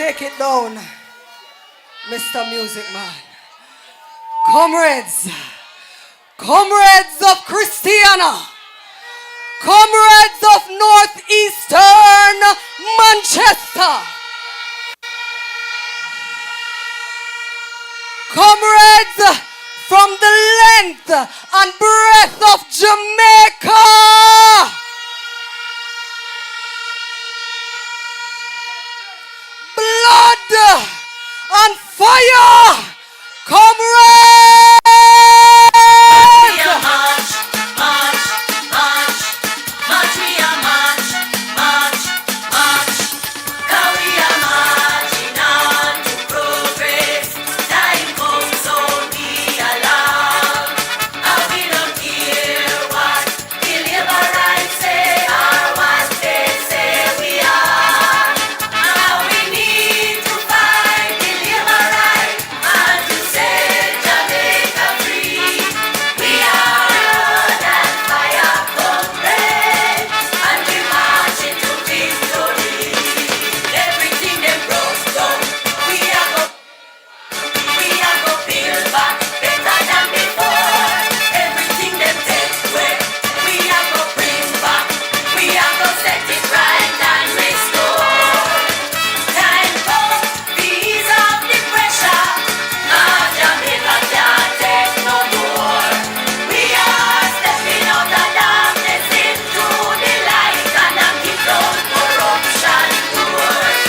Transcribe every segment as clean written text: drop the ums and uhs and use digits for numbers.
Take it down, Mr. Music Man. Comrades, comrades of Christiana, comrades of Northeastern Manchester, comrades from the length and breadth of Jamaica, blood and fire, comrades! We are march, march, march, march, we are march, march, march. Now we are marching on to progress. Time comes, so be alarmed. And we don't care what the liberals say or what they say we are. Now we need to fight the liberals and to set Jamaica free. We are blood and fire, comrades, and we march into victory. Everything they broke down, we are go build back better than before. Everything they take away, we are go bring back. We are go set it right and restore. Time comes, we ease off the pressure. Now Jamaica can't take no more. We are stepping out of darkness into the light and kick down corruption doors.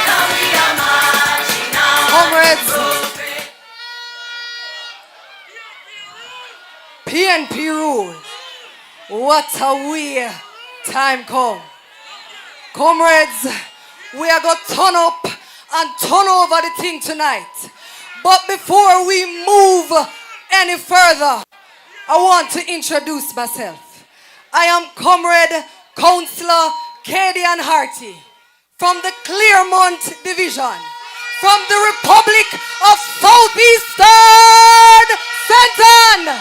Now we are marching on. Comrades, Progress. PNP rule. What a way time come. Comrades, we are going to turn up and turn over the thing tonight. But before we move any further, I want to introduce myself. I am Comrade Councillor Cadian Harty from the Claremont Division, from the Republic of Southeastern Centre.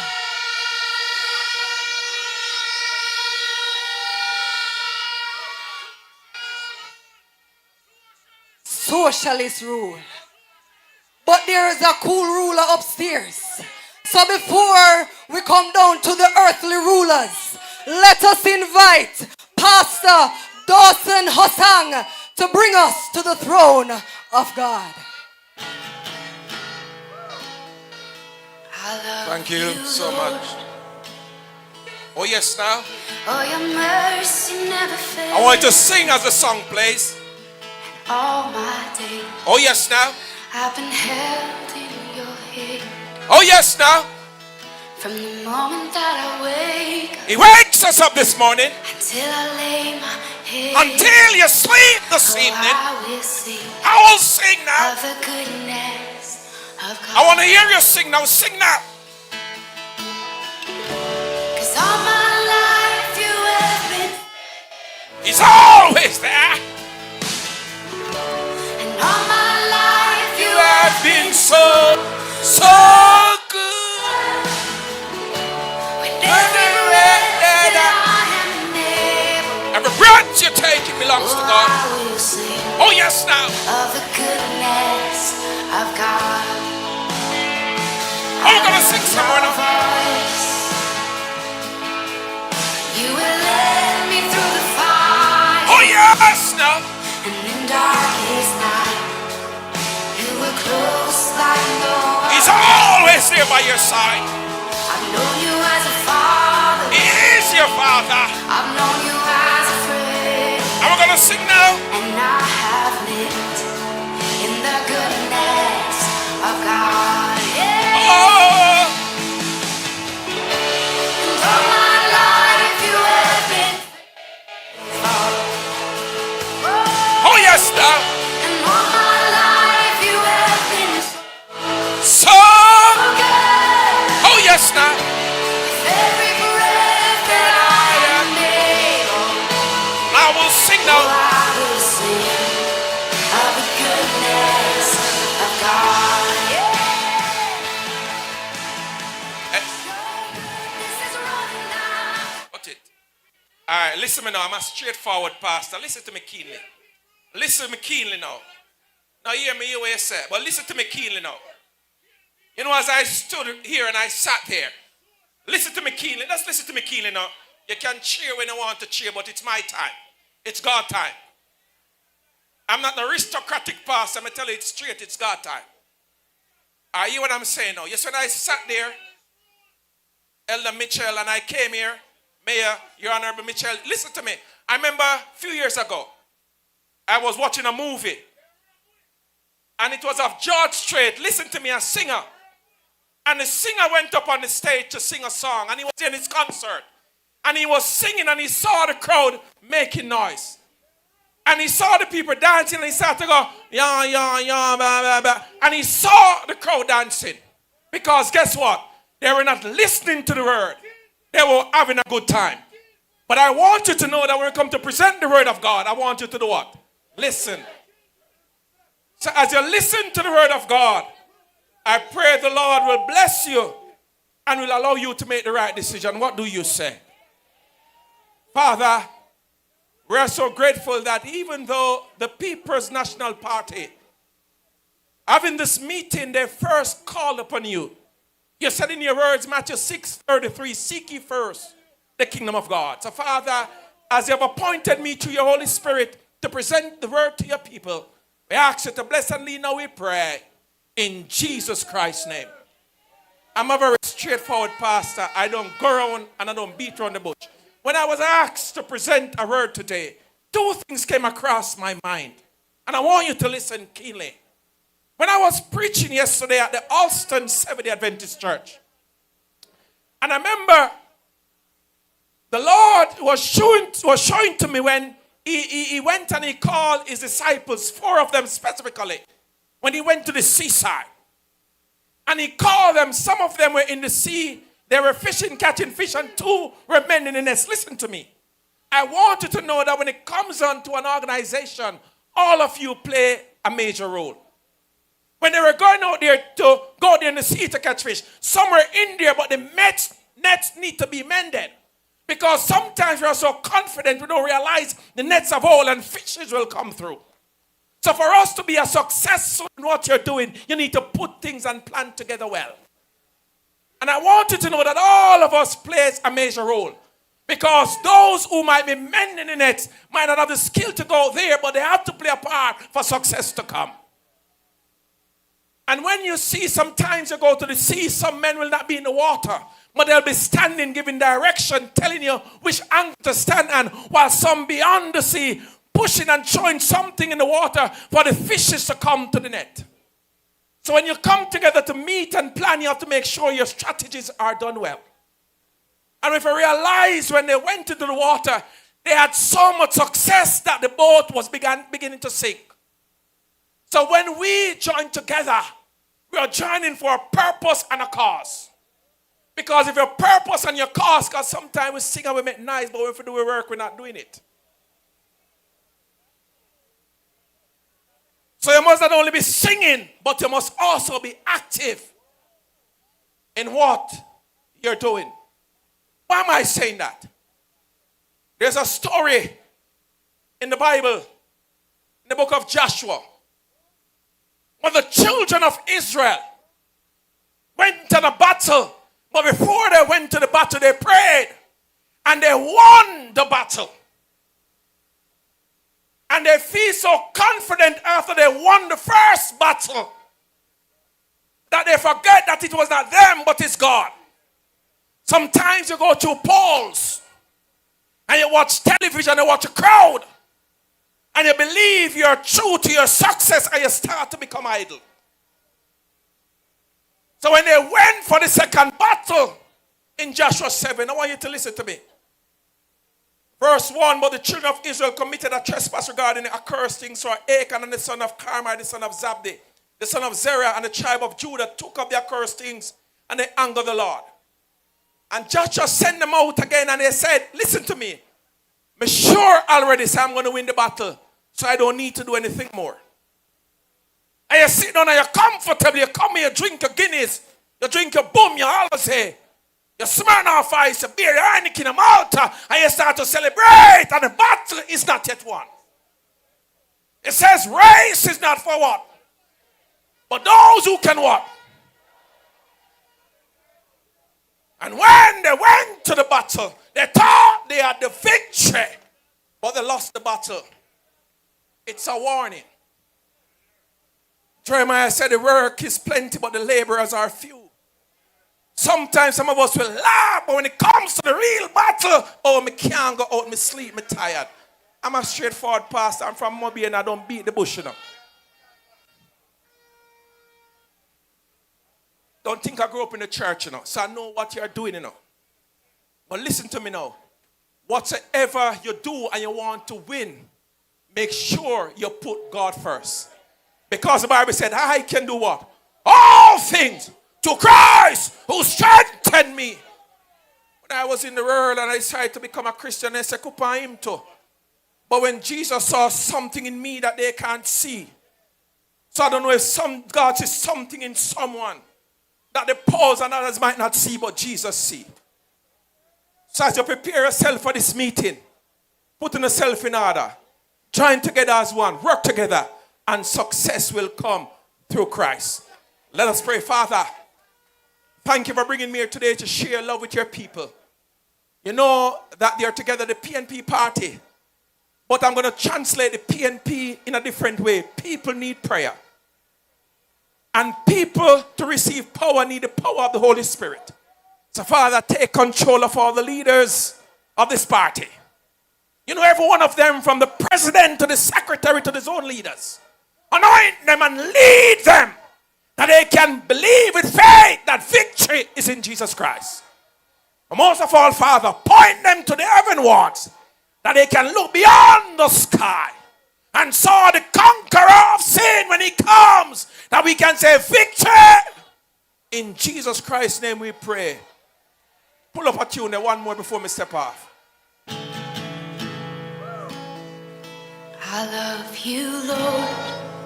Socialist rule. But there is a cool ruler upstairs. So before we come down to the earthly rulers, let us invite Pastor Dawson Hossang to bring us to the throne of God. Thank you so much. Oh yes, now Oh, your mercy never fails. I want you to sing as the song plays. All my days Oh yes, now. I've been held in your hand. Oh yes, now. From the moment that I wake up He wakes us up this morning until I lay my head. until you sleep this evening. I will sing I will sing now. of the goodness of God. I want to hear you sing now. Sing now. 'Cause all my life you have been, He's always there. and all my life you You have have been so good. with every breath that I am able. Every breath you take, it belongs to Oh, God. I will sing Oh yes, now. of the goodness of God. I'm gonna sing some more now. Voice. You will lead me through the fire, Oh yes, now. and in darkest night, you were close like no other. He's always there by your side. I've known you as a father, He is your Father. I've known you as a friend, And we're gonna sing now. and I have lived in the goodness of God. Yeah. Oh, And all my life you have been faithful. oh yes, now. And all my life you have been So, so good. oh yes, now. With every breath that I am able, I will sing oh, now. I will sing of the goodness of God. Yeah. This is running out. What it? All right, listen to me now. I'm a straightforward pastor. Listen to me keenly. Listen to me keenly now. Now hear me you say, but listen to me keenly now. You know, as I stood here and I sat here, listen to me keenly. Just listen to me keenly now. You can cheer when you want to cheer, but it's my time. It's God time. I'm not an aristocratic pastor. I'm going to tell you it straight. It's God time. Are you what I'm saying now? Yes, when I sat there, Elder Mitchell, and I came here, Mayor, Your Honorable Mitchell, listen to me. I remember a few years ago, I was watching a movie, and it was of George Strait. Listen to me, a singer. And the singer went up on the stage to sing a song, and he was in his concert. And he was singing, and he saw the crowd making noise. And he saw the people dancing, and he started to go, yeah, yeah, yeah, blah, blah, blah. And he saw the crowd dancing. Because guess what? They were not listening to the word. They were having a good time. But I want you to know that when we come to present the word of God, I want you to do what? Listen. So as you listen to the word of God, I pray the Lord will bless you and will allow you to make the right decision. What do you say? Father, we are so grateful that even though the People's National Party, having this meeting, they first called upon you. You said in your words, Matthew 6:33, seek ye first the kingdom of God. So Father, as you have appointed me through your Holy Spirit to present the word to your people, we ask you to bless and lead now, we pray. In Jesus Christ's name. I'm a very straightforward pastor. I don't go around and I don't beat around the bush. When I was asked to present a word today, two things came across my mind. And I want you to listen keenly. When I was preaching yesterday at the Alston Seventh-day Adventist Church, and I remember the Lord was showing to me when he went and he called his disciples, 4 of them specifically, when he went to the seaside. And he called them. Some of them were in the sea. They were fishing, catching fish, and 2 were men in the nest. Listen to me. I want you to know that when it comes on to an organization, all of you play a major role. When they were going out there to go there in the sea to catch fish, some were in there, but the nets need to be mended. Because sometimes we are so confident we don't realize the nets of oil and fishes will come through. So for us to be a successful in what you're doing, you need to put things and plan together well. And I want you to know that all of us plays a major role. Because those who might be mending the nets might not have the skill to go there, but they have to play a part for success to come. And when you see, sometimes you go to the sea, some men will not be in the water, but they'll be standing, giving direction, telling you which angle to stand on, while some beyond the sea pushing and showing something in the water for the fishes to come to the net. So when you come together to meet and plan, you have to make sure your strategies are done well. And if you realize when they went into the water, they had so much success that the boat was beginning to sink. So when we join together, we are joining for a purpose and a cause. Because if your purpose and your cause, because sometimes we sing and we make nice, but if we do our work, we're not doing it. So you must not only be singing, but you must also be active in what you're doing. Why am I saying that? There's a story in the Bible, in the book of Joshua, when the children of Israel went to the battle, but before they went to the battle, they prayed, and they won the battle. And they feel so confident after they won the first battle that they forget that it was not them, but it's God. Sometimes you go to polls and you watch television, you watch a crowd, and you believe you're true to your success, and you start to become idle. So when they went for the second battle in Joshua 7, I want you to listen to me. Verse 1, but the children of Israel committed a trespass regarding the accursed things. So Achan and the son of Carmi, the son of Zabdi, the son of Zerah, and the tribe of Judah took up the accursed things, and they angered the Lord. And Joshua sent them out again, and they said, listen to me. I'm sure already say I'm going to win the battle, so I don't need to do anything more. And you sit down and you're comfortable. You come here, you drink your Guinness, you drink your boom, you always say, you Smirnoff Ice, you beer, your Heineken, your Malta, and you start to celebrate, and the battle is not yet won. It says race is not for what? But those who can what? And when they went to the battle, they thought they had the victory, but they lost the battle. It's a warning. Jeremiah said the work is plenty, but the laborers are few. Sometimes some of us will laugh, but when it comes to the real battle, oh, me can't go out, me sleep, me tired. I'm a straightforward pastor. I'm from Mobi and I don't beat the bush, you know. Don't think I grew up in the church, you know, so I know what you're doing, you know. But listen to me now. Whatever you do and you want to win, make sure you put God first. Because the Bible said, I can do what? All things to Christ who strengthened me. When I was in the world and I decided to become a Christian, I said, "Kupa him too." But when Jesus saw something in me that they can't see, so I don't know if God sees something in someone that the powers and others might not see, but Jesus see. So as you prepare yourself for this meeting, putting yourself in order, join together as one, work together, and success will come through Christ. Let us pray. Father, thank you for bringing me here today to share love with your people. You know that they are together, the PNP party, but I'm going to translate the PNP in a different way. People need prayer. And people to receive power need the power of the Holy Spirit. So Father, take control of all the leaders of this party. You know every one of them, from the president to the secretary to the zone leaders. Anoint them and lead them that they can believe with faith that victory is in Jesus Christ. And most of all, Father, point them to the heavenwards that they can look beyond the sky and saw the conqueror of sin when he comes, that we can say victory. In Jesus Christ's name we pray. Pull up a tune there, one more before we step off. I love you, Lord.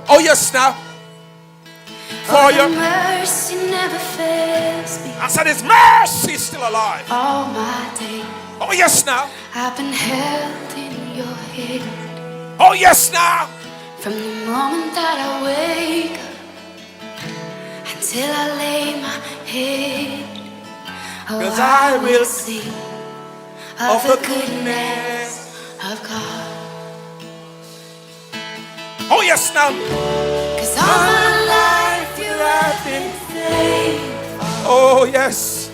Oh yes, now. For your mercy never fails me. I said his mercy is still alive. All my days. Oh yes, now. I've been held in your hand. Oh yes, now. From the moment that I wake up until I lay my head, oh, 'Cause I will sing of of the the goodness of God. Oh yes, now. 'Cause all my life you have been faithful. Oh yes.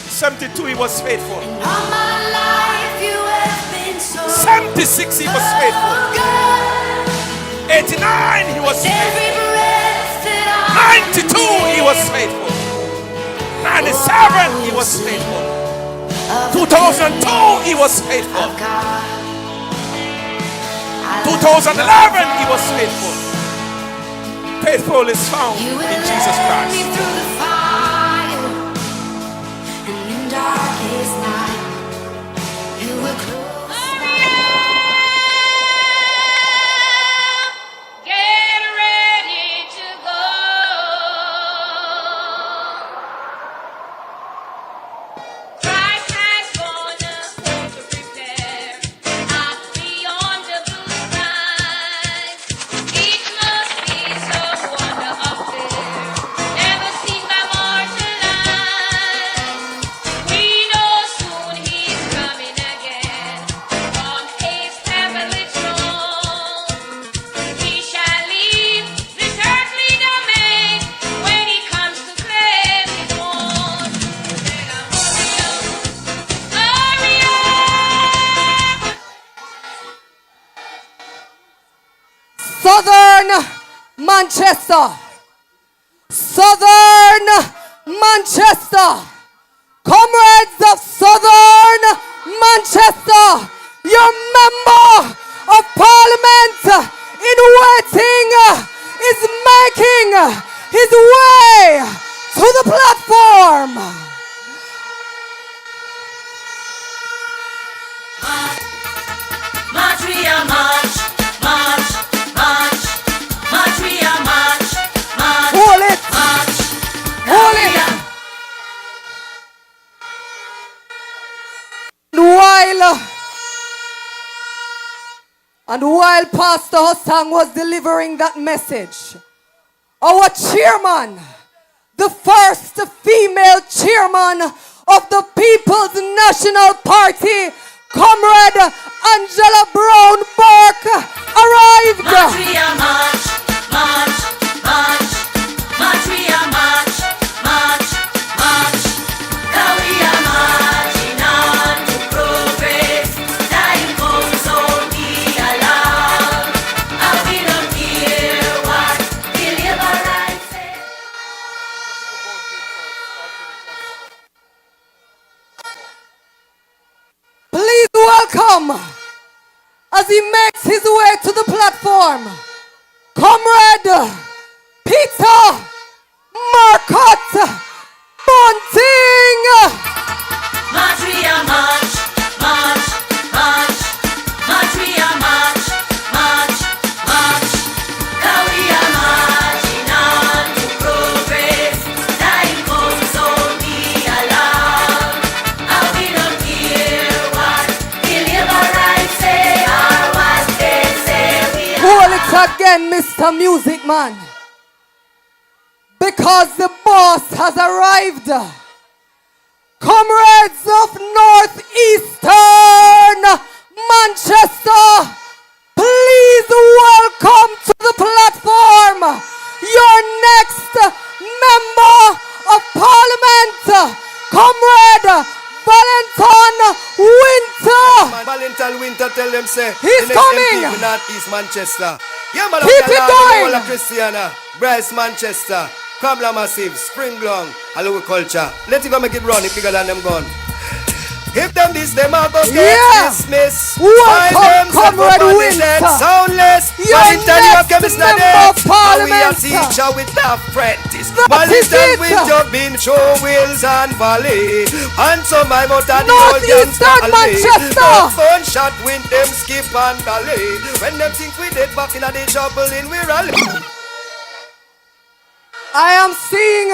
72 he was faithful. And all my life you have been so 76 he was faithful. good. 89 he was Every faithful. breath that I 92 he was faithful. 97 he was faithful. 2002 he was faithful. of God. 2011 he was faithful. Faithful is found You will in Jesus lead me Christ. through the fire, and in darkest night, you were close. Get ready to go. Christ has gone up to prepare us beyond the blue skies. It must be some wonder up there, never seen by mortal eyes. We know soon he's coming again on his heavenly throne. We shall leave this earthly domain when he comes to claim his own. Better hurry up, hurry up. Southern Manchester. Southern Manchester. Comrades of Southern Manchester. Your member of Parliament in waiting is making his way to the platform. March, we are march, march, march, march, we are march, march, Hold it. march, Hold it. And while Pastor Hossang was delivering that message, our chairman, the first female chairman of the People's National Party, Comrade Angela Brown Burke, arrived. March, we are march, march, march. March, we are march, march, march. Now we are marching on to progress. Time comes only along. And we don't hear what the labor rights say. Please welcome, as he makes his way to the platform, Comrade Peter Marcotte Bunting. March, we are march, march, march. March, we are march, march, march. Now we are marching on to progress. Time comes only along. And we don't hear what the labor rights say or what they say. We are Hold it again, Mr. Music Man. Because the boss has arrived. Comrades of Northeastern Manchester, please welcome to the platform your next member of Parliament, Comrade Valentin Winter. Valentine Winter, tell them say He's the next coming. MP for North East Manchester. Yeah, man, Keep it going. Christiana, Bryce Manchester, Kabla Massive, Spring Long, Hello Culture. Let it go make it run, it's bigger than them gone. If them this, them are go get Yeah. dismissed. Welcome, Find them Comrade up on the Winter. dead, soundless. Your Valentine, you next have chemist member dead. of Parliament. And we a teacher with the apprentice. That is Valentine it. Winter been show Wheels and Valley. And some I out of the old Northeastern gangster alley. Manchester. No phone shot with them skip and dolly. When them think we dead back in the trouble in we rally. I am seeing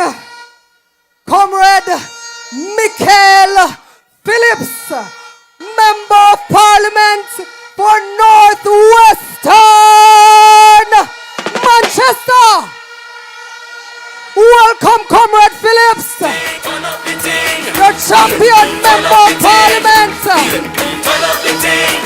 Comrade Michael Phillips, Member of Parliament for Northwestern Manchester. Welcome, Comrade Phillips, turn up the thing. your champion Member of Parliament. Turn up the thing.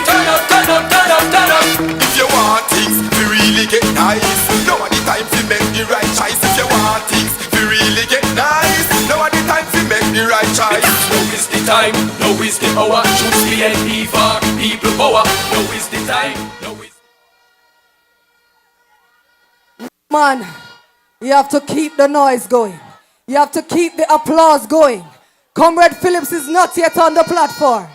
Turn up, turn up, turn up, turn up. If you want things to really get nice, now are the time to make the right choice. If you want things to really get nice, now are the time to make the right choice. Now is the time, now is the hour. Choose PNP for people power. Now is the time, now is Man, you have to keep the noise going. You have to keep the applause going. Comrade Phillips is not yet on the platform.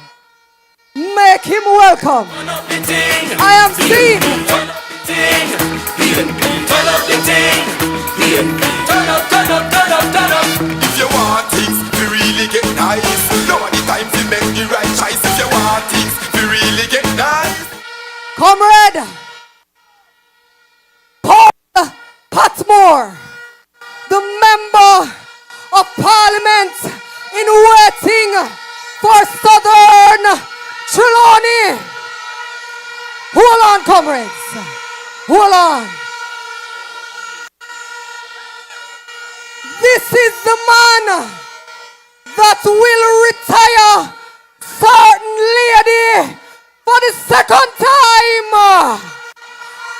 Make him welcome. Turn up the thing. I am seeing Turn up the thing. Turn up the thing. Turn up, turn up, turn up, turn up. If you want things to really get nice, now are the time to make the right choice. If you want things to really get nice. Comrade Paul Patmore, the Member of Parliament in waiting for Southern Trelawney. Hold on, comrades. Hold on. This is the man that will retire certain lady for the second time.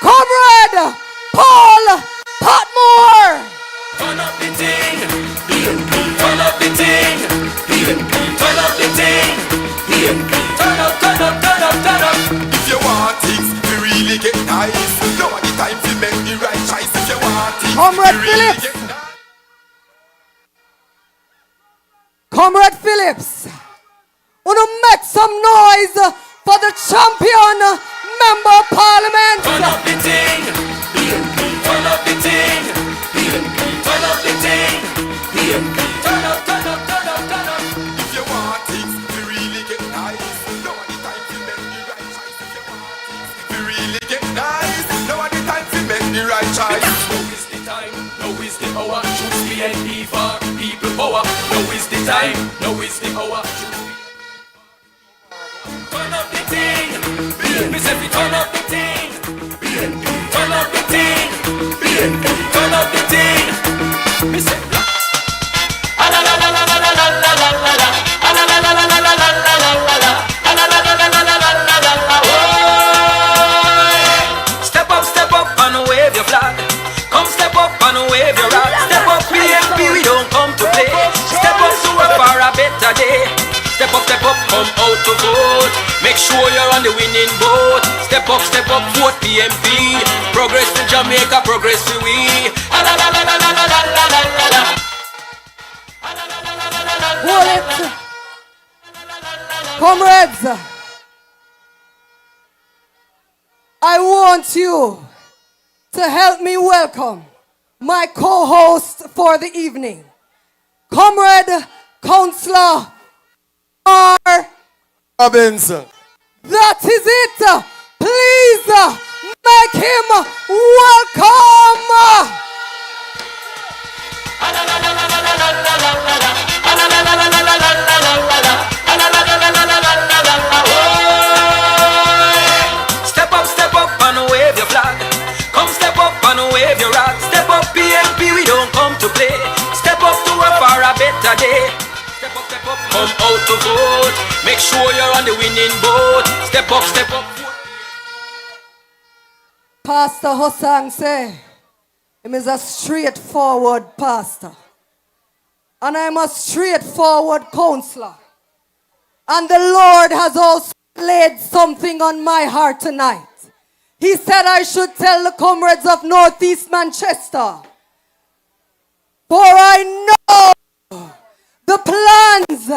Comrade Paul Patmore. Turn up the thing. Turn up the thing. Turn up the thing. Turn up, turn up, turn up, turn up. If you want things to really get nice, now are the time to make the right choice. If you want things Comrade to really Phillips. get nice. Comrade Phillips, wanna make some noise for the champion Member of Parliament. Turn up the thing. Turn up the thing. Turn up the thing. Turn up, turn up, turn up, turn up. If you want things to really get nice, now are the time to make the right choice. If you want things to really get nice, now are the time to make the right choice. now is the time, now is the hour. Choose PNP for people power. Now is the time, now is the hour. Turn up the thing. Me say we turn up the thing. Turn up the thing. to vote. Make sure you're on the winning boat. Step up, vote PNP. Progress to Jamaica, progress to we. Ah, la, la, la, la, la, la, la, la, la, la. Hold it. Comrades, I want you to help me welcome my co-host for the evening, Comrade Councillor R. Robinson. That is it. Please make him welcome. Step up and wave your flag. Come step up and wave your rag. Step up PNP, we don't come to play. Step up to work for a better day. Step up, come out to vote. Make sure you're on the winning boat. Step up. Pastor Hossang say, him is a straightforward pastor. And I'm a straightforward counselor. And the Lord has also laid something on my heart tonight. He said I should tell the comrades of Northeast Manchester. For I know the plans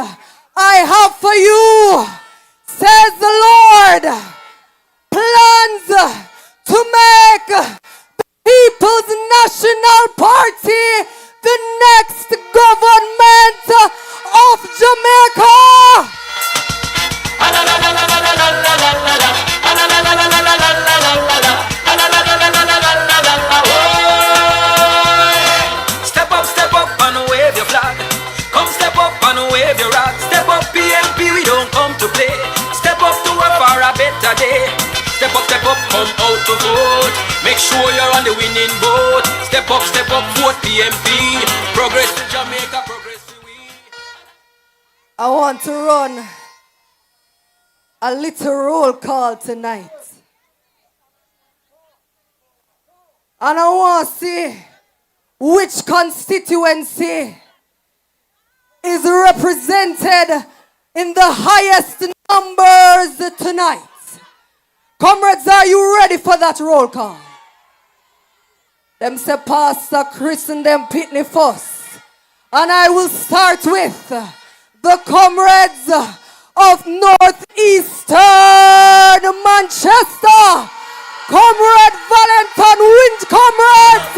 I have for you, says the Lord. Plans to make the People's National Party the next government of Jamaica. Step up and wave your flag. Come step up and wave your rag. Step up PNP, we don't come to play. Step up to work for a better day. Step up, come out to vote. Make sure you're on the winning boat. Step up, vote PNP. Progress to Jamaica, progress to we. I want to run a little roll call tonight. And I want to see which constituency is represented in the highest numbers tonight. Comrades, are you ready for that roll call? Them say Pastor Chris and them pitney fuss. And I will start with the comrades of Northeastern Manchester. Comrade Valentin Wind, comrades.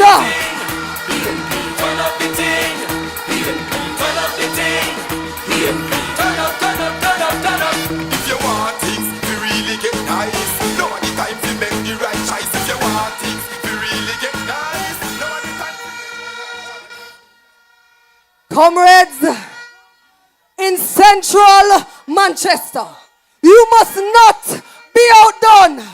Turn up the thing. Turn up the thing. Turn up. If you want things to really get nice, no the time to make the right choice. If you want things to really get nice, no the time to... Comrades in Central Manchester, you must not be outdone.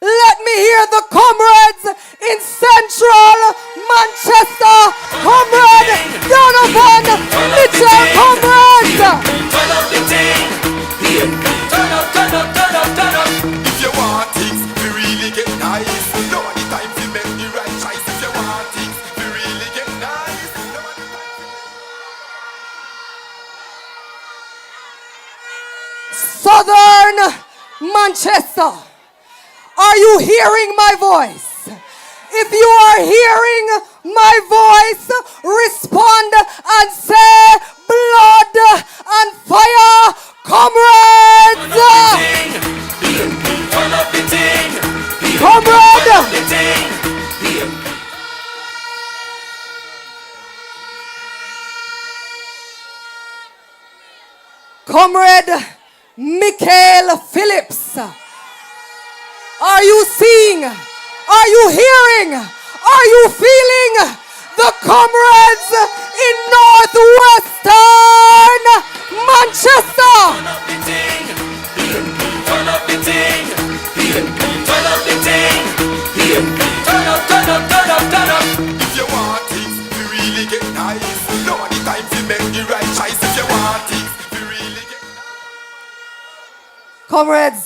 Let me hear the comrades in Central Manchester. Comrade Donovan Mitchell, comrades. Turn up the thing. Turn up. If you want things to really get nice, no the time to make the right choice. If you want things to really get nice, no the time Southern Manchester. Are you hearing my voice? If you are hearing my voice, respond and say blood and fire, comrades! Turn up the thing. Comrade! Comrade Michael Phillips. Are you seeing? Are you hearing? Are you feeling the comrades in Northwestern Manchester? Turn up the thing. Turn up the thing. Turn up the thing. Turn up. If you want things to really get nice, no the time to make the right choice. If you want things to really get nice. Comrades,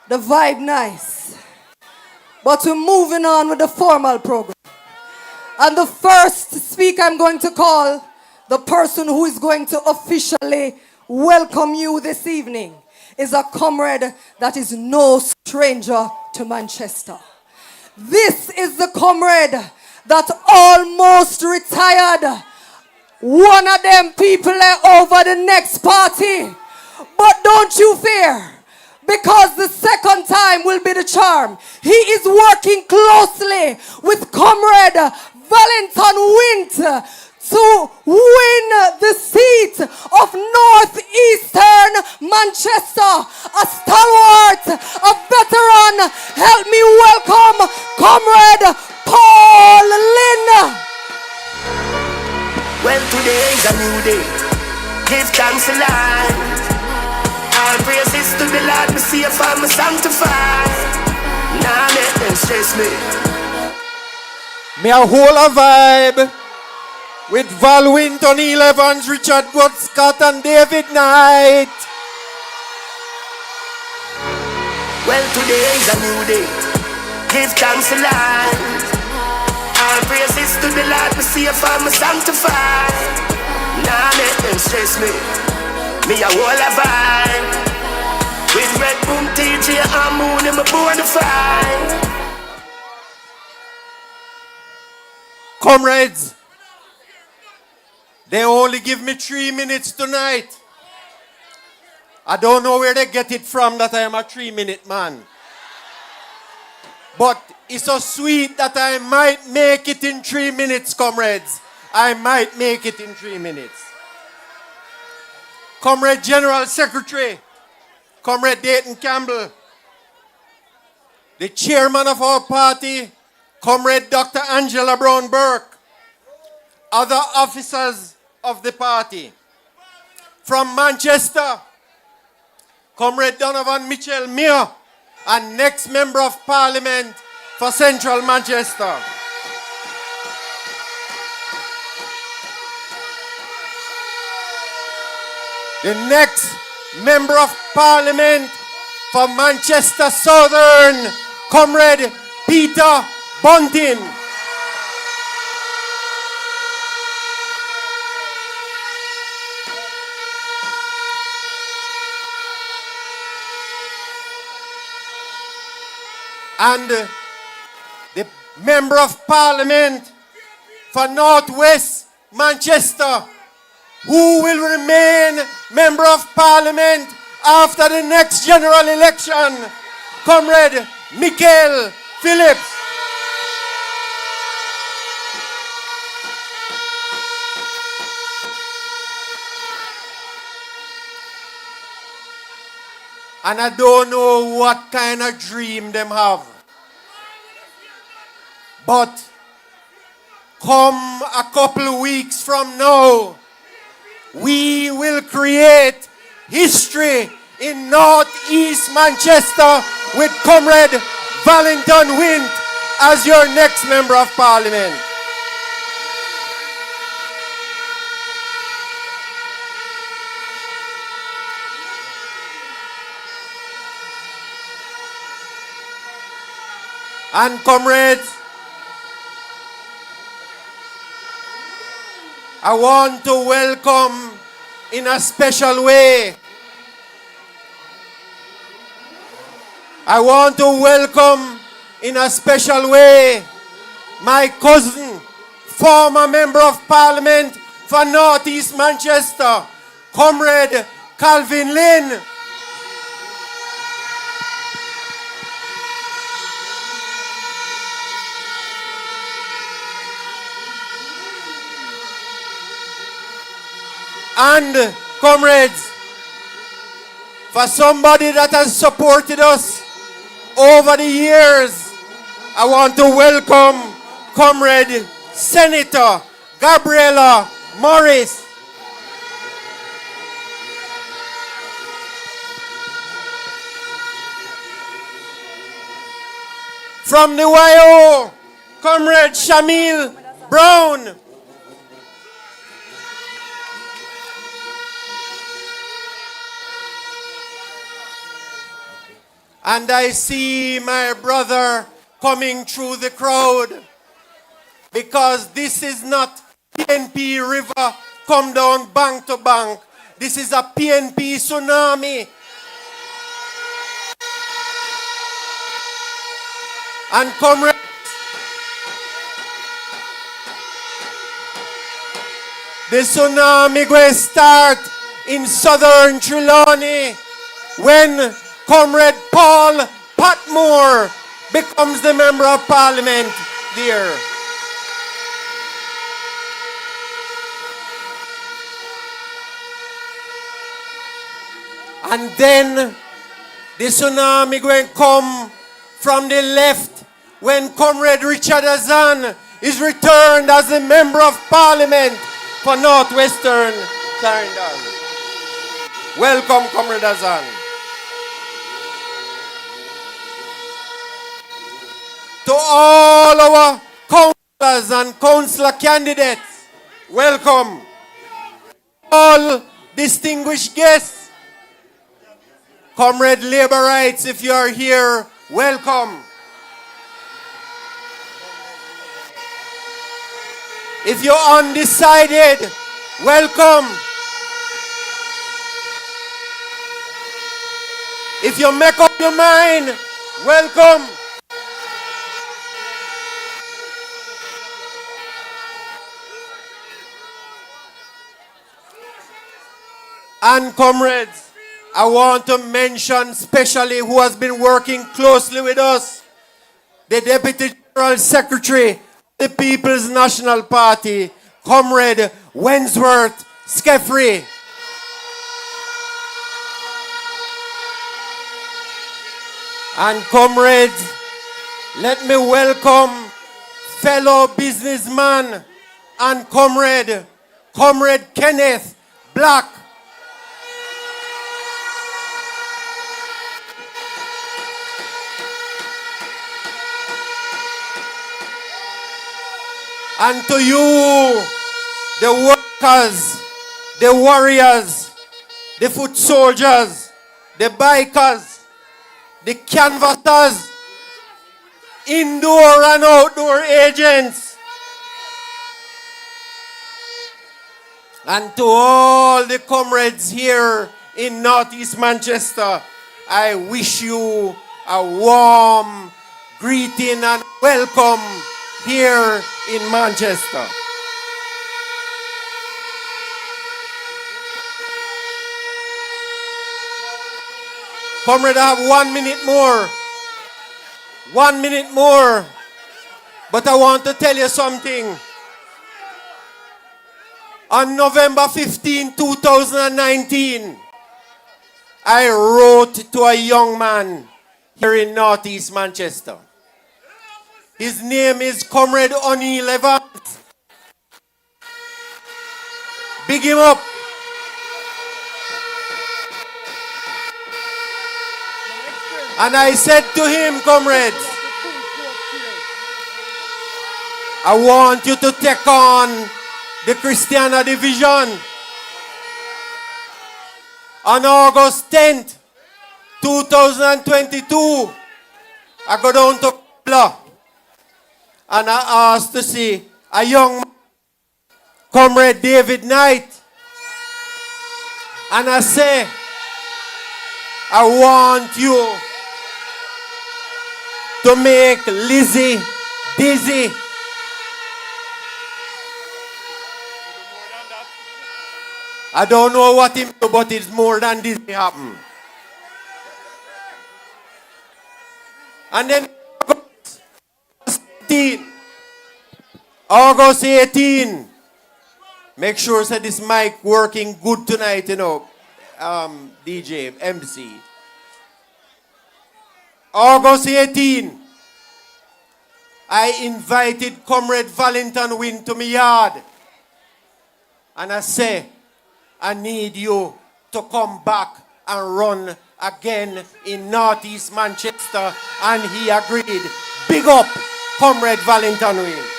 the vibe nice, but we're moving on with the formal program. And the first speaker I'm going to call, the person who is going to officially welcome you this evening is a comrade that is no stranger to Manchester. This is the comrade that almost retired. One of them people are over the next party. But don't you fear, because the second time will be the charm. He is working closely with Comrade Valentin Wint to win the seat of Northeastern Manchester. A stalwart, a veteran. Help me welcome Comrade Paul Lynn. Well, today is a new day. Give thanks a lot. All praises to the Lord, me safe and me sanctified. Nah, let them stress me. Me a whole a vibe with Val Winton, Neil Evans, Richard God Scott and David Knight. Well, today is a new day. Give thanks a lot. All praises to the Lord, me safe and me sanctified. Nah, let them stress me. Me a whole a vibe with Red Boom, TJ and Moon in my board to fight. Comrades, they only give me 3 minutes tonight. I don't know where they get it from that I am a 3-minute man. But it's so sweet that I might make it in 3 minutes, comrades. I might make it in 3 minutes. Comrade General Secretary, Comrade Dayton Campbell, the chairman of our party, Comrade Dr. Angela Brown Burke, other officers of the party. From Manchester, Comrade Donovan Mitchell Muir, and next Member of Parliament for Central Manchester. The next Member of Parliament for Manchester Southern, Comrade Peter Bunting. And the Member of Parliament for Northwest Manchester, who will remain Member of Parliament after the next general election, Comrade Michael Phillips. And I don't know what kind of dream them have. But come a couple weeks from now, we will create history in Northeast Manchester with Comrade Valentin Wint as your next Member of Parliament. And comrades, I want to welcome in a special way. I want to welcome in a special way my cousin, former Member of Parliament for Northeast Manchester, Comrade Calvin Lynn. And comrades, for somebody that has supported us over the years, I want to welcome Comrade Senator Gabriella Morris. From the YO, Comrade Shamil Brown. And I see my brother coming through the crowd, because this is not PNP River come down bank to bank. This is a PNP tsunami. And comrades, the tsunami will start in southern Trelawney when Comrade Paul Patmore becomes the Member of Parliament there. And then the tsunami will come from the left when Comrade Richard Azan is returned as the Member of Parliament for Northwestern Clarendon. Welcome, Comrade Azan. To all our councillors and councillor candidates, welcome. All distinguished guests, Comrade Labour Rights, if you are here, welcome. If you're undecided, welcome. If you make up your mind, welcome. And comrades, I want to mention especially who has been working closely with us, the Deputy General Secretary of the People's National Party, Comrade Wensworth Skeffrey. And comrades, let me welcome fellow businessman and Comrade Kenneth Black. And to you, the workers, the warriors, the foot soldiers, the bikers, the canvassers, indoor and outdoor agents, and to all the comrades here in Northeast Manchester, I wish you a warm greeting and welcome here in Manchester. Comrade, I have 1 minute more. 1 minute more. But I want to tell you something. On November 15, 2019, I wrote to a young man here in Northeast Manchester. His name is Comrade O'Neill Evans. Big him up. And I said to him, comrades, I want you to take on the Christiana division. On August 10th, 2022, I go down to Kabla. And I asked to see a young man, Comrade David Knight. And I say, I want you to make Lizzie dizzy. I don't know what him do, but it's more than dizzy happen. And then August 18. Make sure that this mic working good tonight, you know, DJ, MC. August 18. I invited Comrade Valentin Wynne to my yard. And I say, I need you to come back and run again in Northeast Manchester. And he agreed. Big up, Comrade Valentin Wynne.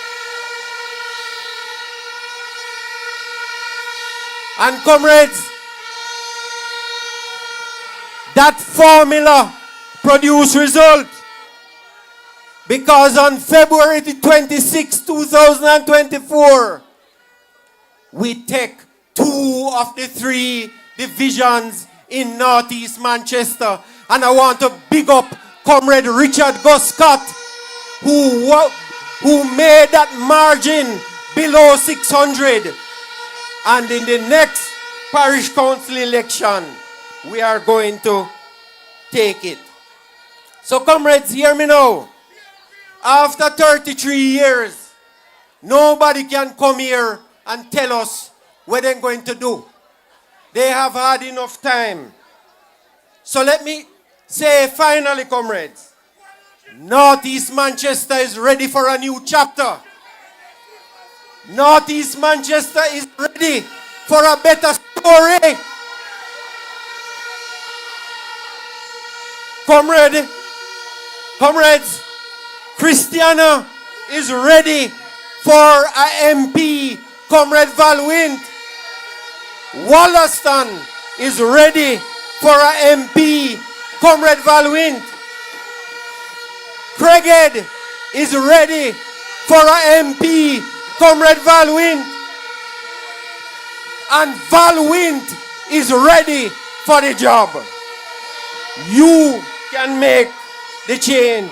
And comrades, that formula produced result. Because on February the 26th, 2024, we take 2 of the 3 divisions in Northeast Manchester. And I want to big up Comrade Richard Guscott, who made that margin below 600. And in the next parish council election, we are going to take it. So comrades, hear me now. After 33 years, nobody can come here and tell us what they're going to do. They have had enough time. So let me say finally, comrades, Northeast Manchester is ready for a new chapter. Northeast Manchester is ready for a better story. Comrades, Christiana is ready for a MP, Comrade Valwint. Wollaston is ready for a MP, Comrade Valwint. Craighead is ready for a MP, Comrade Valwint. And Valwint is ready for the job. You can make the change.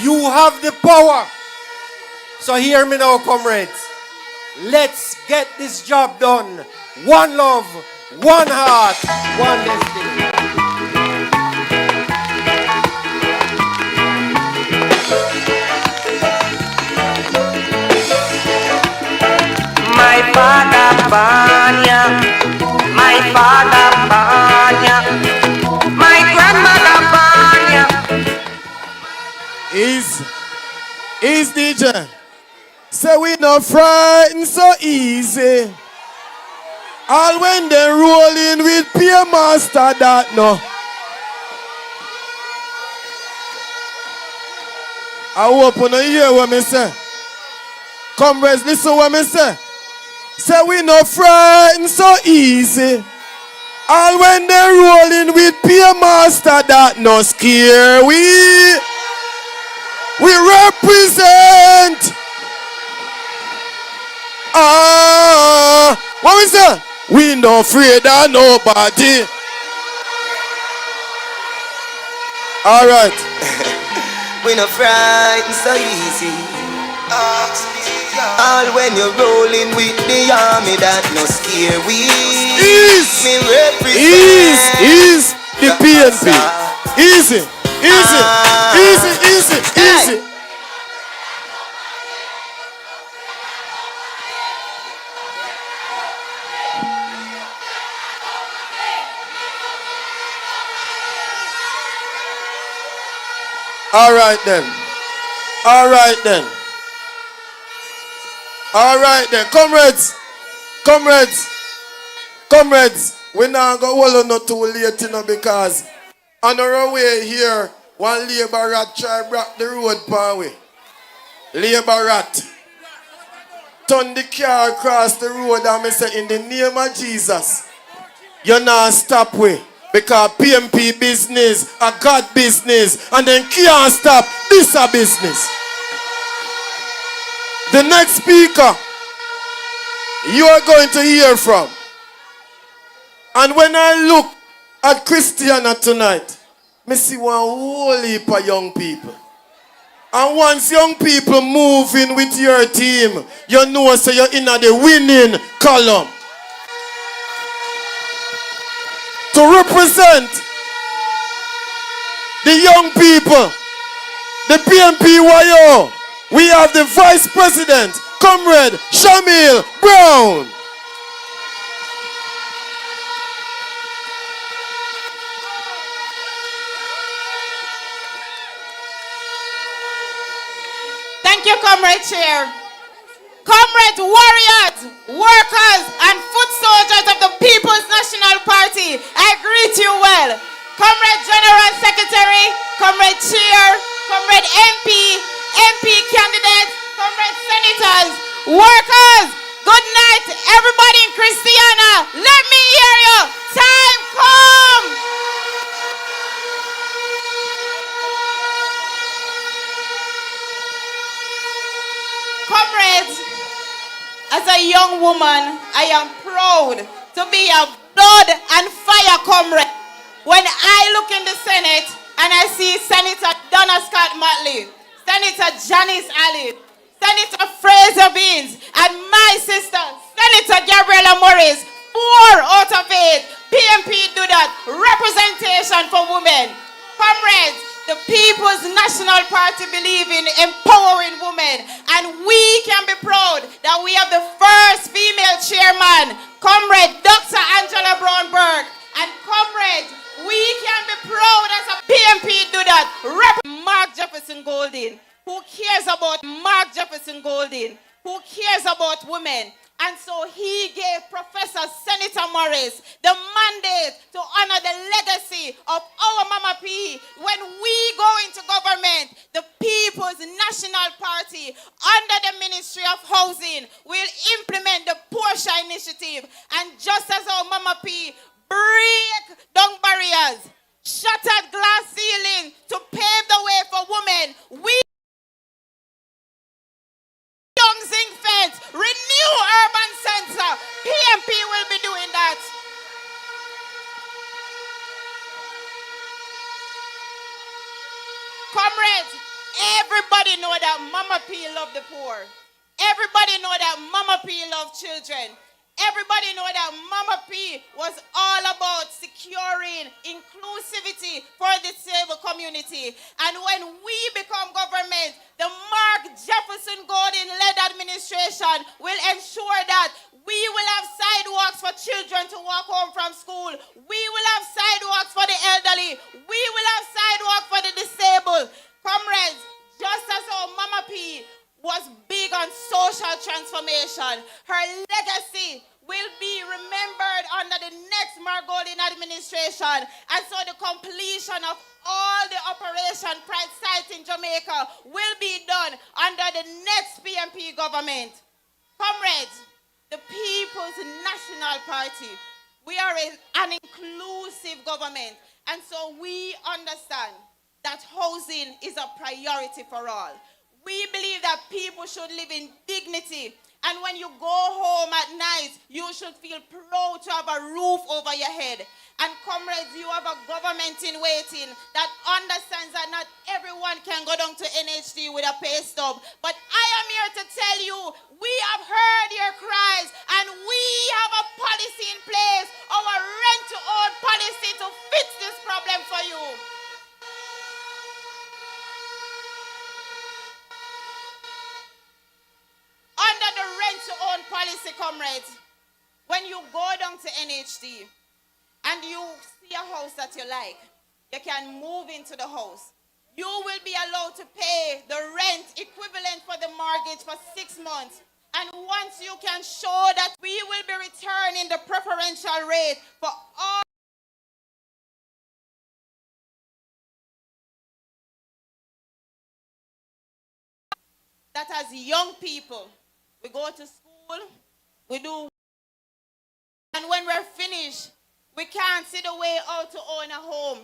You have the power. So hear me now, comrades. Let's get this job done. One love, one heart, one destiny. My father Banya, my father Banya, my grandmother Banya. Is DJ. Say we not frightened so easy. All when they rolling with peer master that no. I hope you don't hear what me say. Comrades, listen what me say. Say we not frightened so easy. All when they rolling with peer master that no scare we. We represent. What we say? We no afraid of nobody. All right. We no frightened so easy. All when you're rolling with the army that no scare we. Me represent. Ease the PNP. Easy. Easy. All right then. Comrades, we now go hold on not too late, you know, because on our way here, one labor rat try block the road pathway. Labor rat turn the car across the road and me say, in the name of Jesus, you not stop way. Because PNP business, a God business, and then can't stop this a business. The next speaker you are going to hear from. And when I look at Christiana tonight, I see one whole heap of young people. And once young people move in with your team, you know so you're in the winning column. To represent the young people, the PNP we have the Vice President, Comrade Shamil Brown. Thank you, Comrade Chair. Comrades, warriors, workers, and foot soldiers of the People's National Party, I greet you well. Comrade General Secretary, Comrade Chair, Comrade MP candidates, Comrade Senators, workers, good night, everybody in Christiana. Let me hear you. Time come. Comrades, as a young woman, I am proud to be a blood and fire, comrade. When I look in the Senate and I see Senator Donna Scott Motley, Senator Janice Ali, Senator Fraser Beans, and my sister, Senator Gabriela Morris, 4 out of 8, PNP do that. Representation for women. Comrades, the People's National Party believe in empowering women, and we can be proud that we have the first female chairman, Comrade Dr. Angela Brown-Burke. And comrades, we can be proud as a PNP do that. Mark Jefferson Golding. Who cares about Mark Jefferson Golding? Who cares about women? And so he gave Professor Senator Morris the mandate to honor the legacy of our Mama P. When we go into government, the People's National Party, under the Ministry of Housing, will implement the Porsche Initiative. And just as our Mama P break down barriers, shattered glass ceiling to pave the way for women, we young zinc fence, renew urban center. PNP will be doing that. Comrades, everybody know that Mama P love the poor. Everybody know that Mama P love children. Everybody know that Mama P was all about securing inclusivity for the disabled community. And when we become government, the Mark Jefferson Golding-led administration will ensure that we will have sidewalks for children to walk home from school. We will have sidewalks for the elderly. We will have sidewalks for the disabled. Comrades, just as our Mama P was big on social transformation, her legacy will be remembered under the next Mark Golding administration. And so the completion of all the Operation Pride sites in Jamaica will be done under the next PNP government. Comrades, the People's National Party, we are an inclusive government. And so we understand that housing is a priority for all. We believe that people should live in dignity. And when you go home at night, you should feel proud to have a roof over your head. And comrades, you have a government in waiting that understands that not everyone can go down to NHD with a pay stub. But I am here to tell you, we have heard your cries and we have a policy in place, our rent-to-own policy to fix this problem for you. Under the rent-to-own policy, comrades, when you go down to NHD and you see a house that you like, you can move into the house. You will be allowed to pay the rent equivalent for the mortgage for 6 months. And once you can show that, we will be returning the preferential rate for all that as young people. We go to school, we do, and when we're finished, we can't see the way out to own a home.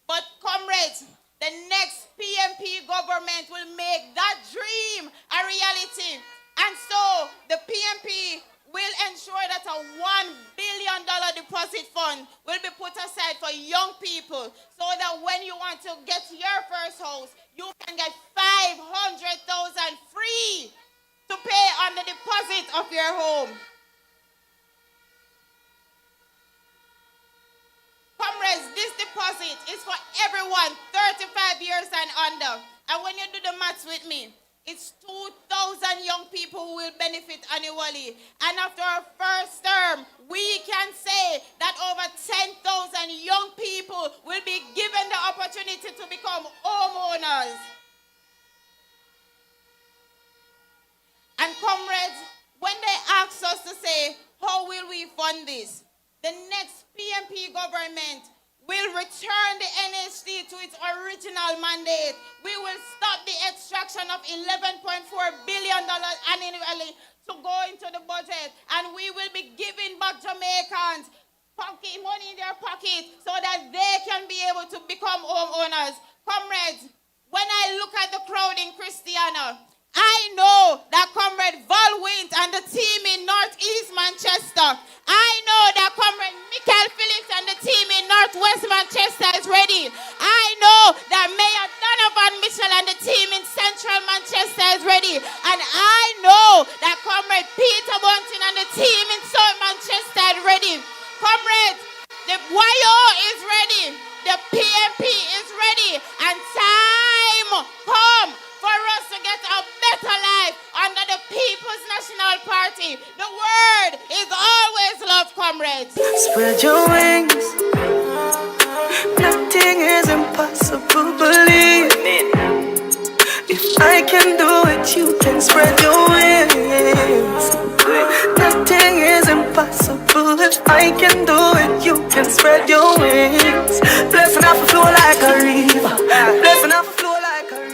But comrades, the next PNP government will make that dream a reality. And so the PNP will ensure that a $1 billion deposit fund will be put aside for young people so that when you want to get your first house, you can get $500,000 free to pay on the deposit of your home. Comrades, this deposit is for everyone 35 years and under. And when you do the maths with me, it's 2,000 young people who will benefit annually. And after our first term, we can say that over 10,000 young people will be given the opportunity to become homeowners. And comrades, when they ask us to say, how will we fund this? The next PNP government will return the NHD to its original mandate. We will stop the extraction of $11.4 billion annually to go into the budget. And we will be giving back Jamaicans money in their pocket so that they can be able to become homeowners. Comrades, when I look at the crowd in Christiana, I know that Comrade Val Wint and the team in Northeast Manchester. I know that Comrade Michael Phillips and the team in Northwest Manchester is ready. I know that Mayor Donovan Mitchell and the team in Central Manchester is ready. And I know that Comrade Peter Bunting and the team in South Manchester is ready. Comrades, the YO is ready. The PNP is ready. And time come for us to get a better life under the People's National Party. The word is always love, comrades. Spread your wings. Nothing is impossible, believe me. If I can do it, you can spread your wings. Nothing is impossible. If I can do it, you can spread your wings. Blessing off a flow like a river. Blessing off a flow like a river.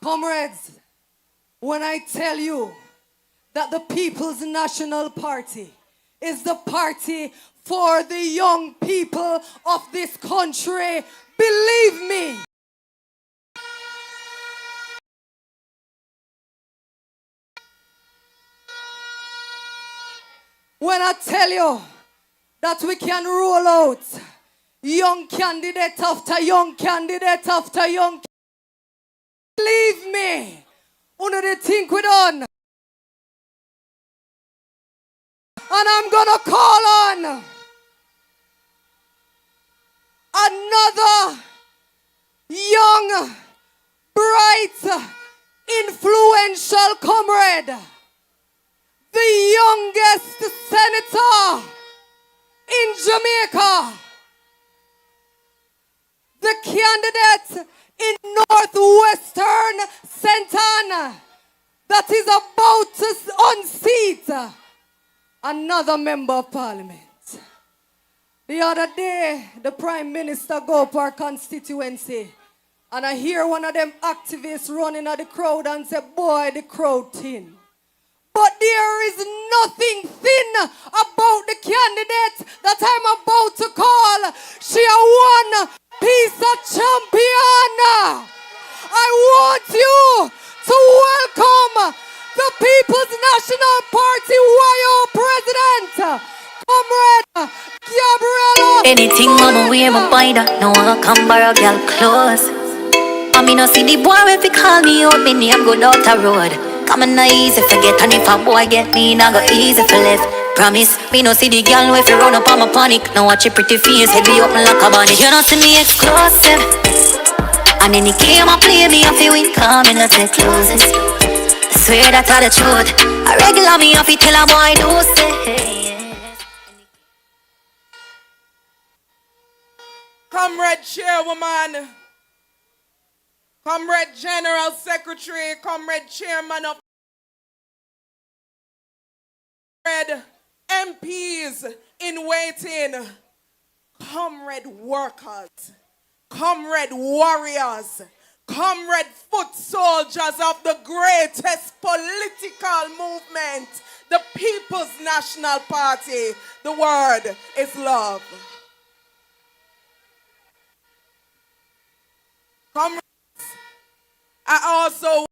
Comrades, when I tell you that the People's National Party is the party for the young people of this country, believe me. When I tell you that we can roll out young candidate after young candidate after young candidate, believe me, uno they think we done. And I'm gonna call on another young, bright, influential comrade, the youngest senator in Jamaica, the candidate in Northwestern Santana that is about to unseat another member of parliament. The other day, the Prime Minister go to our constituency, and I hear one of them activists running at the crowd and say, boy, the crowd thin. But there is nothing thin about the candidate that I'm about to call. She a one piece of champion. I want you to welcome the People's National Party YO President, Comrade Gabriella. Anything mama wear my buy that. No one come borrow girl clothes. I mean no see the boy when fi call me out, me name go down the road. Come on no easy forget, and if a boy get me, nah go easy for left. Promise, me no see the girl when fi run up on my panic. Now watch your pretty face, head be open like a bonnet. You don't see me exclusive, and any game I play me, I feel win, come in, let's get closest. I swear that's all the truth. I regular me, I feel tell a boy do say. Comrade Chairwoman, Comrade General Secretary, Comrade Chairman of Comrade MPs in waiting, Comrade workers, Comrade warriors, Comrade foot soldiers of the greatest political movement, the People's National Party. The word is love. Comrades, I also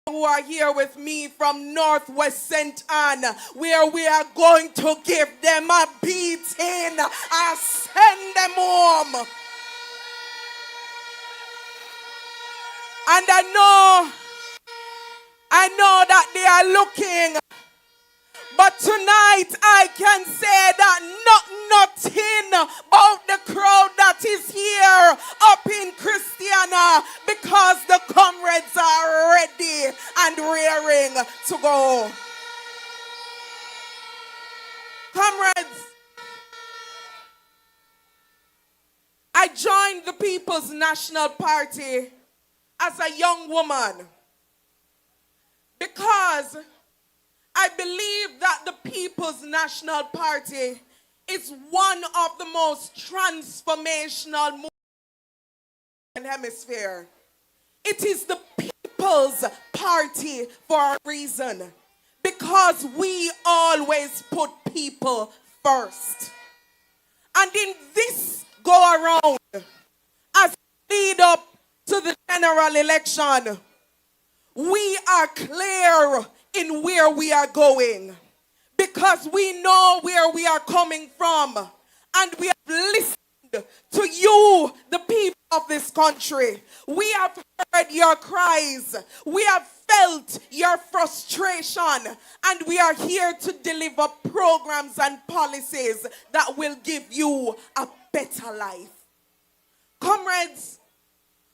who are here with me from Northwest St. Anne, where we are going to give them a beating and send them home. And I know that they are looking, but tonight I can say that nothing about the crowd that is here up in Christiana, because the comrades are ready and rearing to go. Comrades, I joined the People's National Party as a young woman because I believe that the People's National Party is one of the most transformational movements in the hemisphere. It is the People's Party for a reason, because we always put people first. And in this go around, as we lead up general election, we are clear in where we are going because we know where we are coming from and we have listened to you, the people of this country. We have heard your cries. We have felt your frustration, and we are here to deliver programs and policies that will give you a better life. Comrades,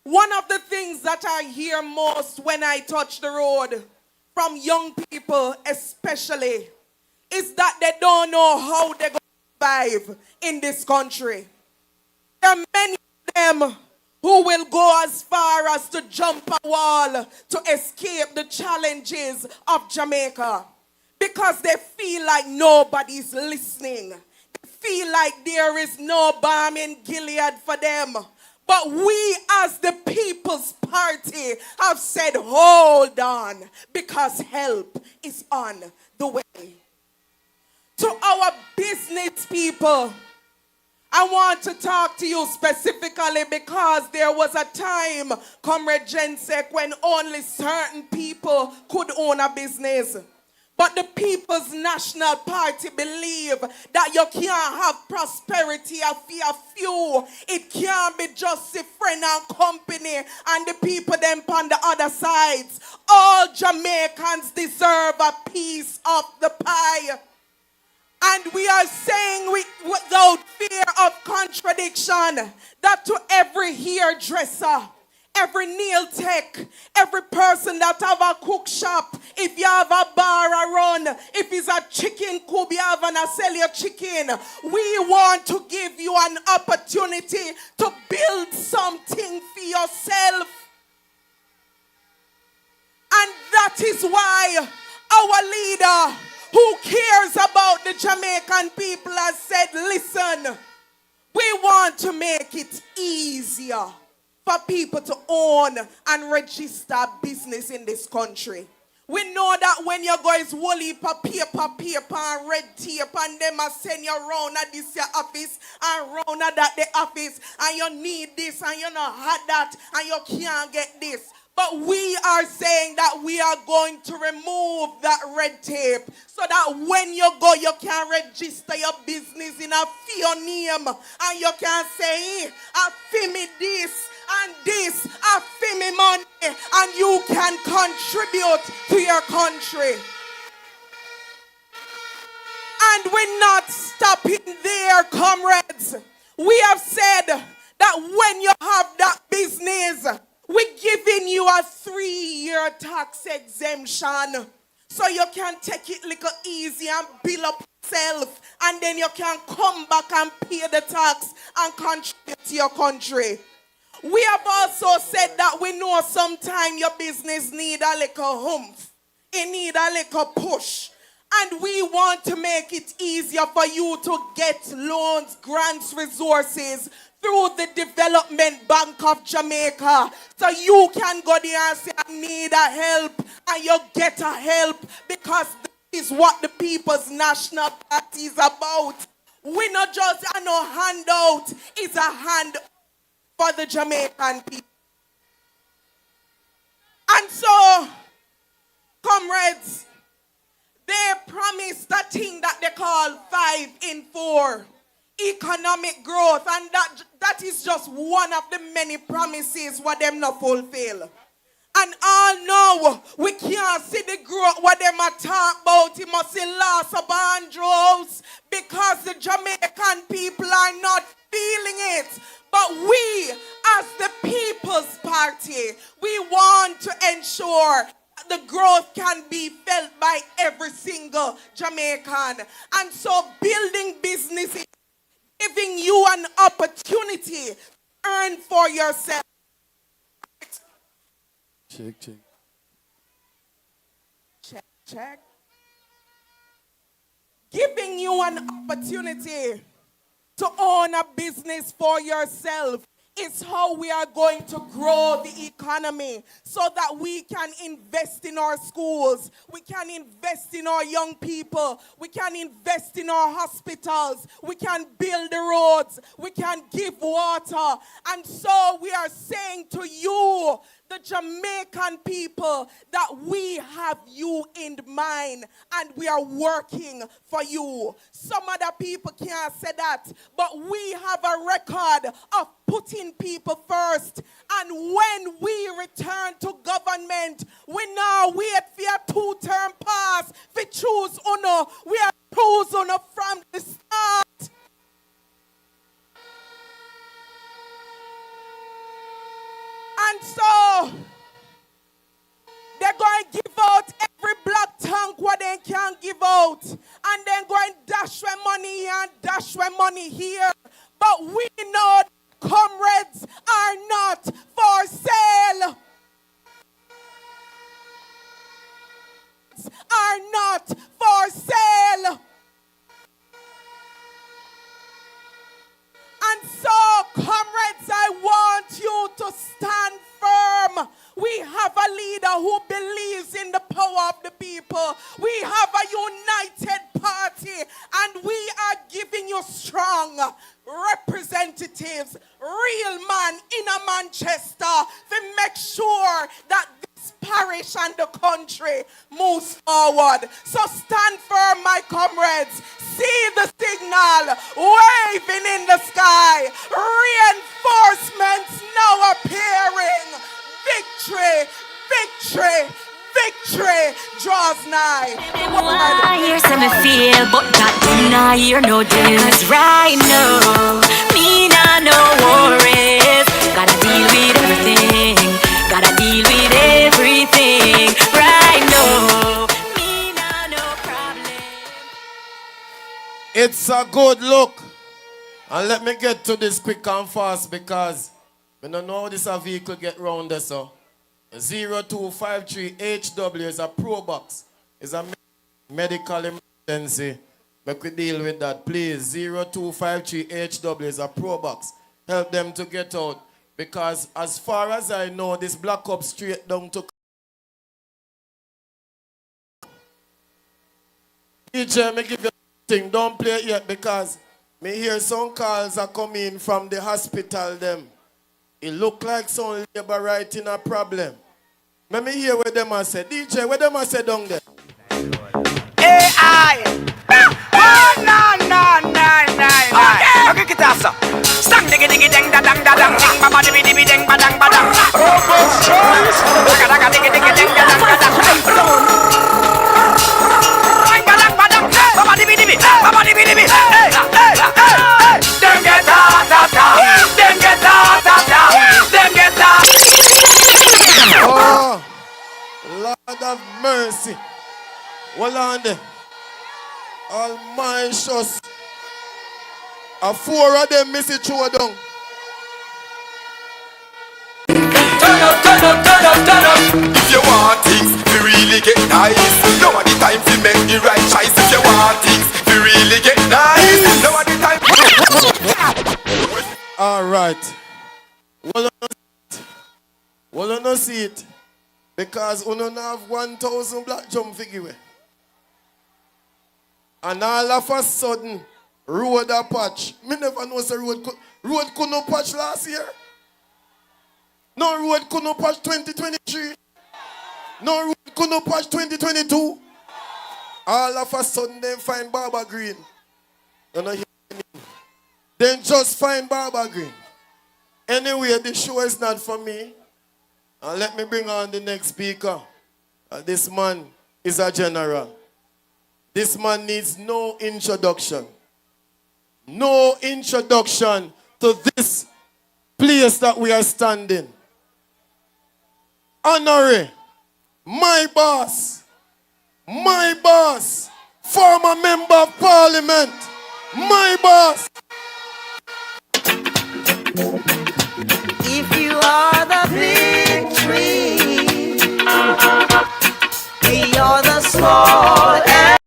one of the things that I hear most when I touch the road from young people especially is that they don't know how they're going to survive in this country. There are many of them who will go as far as to jump a wall to escape the challenges of Jamaica because they feel like nobody's listening. They feel like there is no balm in Gilead for them. But we as the People's Party have said, hold on, because help is on the way. To our business people, I want to talk to you specifically because there was a time, Comrade Jensek, when only certain people could own a business. But the People's National Party believe that you can't have prosperity of a few. It can't be just a friend and company and the people them on the other sides. All Jamaicans deserve a piece of the pie. And we are saying without fear of contradiction that to every hairdresser, every nail tech, every person that have a cook shop, if you have a bar run, if it's a chicken coop, you have and sell your chicken, we want to give you an opportunity to build something for yourself. And that is why our leader, who cares about the Jamaican people, has said, listen, we want to make it easier for people to own and register business in this country. We know that when you go is whole heap of paper and red tape and them a send you around at this your office and round at that the office and you need this and you not had that and you can't get this. But we are saying that we are going to remove that red tape so that when you go, you can register your business in a few name and you can say, I feel me this and this, I feel me money, and you can contribute to your country. And we're not stopping there, comrades. We have said that when you have that business, we're giving you a 3-year tax exemption so you can take it little easy and build up yourself, and then you can come back and pay the tax and contribute to your country. We have also said that we know sometimes your business need a little oomph. It need a little push. And we want to make it easier for you to get loans, grants, resources through the Development Bank of Jamaica. So you can go there and say, I need a help. And you get a help because this is what the People's National Party is about. We not just a no handout. It's a hand for the Jamaican people. And so, comrades, they promised a thing that they call 5 in 4. Economic growth, and that is just one of the many promises what them not fulfill. And all know we can't see the growth what them are talk about. It must see loss of droves because the Jamaican people are not feeling it. But we, as the People's Party, we want to ensure the growth can be felt by every single Jamaican. And so building businesses, giving you an opportunity to earn for yourself. Check. Giving you an opportunity to own a business for yourself is how we are going to grow the economy so that we can invest in our schools, we can invest in our young people, we can invest in our hospitals, we can build the roads, we can give water. And so we are saying to you, the Jamaican people, that we have you in mind and we are working for you. Some other people can't say that, but we have a record of putting people first. And when we return to government, we now wait for a 2-term pass. We choose uno. We are choose uno from the start. And so, they're going to give out every black tank what they can give out. And then go and dash their money here and dash their money here. But we know that comrades are not for sale. Are not for sale. And so, comrades, I want you to stand firm. We have a leader who believes in the power of the people. We have a united party, and we are giving you strong representatives, real man in a Manchester, to make sure that this parish and the country moves forward. So stand firm, my comrades. See the signal waving in the sky. Reinforcements now appearing. Victory, victory, victory draws nigh. I hear something feel, but that do not hear no deals right now. Me nah no worries. Gotta deal with everything. Gotta deal with everything right now. Me nah no problem. It's a good look. And let me get to this quick and fast because I don't know how this vehicle get round there, so. 0253 HW is a pro box. It's a medical emergency. Make we deal with that, please. 0253 HW is a pro box. Help them to get out. Because as far as I know, this black up straight down to DJ, me give you thing. Don't play it yet because me hear some calls are coming from the hospital them. It look like some labor writing a problem. Let me hear what them a say. DJ, what them a say down there? AI. Oh, no. Okay, get us up. Stang diggy diggy ding da dang da dang ding ba ba dibby dibby ding ba dang ba dang. Robust choice. Daga daga diggy diggy ding da dang da dang. Dang ba dang ba dang. Ba ba dibby dibby. Ba ba dibby dibby. Hey. Dem get ta ta ta. Dem get ta ta ta. Dem get ta. Oh, Lord of mercy. Hold on there. Almighty shows. A 4 of them miss it through down. Turn up. If you want things to really get nice, now are the time to make the right choice. If you want things to really get nice, now are the time. All right. Well, no see it. Because we don't have 1,000 black jump figure. And all of a sudden, road a patch. Me never know the road couldn't patch last year. No road couldn't patch 2023. No road couldn't patch 2022. All of a sudden, they find Barbara Green. You know, then just find Barbara Green. Anyway, the show is not for me. And let me bring on the next speaker. This man is a general. This man needs no introduction. No introduction to this place that we are standing. Honorary, my boss, former member of parliament, my boss. If you are the big tree, we are the small and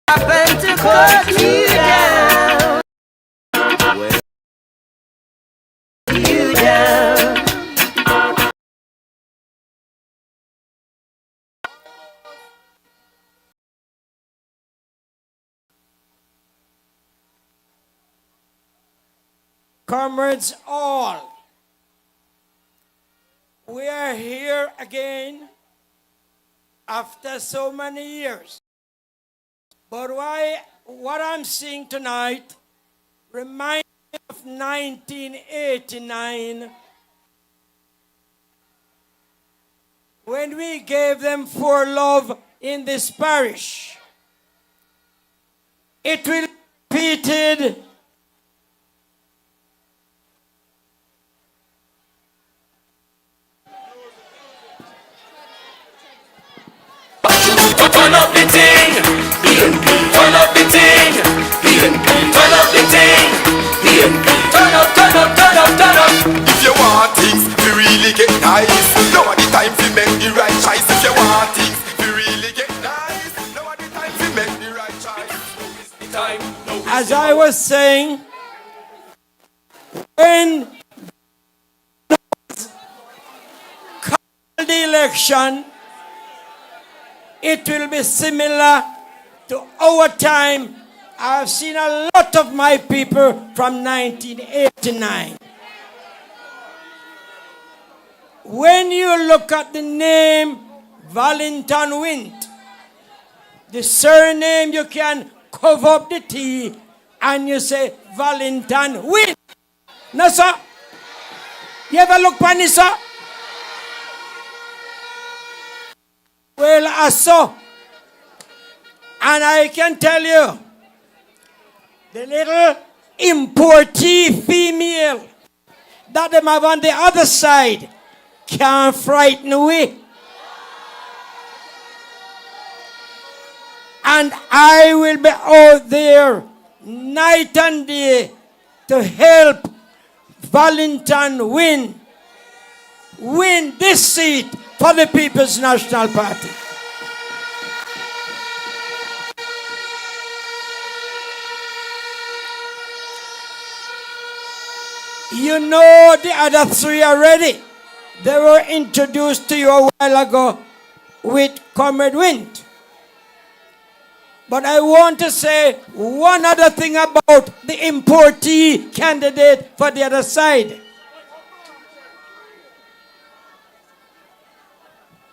happen to cut you down. Comrades all, we are here again after so many years. But what I'm seeing tonight reminds me of 1989 when we gave them for love in this parish. It will be repeated Turn up the thing, PNP. Turn up the thing, PNP. Turn up the thing, PNP. Turn up, turn up, turn up, turn up. If you want things to really get nice, now are the time to make the right choice. If you want things to really get nice, now are the time to make the right choice. as I was saying, when the election, it will be similar to our time. I've seen a lot of my people from 1989. When you look at the name Valentine Wint, the surname, you can cover up the T and you say Valentine Wint. No, sir? You ever look for this, sir? Well, I saw. And I can tell you, the little importee female that them have on the other side can't frighten away. And I will be out there night and day to help Valentine win this seat for the People's National Party. You know the other three already. They were introduced to you a while ago with Comrade Wint. But I want to say one other thing about the importee candidate for the other side.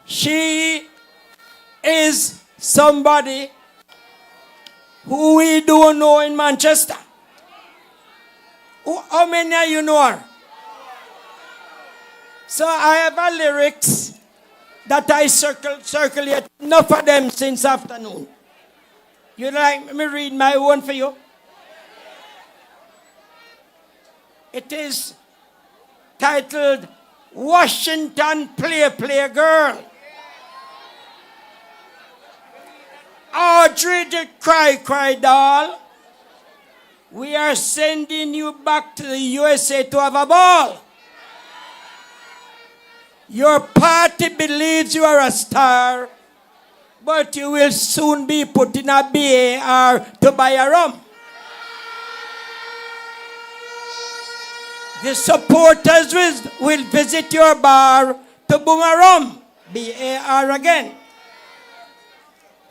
She is somebody who we don't know in Manchester. How many of you know her? So I have a lyrics that I circulate enough of them since afternoon. You like me read my one for you? It is titled Washington Play Girl. Audrey the cry doll. We are sending you back to the USA to have a ball. Your party believes you are a star, but you will soon be put in a BAR to buy a rum. The supporters will visit your bar to boom a rum, BAR again.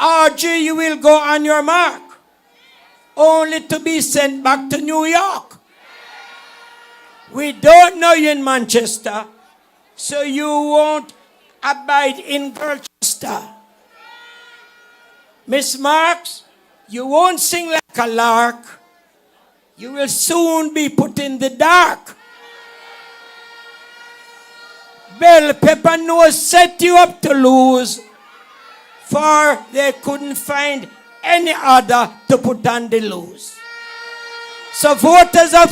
Audrey, you will go on your mark, only to be sent back to New York. We don't know you in Manchester, so you won't abide in Colchester. Miss Marks, you won't sing like a lark. You will soon be put in the dark. Bell Pepper Nose set you up to lose, for they couldn't find any other to put on the loose. So voters of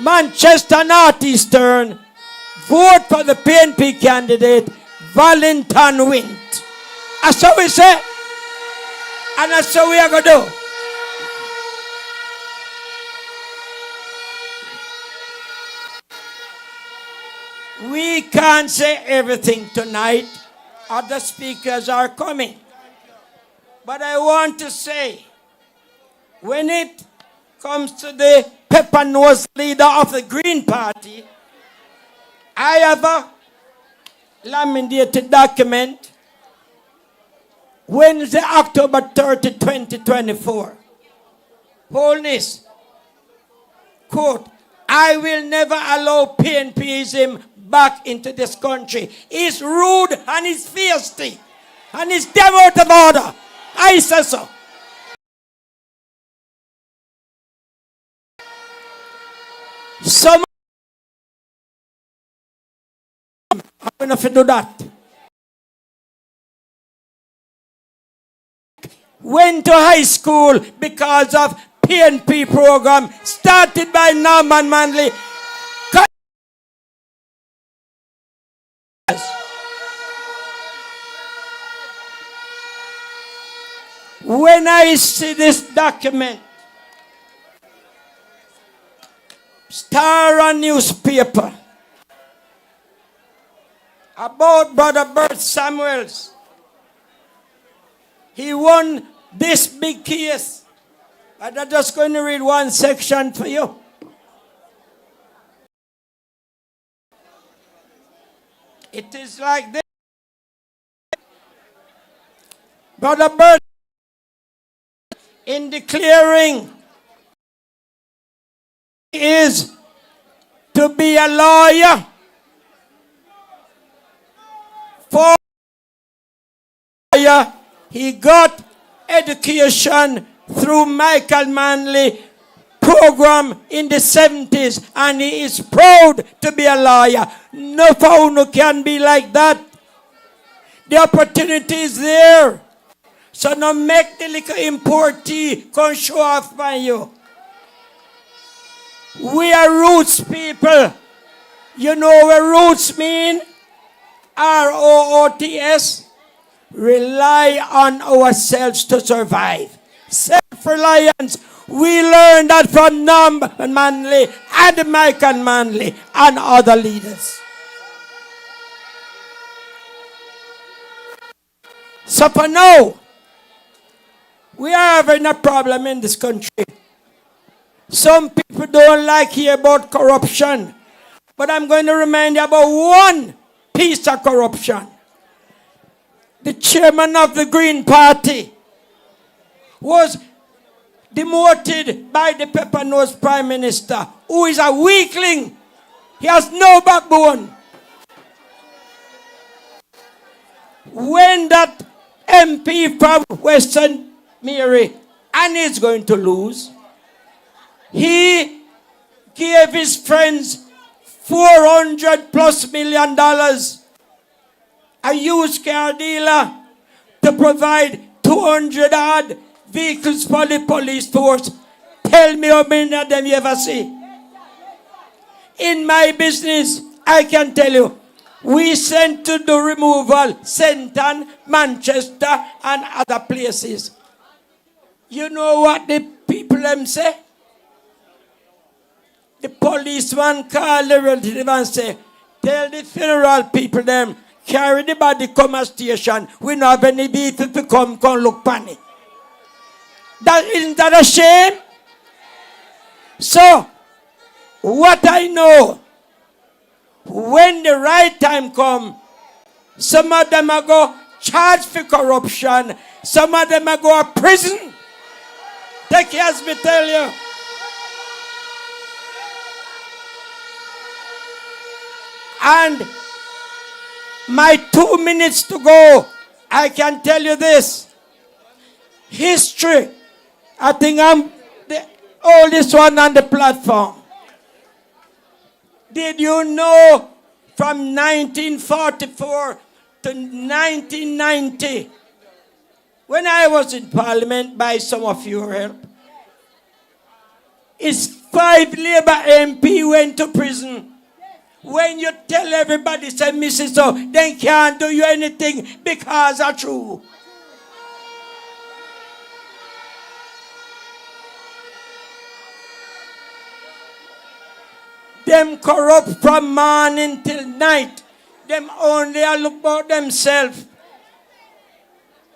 Manchester Northeastern, vote for the PNP candidate, Valentine Wint. That's what we say. And that's what we are going to do. We can't say everything tonight. Other speakers are coming. But I want to say, when it comes to the pepper-nosed leader of the Green Party, I have a laminated document, Wednesday, October 30, 2024. Hold this. Quote, I will never allow PNPism back into this country. He's rude and he's feisty. And he's damn out of order. I say so. Some I'm going to do that. Went to high school because of PNP program started by Norman Manley. When I see this document, Star on newspaper, about Brother Bert Samuels, he won this big case. And I'm just going to read one section for you. It is like this. Brother Bert, in declaring is to be a lawyer for he got education through Michael Manley program in the 70s, and he is proud to be a lawyer. No one can be like that. The opportunity is there. So now make the little importee come show off by you. We are roots people. You know what roots mean? ROOTS. Rely on ourselves to survive. Self-reliance. We learned that from Norman Manley and Michael Manley and other leaders. So for now, we are having a problem in this country. Some people don't like hear about corruption. But I'm going to remind you about one piece of corruption. The chairman of the Green Party was demoted by the pepper-nosed Prime Minister, who is a weakling. He has no backbone. When that MP from Western Mary, and he's going to lose, he gave his friends $400+ million, a used car dealer, to provide 200 odd vehicles for the police force. Tell me how many of them you ever see. In my business, I can tell you, we sent to do removal, Senton, Manchester, and other places. You know what the people them say? The policeman call the relative and say, tell the funeral people them, carry the body come a station. We don't have any people to come look panic. Isn't that a shame? So, what I know, when the right time come, some of them are go charged for corruption, some of them are go to prison. Take care, as me tell you. And my 2 minutes to go, I can tell you this. History, I think I'm the oldest one on the platform. Did you know from 1944 to 1990, when I was in Parliament, by some of your help, is 5 Labour MP went to prison. When you tell everybody, say, Mrs. So, they can't do you anything because are true. Them corrupt from morning till night. Them only look about themselves.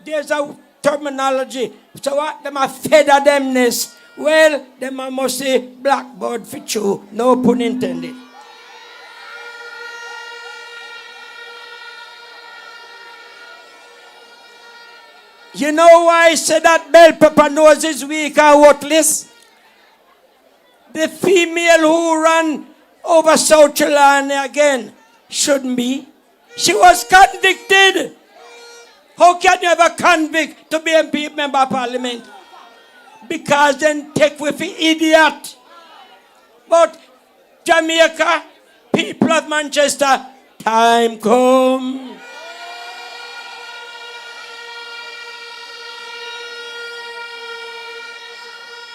There's a terminology. So what? Them a feather themness. Well, them a must say blackboard for true. No pun intended. You know why I say that bell pepper nose is weak and worthless? The female who ran over South Carolina again shouldn't be. She was convicted. How can you have a convict to be a member of parliament? Because then take with the idiot. But Jamaica, people of Manchester, time come.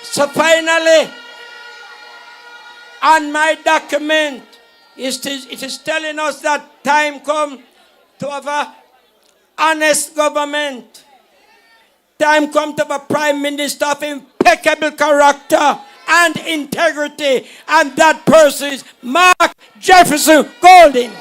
So finally, on my document, it is telling us that time come to have a honest government. Time come to have a prime minister of impeccable character and integrity, and that person is Mark Jefferson Golding.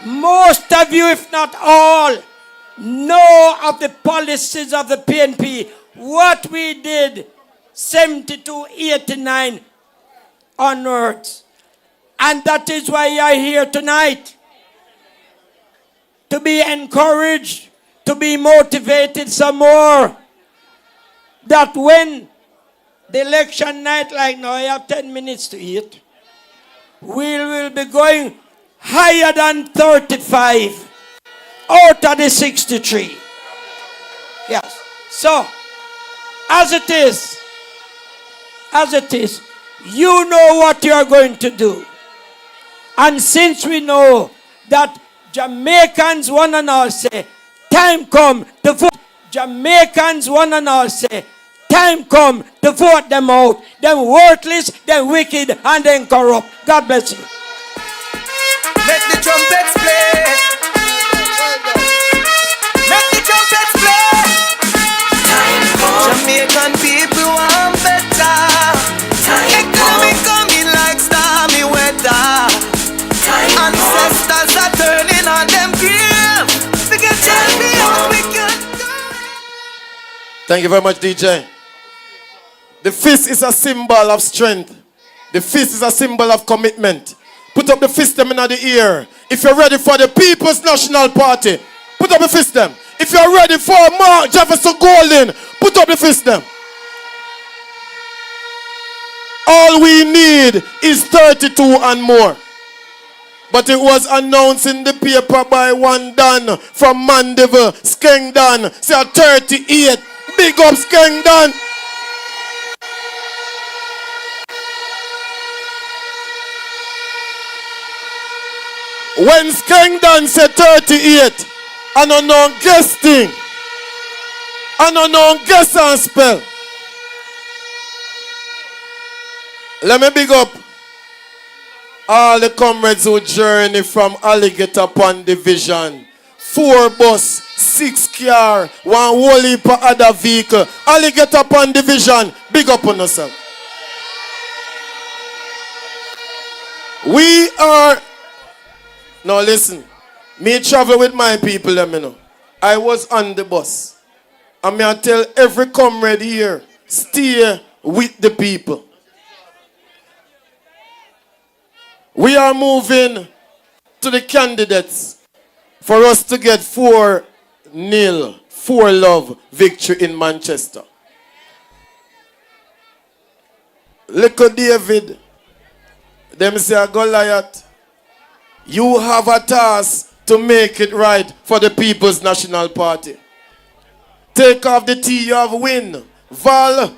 Most of you, if not all, know of the policies of the PNP, what we did 72, 89 onwards. And that is why you are here tonight. To be encouraged, to be motivated some more. That when the election night, like now, I have 10 minutes to eat, we will be going higher than 35 out of the 63. Yes. So, as it is, you know what you are going to do. And since we know that Jamaicans one and all say, time come to vote. Jamaicans one and all say, time come to vote them out. Them worthless, them wicked, and them corrupt. God bless you. Make the trumpets play. Make the trumpets play. Time come. Jamaican people want better. Time come. Coming like stormy weather. Time ancestors are turning on them grave. We can tell me how we can do it. Thank you very much, DJ. The fist is a symbol of strength. The fist is a symbol of commitment. Put up the fist them in the ear. If you're ready for the People's National Party, put up the fist them. If you're ready for Mark Jefferson Golding, put up the fist them. All we need is 32 and more. But it was announced in the paper by one Dan from Mandeville, Skeng Dan, say 38. Big up Skeng Dan. When Skeng Dan said 38, I don't know guessing. I don't know guess and spell. Let me big up all the comrades who journey from Alligator Pond Division. 4 bus, 6 car, 1 whole heap of other vehicle. Alligator Pond Division, big up on yourself. We are... Now listen, me travel with my people, let me know. I was on the bus. And me I tell every comrade here, stay with the people. We are moving to the candidates for us to get 4-0, 4-love victory in Manchester. Little David, them say Goliath, you have a task to make it right for the People's National Party. Take off the T, you have win. Val.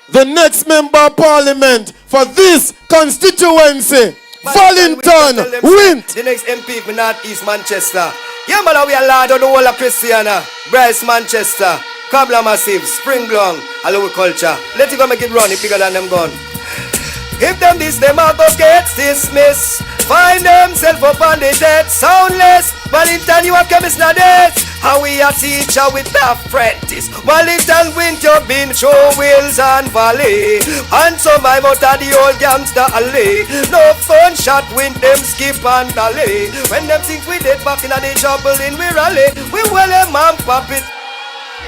The next member of parliament for this constituency, Wellington, win. The next MP for North East Manchester. Yeah, man, we are lad on the whole of Christiana. Bryce Manchester, Kabla Massive, Spring Long, Hello Culture. Let it go make it run, it's bigger than them gone. Give them this, them out of gates dismiss. Find themselves up on the dead, soundless. Wellington, you have chemist na dead. How we a teacher with apprentice. Wellington, winter been show wheels and valley. And some I'm out of the old gangster alley. No fun shot when them skip and alley. When them think we dead back in the trouble in we rally. We well a man pop it.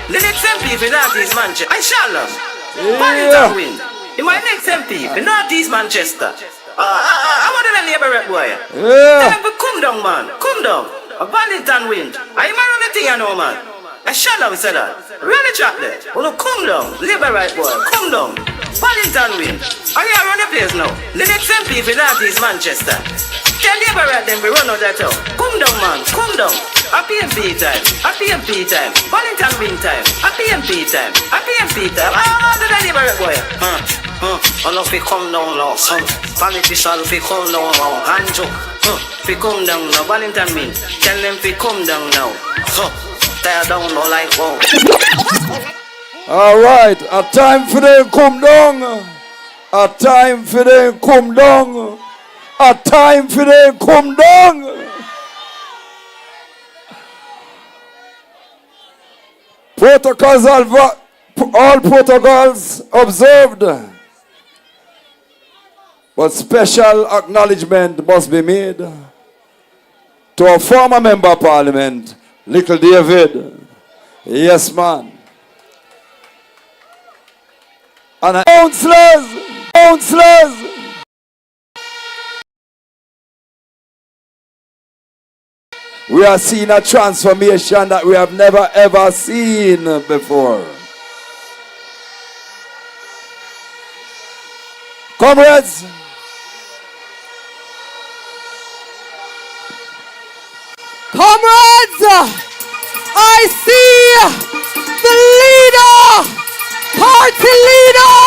The next MP for North East Manchester, Inshallah. Wellington win. In my next MP for North East Manchester. I want to labor rep boy. Yeah. Tell him to come down, man. Come down. A Valentine wind. Are you married the thing you know, man? I shut up, said that. Really chat there. Well, come down. Labor right boy. Come down. Valentine wind. Are you around the place now? The next MP for that is Manchester. Tell labor right them we run out that town. Come down, man. Come down. A PNP time. A PNP time. Valentine wind time. A PNP time. A PNP time. Ah, the labor right boy. I know if you come down now, son. Politician, if you come down now, hands up. If you come down now, Valentine mean. Tell them if you come down now. Tear down no like wow. All right, a time for them come down. A time for them come down. A time for them come down. Protocols, all protocols observed. But special acknowledgement must be made to a former member of parliament, Little David. Yes, man. And councillors. We are seeing a transformation that we have never ever seen before. Comrades, I see the leader, party leader,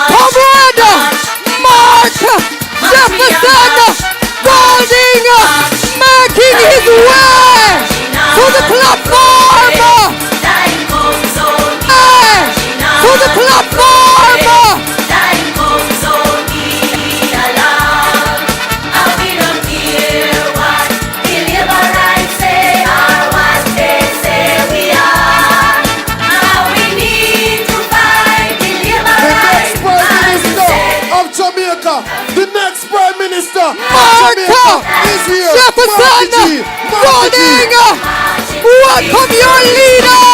Comrade Mark Jefferson Golding, making his way to the platform. To the platform. Jamaica, the next Prime Minister Mark is here. Jefferson Golding, welcome your leader.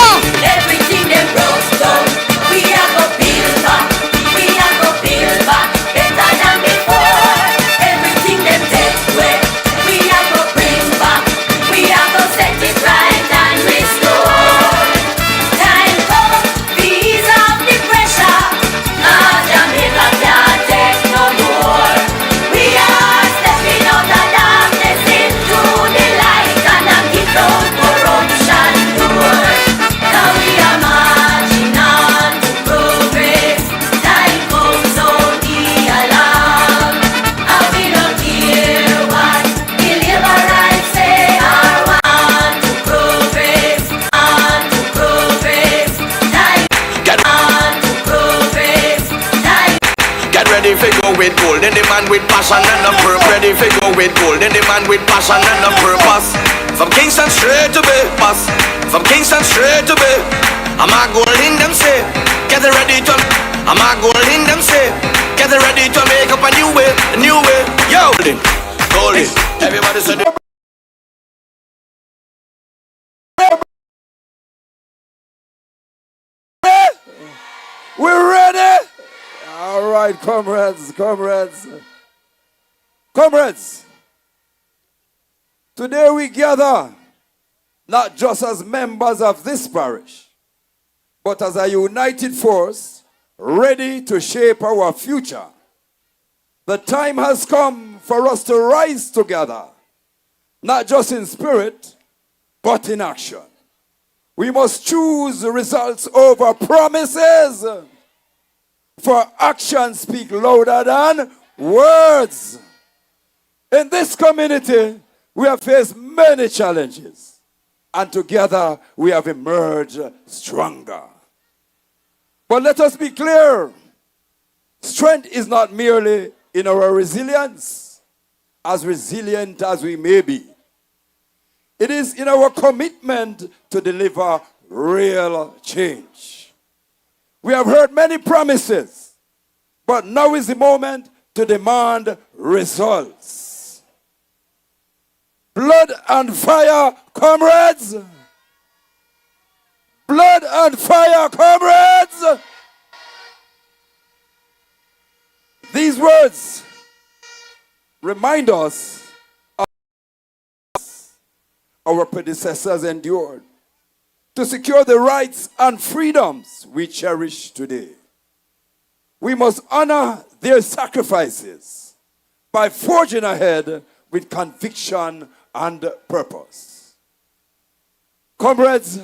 Everything them broke down, we are go build back. We are go build back better than before. Everything them take away, we are go bring back. We are go set it right and restore. Time come, ease off the pressure. Now Jamaica can't take no more. We are stepping out of darkness into the light and I'm kick out corruption door. Now we are marching on to progress. Time comes only along. And we don't care what the liberals say or want to progress. On to progress. Time on to progress. Time Get ready for go with gold, and the man with passion and the purpose. Ready for go with gold, and the man with passion and the purpose. From Kingston straight to Bay, pass. From Kingston straight to Bay. I'm a gold in them say, get ready to. I'm a gold in them say, get ready to make up a new way, a new way. Yo, hold it. Everybody said it. We're ready. All right, comrades. Today we gather not just as members of this parish, but as a united force ready to shape our future. The time has come for us to rise together, not just in spirit, but in action. We must choose results over promises, for actions speak louder than words. In this community, we have faced many challenges, and together we have emerged stronger. But let us be clear, strength is not merely in our resilience, as resilient as we may be. It is in our commitment to deliver real change. We have heard many promises, but now is the moment to demand results. Blood and fire, comrades! Blood and fire, comrades! These words remind us of our predecessors endured to secure the rights and freedoms we cherish today. We must honor their sacrifices by forging ahead with conviction and purpose. Comrades,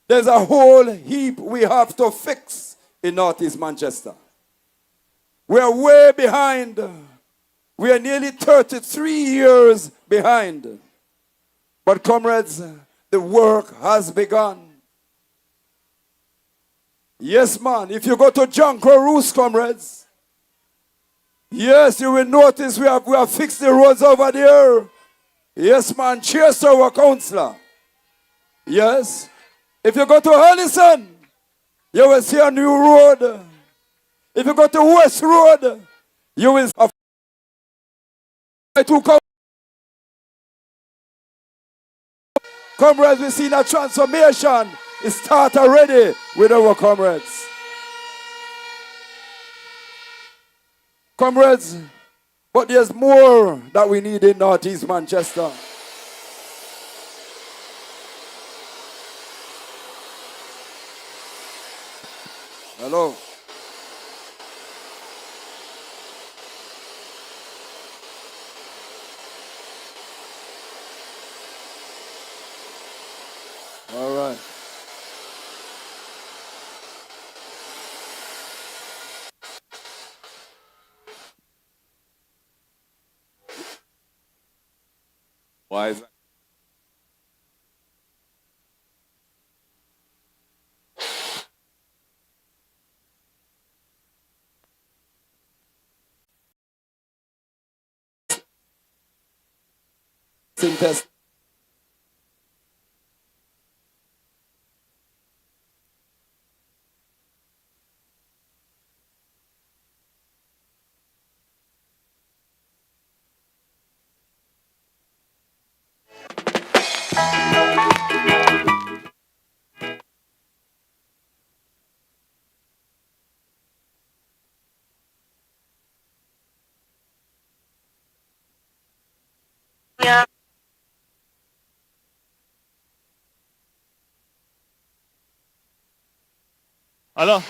there's a whole heap we have to fix in Northeast Manchester. We are way behind. We are nearly 33 years behind. But comrades, the work has begun. Yes, man, if you go to Junko Roost, comrades, yes, you will notice we have fixed the roads over there. Yes, man, cheers to our councillor. Yes. If you go to Hurlison, you will see a new road. If you go to West Road, you will see comrades, we see that transformation is start already with our comrades. Comrades, but there's more that we need in Northeast Manchester. Hello. All right. Why is that? Test. Hello.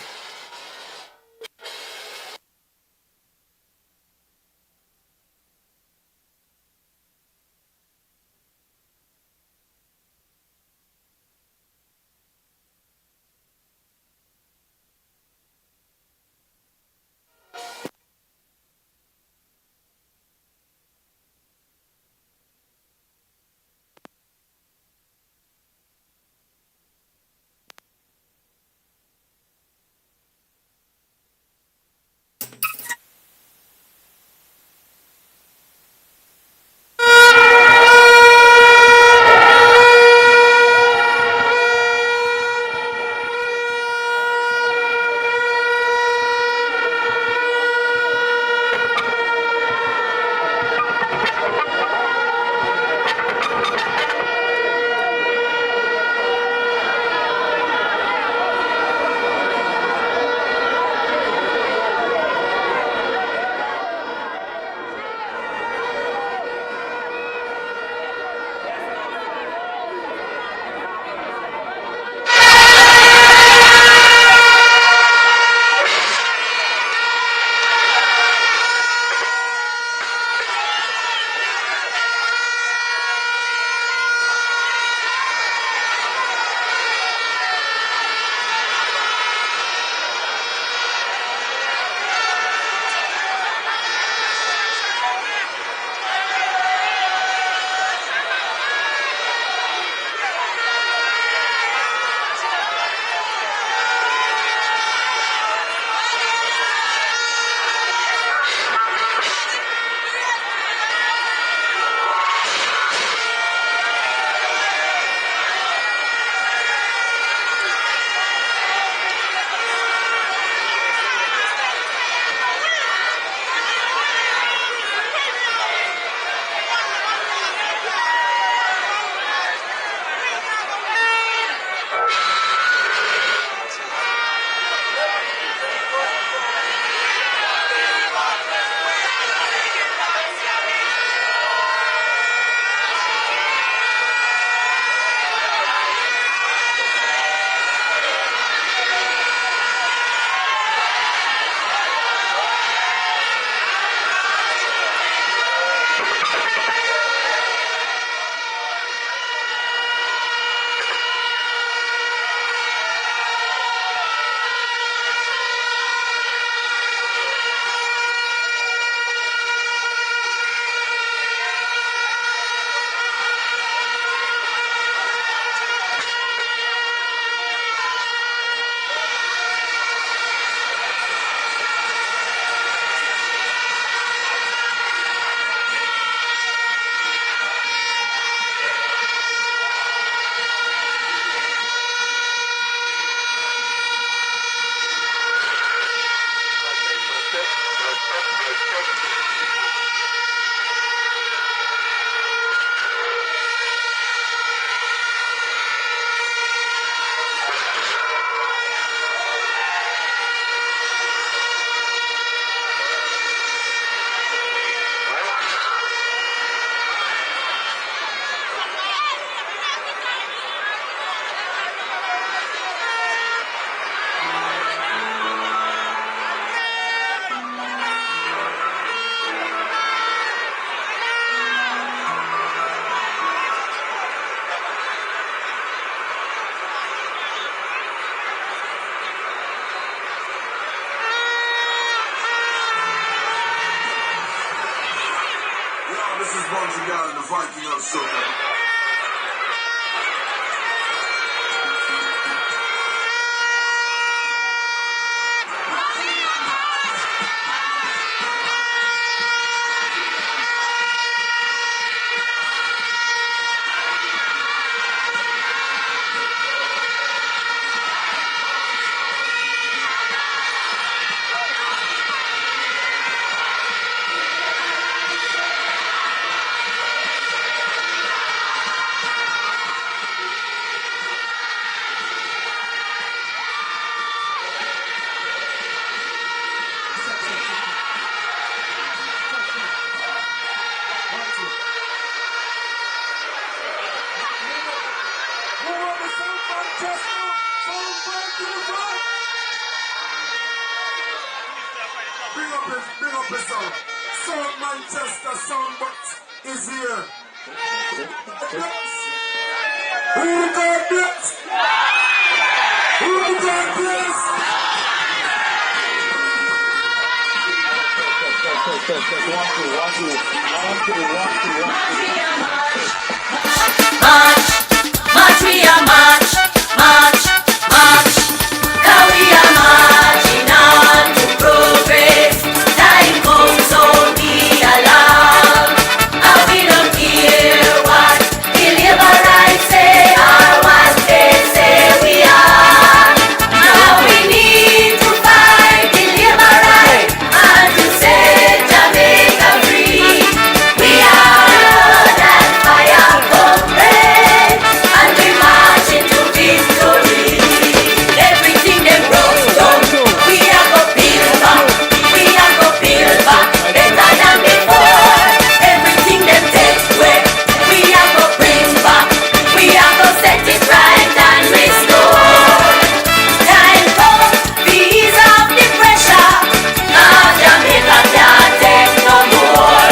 fighting out something. Bring up the sound. Sound Manchester Soundbox is here. Who got this? Who got this? March, march, we are march, march, march. Now we are marching on to progress. Time comes, so be alarmed. And we don't care what the labor rights say or what they say we are. Now we need to fight the labor right and to set Jamaica free. We are that fire comrades, and we march into victory. Everything they broke down, we are go build back. We are go build back better than before. Everything they take away, we are go bring back. We are go set it right and restore. Time comes, we ease off the pressure. Now Jamaica can't take no more.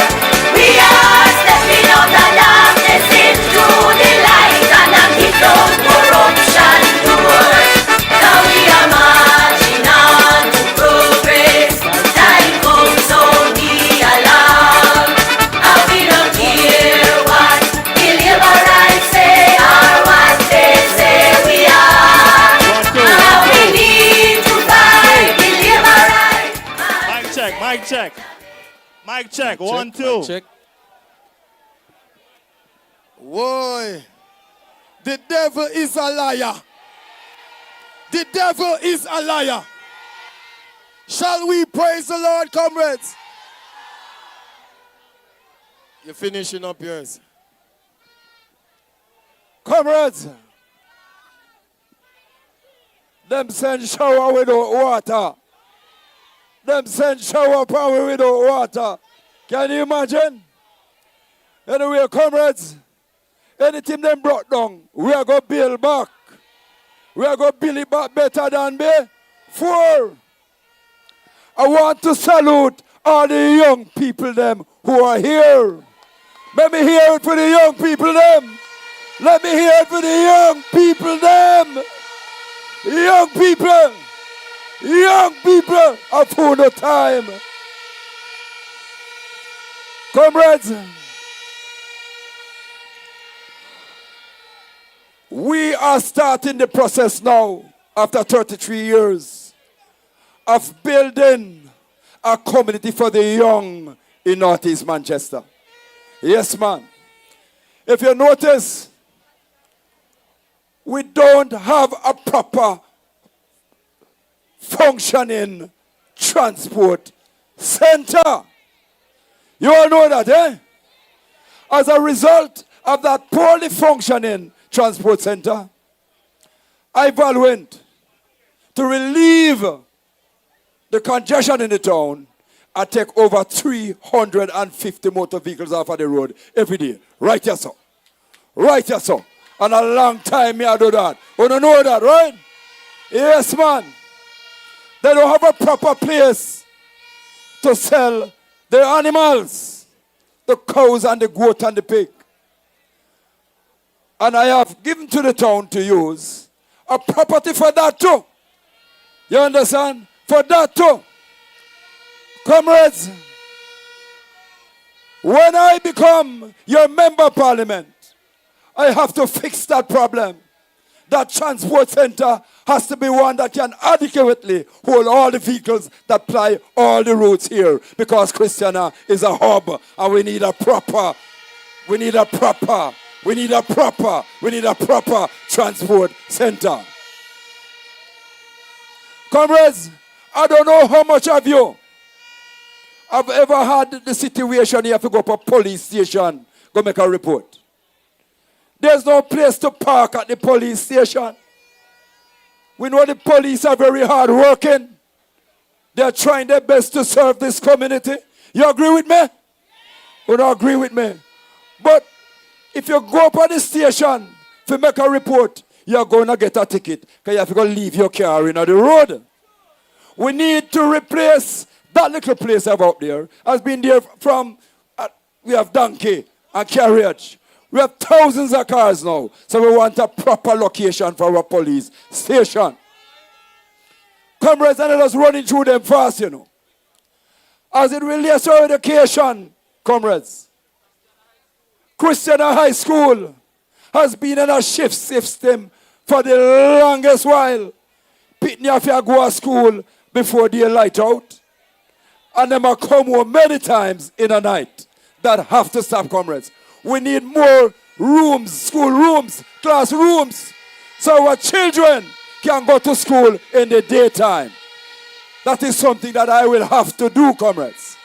We are stepping out of darkness into the light and I'm kick down corruption doors. Now we are marching on to progress. Time comes, so be alarmed. And we don't care what the labor rights say or what they say we are. Now we need to fight the labor rights. Mic check, mic check. Mic check, 1, 2. Check. Whoa. The devil is a liar. The devil is a liar. Shall we praise the Lord, comrades? You're finishing up yours. Comrades, them send shower without water. Them send shower power without water. Can you imagine? Anyway, comrades, anything them brought down, we are going to build back. We are going to build it back better than before. I want to salute all the young people them who are here. Let me hear it for the young people them. Let me hear it for the young people them. Young people. Young people have found the time. Comrades, we are starting the process now, after 33 years, of building a community for the young in Northeast Manchester. Yes, man. If you notice, we don't have a proper functioning transport center. You all know that, eh? As a result of that poorly functioning transport center, I went to relieve the congestion in the town. I take over 350 motor vehicles off of the road every day. Right here, sir. Right here, sir. And a long time me I do that. You don't know that, right? Yes, man. They don't have a proper place to sell the animals, the cows and the goat and the pig. And I have given to the town to use a property for that too. You understand? For that too. Comrades, When I become your member of parliament, I have to fix that problem. That transport center has to be one that can adequately hold all the vehicles that ply all the routes here, because Christiana is a hub and we need a proper transport center. Comrades, I don't know how much of you have ever had the situation you have to go to a police station, go make a report. There's no place to park at the police station. We know the police are very hard working. They're trying their best to serve this community. You agree with me? You don't agree with me? But if you go up at the station to make a report, you're going to get a ticket because you have to go leave your car in the road. We need to replace that little place out there. Has been there from, we have donkey and carriage. We have thousands of cars now, so we want a proper location for our police station. Comrades, and let us running through them fast, you know. As it relates to education, comrades, Christiana High School has been in a shift system for the longest while. Pitney have to go to school before they light out, and them are come home many times in a night. That have to stop, comrades. We need more rooms, school rooms, classrooms, so our children can go to school in the daytime. That is something that I will have to do, comrades.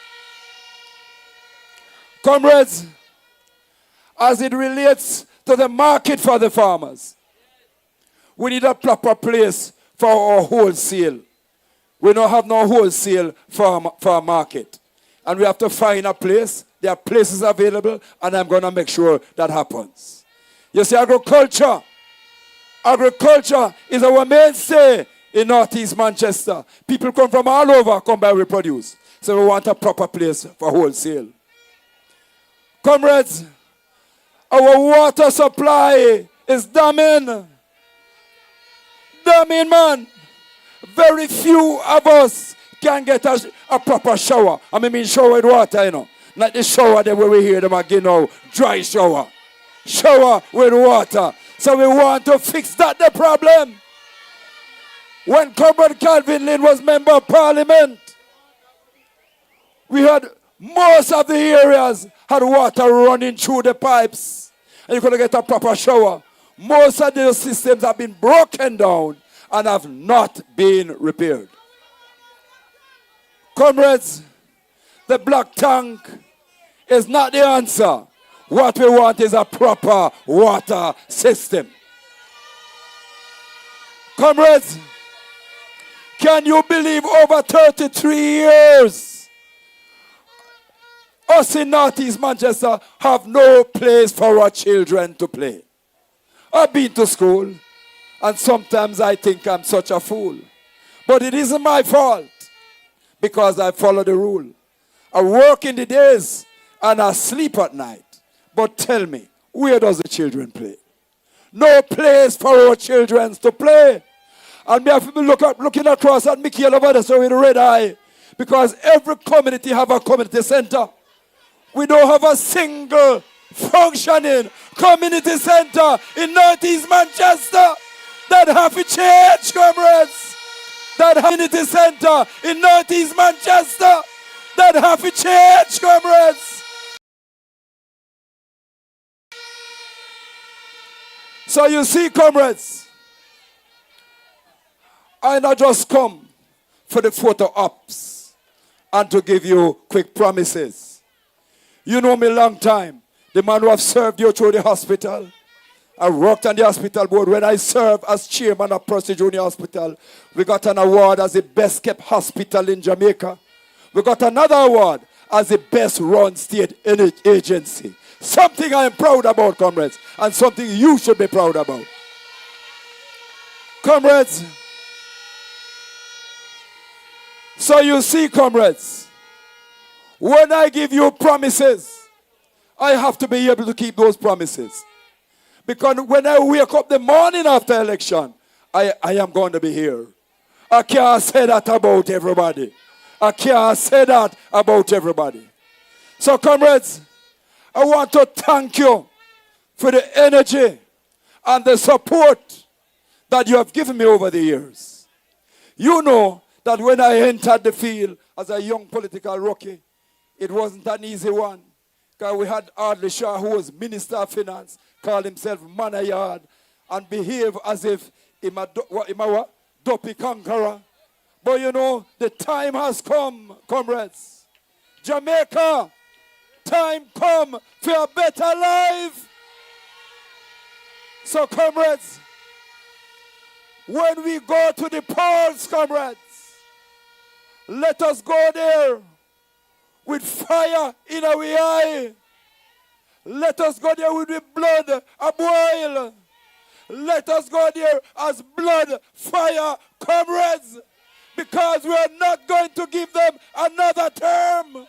Comrades, as it relates to the market for the farmers, we need a proper place for our wholesale. We don't have no wholesale for our market. And we have to find a place. There are places available, and I'm going to make sure that happens. You see, agriculture is our mainstay in Northeast Manchester. People come from all over, come by we produce. So we want a proper place for wholesale. Comrades, our water supply is damning. Damning, man. Very few of us can get a proper shower. I mean shower with water, you know. Not the shower that we hear them again now, dry shower. Shower with water. So we want to fix that the problem. When Comrade Calvin Lynn was member of parliament, we had most of the areas had water running through the pipes. And you couldn't get a proper shower. Most of those systems have been broken down and have not been repaired. Comrades, the black tank is not the answer. What we want is a proper water system. Comrades, can you believe over 33 years us in Northeast Manchester have no place for our children to play? I've been to school and sometimes I think I'm such a fool. But it isn't my fault because I follow the rule. I work in the days and I sleep at night. But tell me, where does the children play? No place for our children to play. And me have to be looking across at Michael over there, so with a red eye. Because every community have a community center. We don't have a single functioning community center in Northeast Manchester. That have to change, comrades. That community center in Northeast Manchester. That have to change, comrades. So you see, comrades, I not just come for the photo ops and to give you quick promises. You know me long time. The man who have served you through the hospital. I worked on the hospital board. When I served as chairman of Parish Junior Hospital, we got an award as the best kept hospital in Jamaica. We got another award as the best run state agency. Something I am proud about, comrades, and something you should be proud about. Comrades, so you see, comrades, when I give you promises, I have to be able to keep those promises. Because when I wake up the morning after election, I am going to be here. I can't say that about everybody. I can't say that about everybody. So, comrades, I want to thank you for the energy and the support that you have given me over the years. You know that when I entered the field as a young political rookie, it wasn't an easy one. Because we had Ardley Shaw, who was Minister of Finance, called himself man a yard, and behave as if him a dopey conqueror. But you know, the time has come, comrades. Jamaica, time come for a better life. So, comrades, when we go to the polls, comrades, let us go there with fire in our eye. Let us go there with the blood a boil. Let us go there as blood, fire, comrades, because we are not going to give them another term.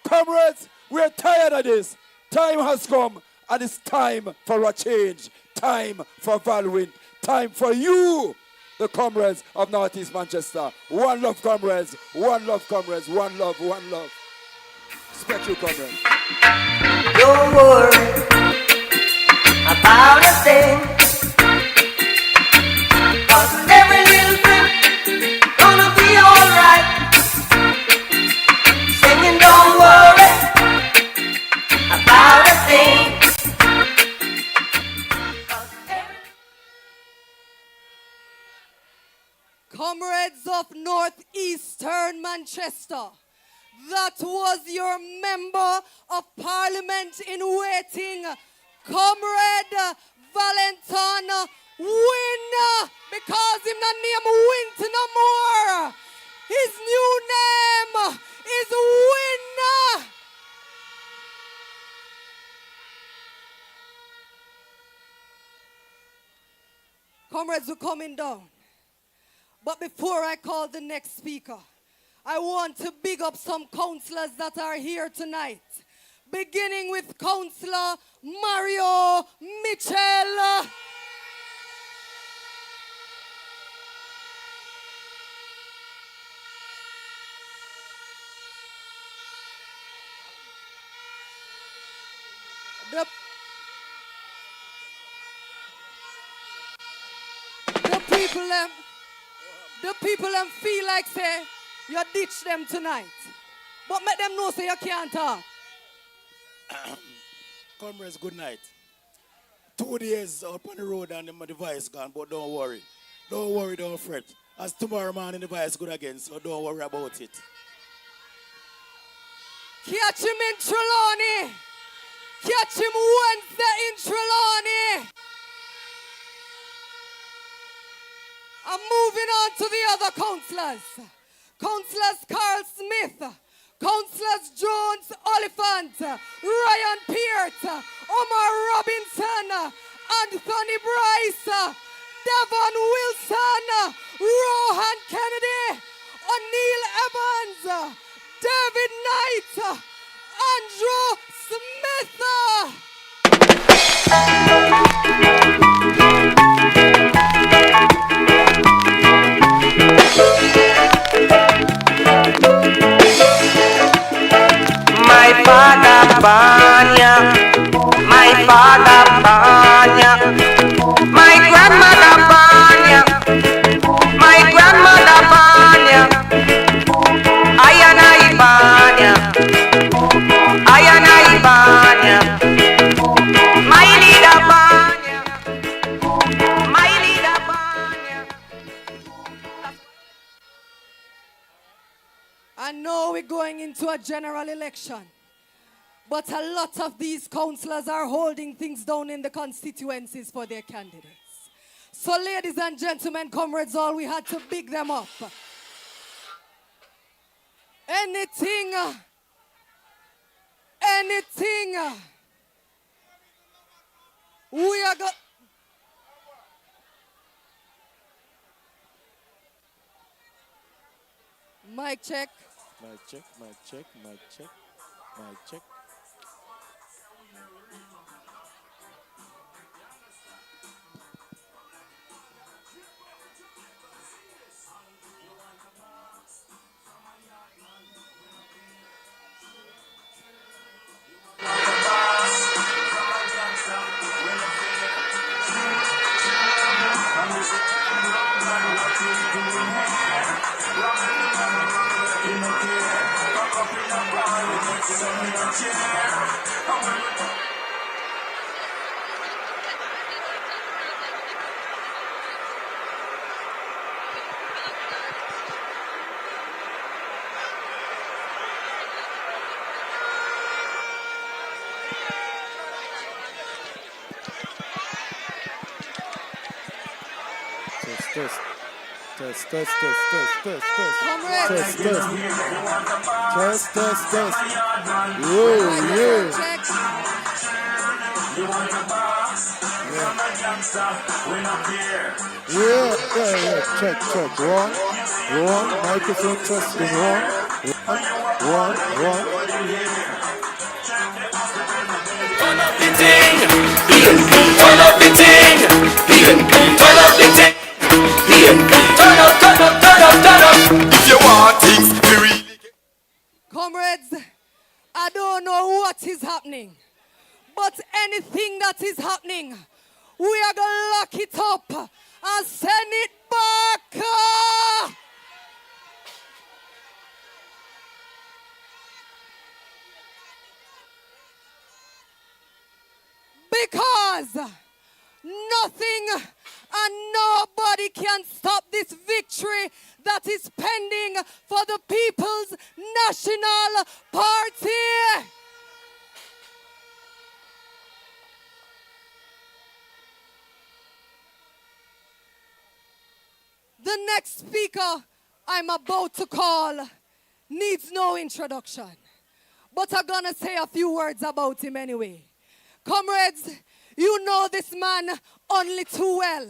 Comrades, we are tired of this. Time has come, and it's time for a change. Time for valuing. Time for you, the comrades of Northeast Manchester. One love, comrades. One love, comrades. One love, one love. Respect you, comrades. Don't worry about a thing, 'cause every little thing gonna be alright. Singing, don't worry about a thing. Comrades of Northeastern Manchester, that was your member of Parliament in waiting, Comrade Valentin Win, because him not name Win no more. His new name is Win. Comrades, we're coming down. But before I call the next speaker, I want to big up some councillors that are here tonight. Beginning with Councillor Mario Mitchell. The people them feel like say you ditch them tonight. But make them know say you can't talk. Comrades, good night. 2 days up on the road and my device gone, but don't worry. Don't worry, don't fret. As tomorrow morning the device good again, so don't worry about it. Catch him in Trelawney. Catch him Wednesday in Trelawney. I'm moving on to the other councillors. Councillors Carl Smith, Councillors Jones Oliphant, Ryan Peart, Omar Robinson, Anthony Bryce, Devon Wilson, Rohan Kennedy, O'Neill Evans, David Knight, Andrew Smith. My father Banya, my father Banya, my grandmother Banya, my grandmother Banya, I Banya, I Banya, my leader Banya, my leader Banya. I know we're going into a general election, but a lot of these councillors are holding things down in the constituencies for their candidates. So ladies and gentlemen, comrades, all we had to big them up. Anything, we are going. Mic check. Mic check, mic check, mic check, mic check. Check. One. Microphone testing. One. Turn up the thing, PNP. Turn up the thing, PNP. Turn up the thing, PNP. Turn up. If you want things, be really. Comrades, I don't know what is happening, but anything that is happening, we are going to lock it up and send it back. Because nothing and nobody can stop this victory that is pending for the People's National Party. The next speaker I'm about to call needs no introduction, but I'm gonna say a few words about him anyway. Comrades, you know this man only too well.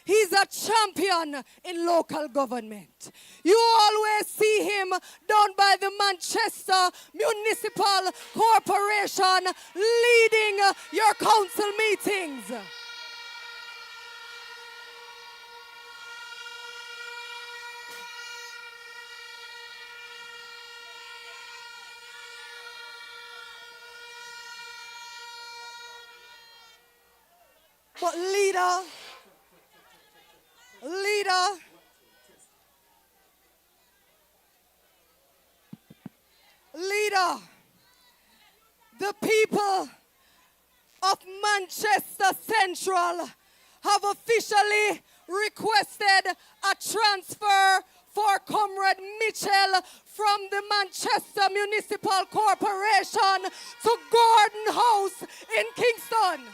He's a champion in local government. You always see him down by the Manchester Municipal Corporation leading your council meetings. But leader, the people of Manchester Central have officially requested a transfer for Comrade Mitchell from the Manchester Municipal Corporation to Gordon House in Kingston.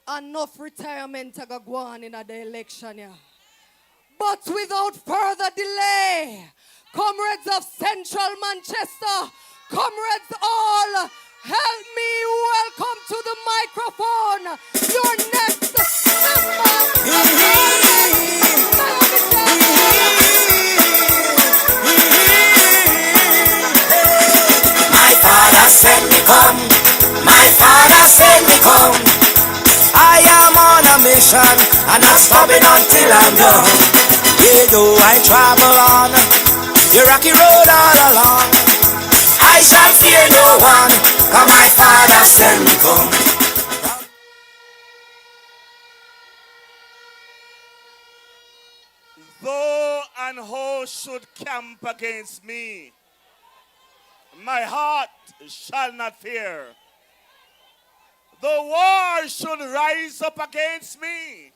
Enough retirement to go on in the election, yeah. But without further delay, comrades of Central Manchester, comrades all, help me welcome to the microphone your next My father said me come. My father said me come. I am on a mission and not stopping until I'm done. Yeah, though I travel on the rocky road all along, I shall fear no one, 'cause my father said me come. Though an host should camp against me, my heart shall not fear. The war should rise up against me.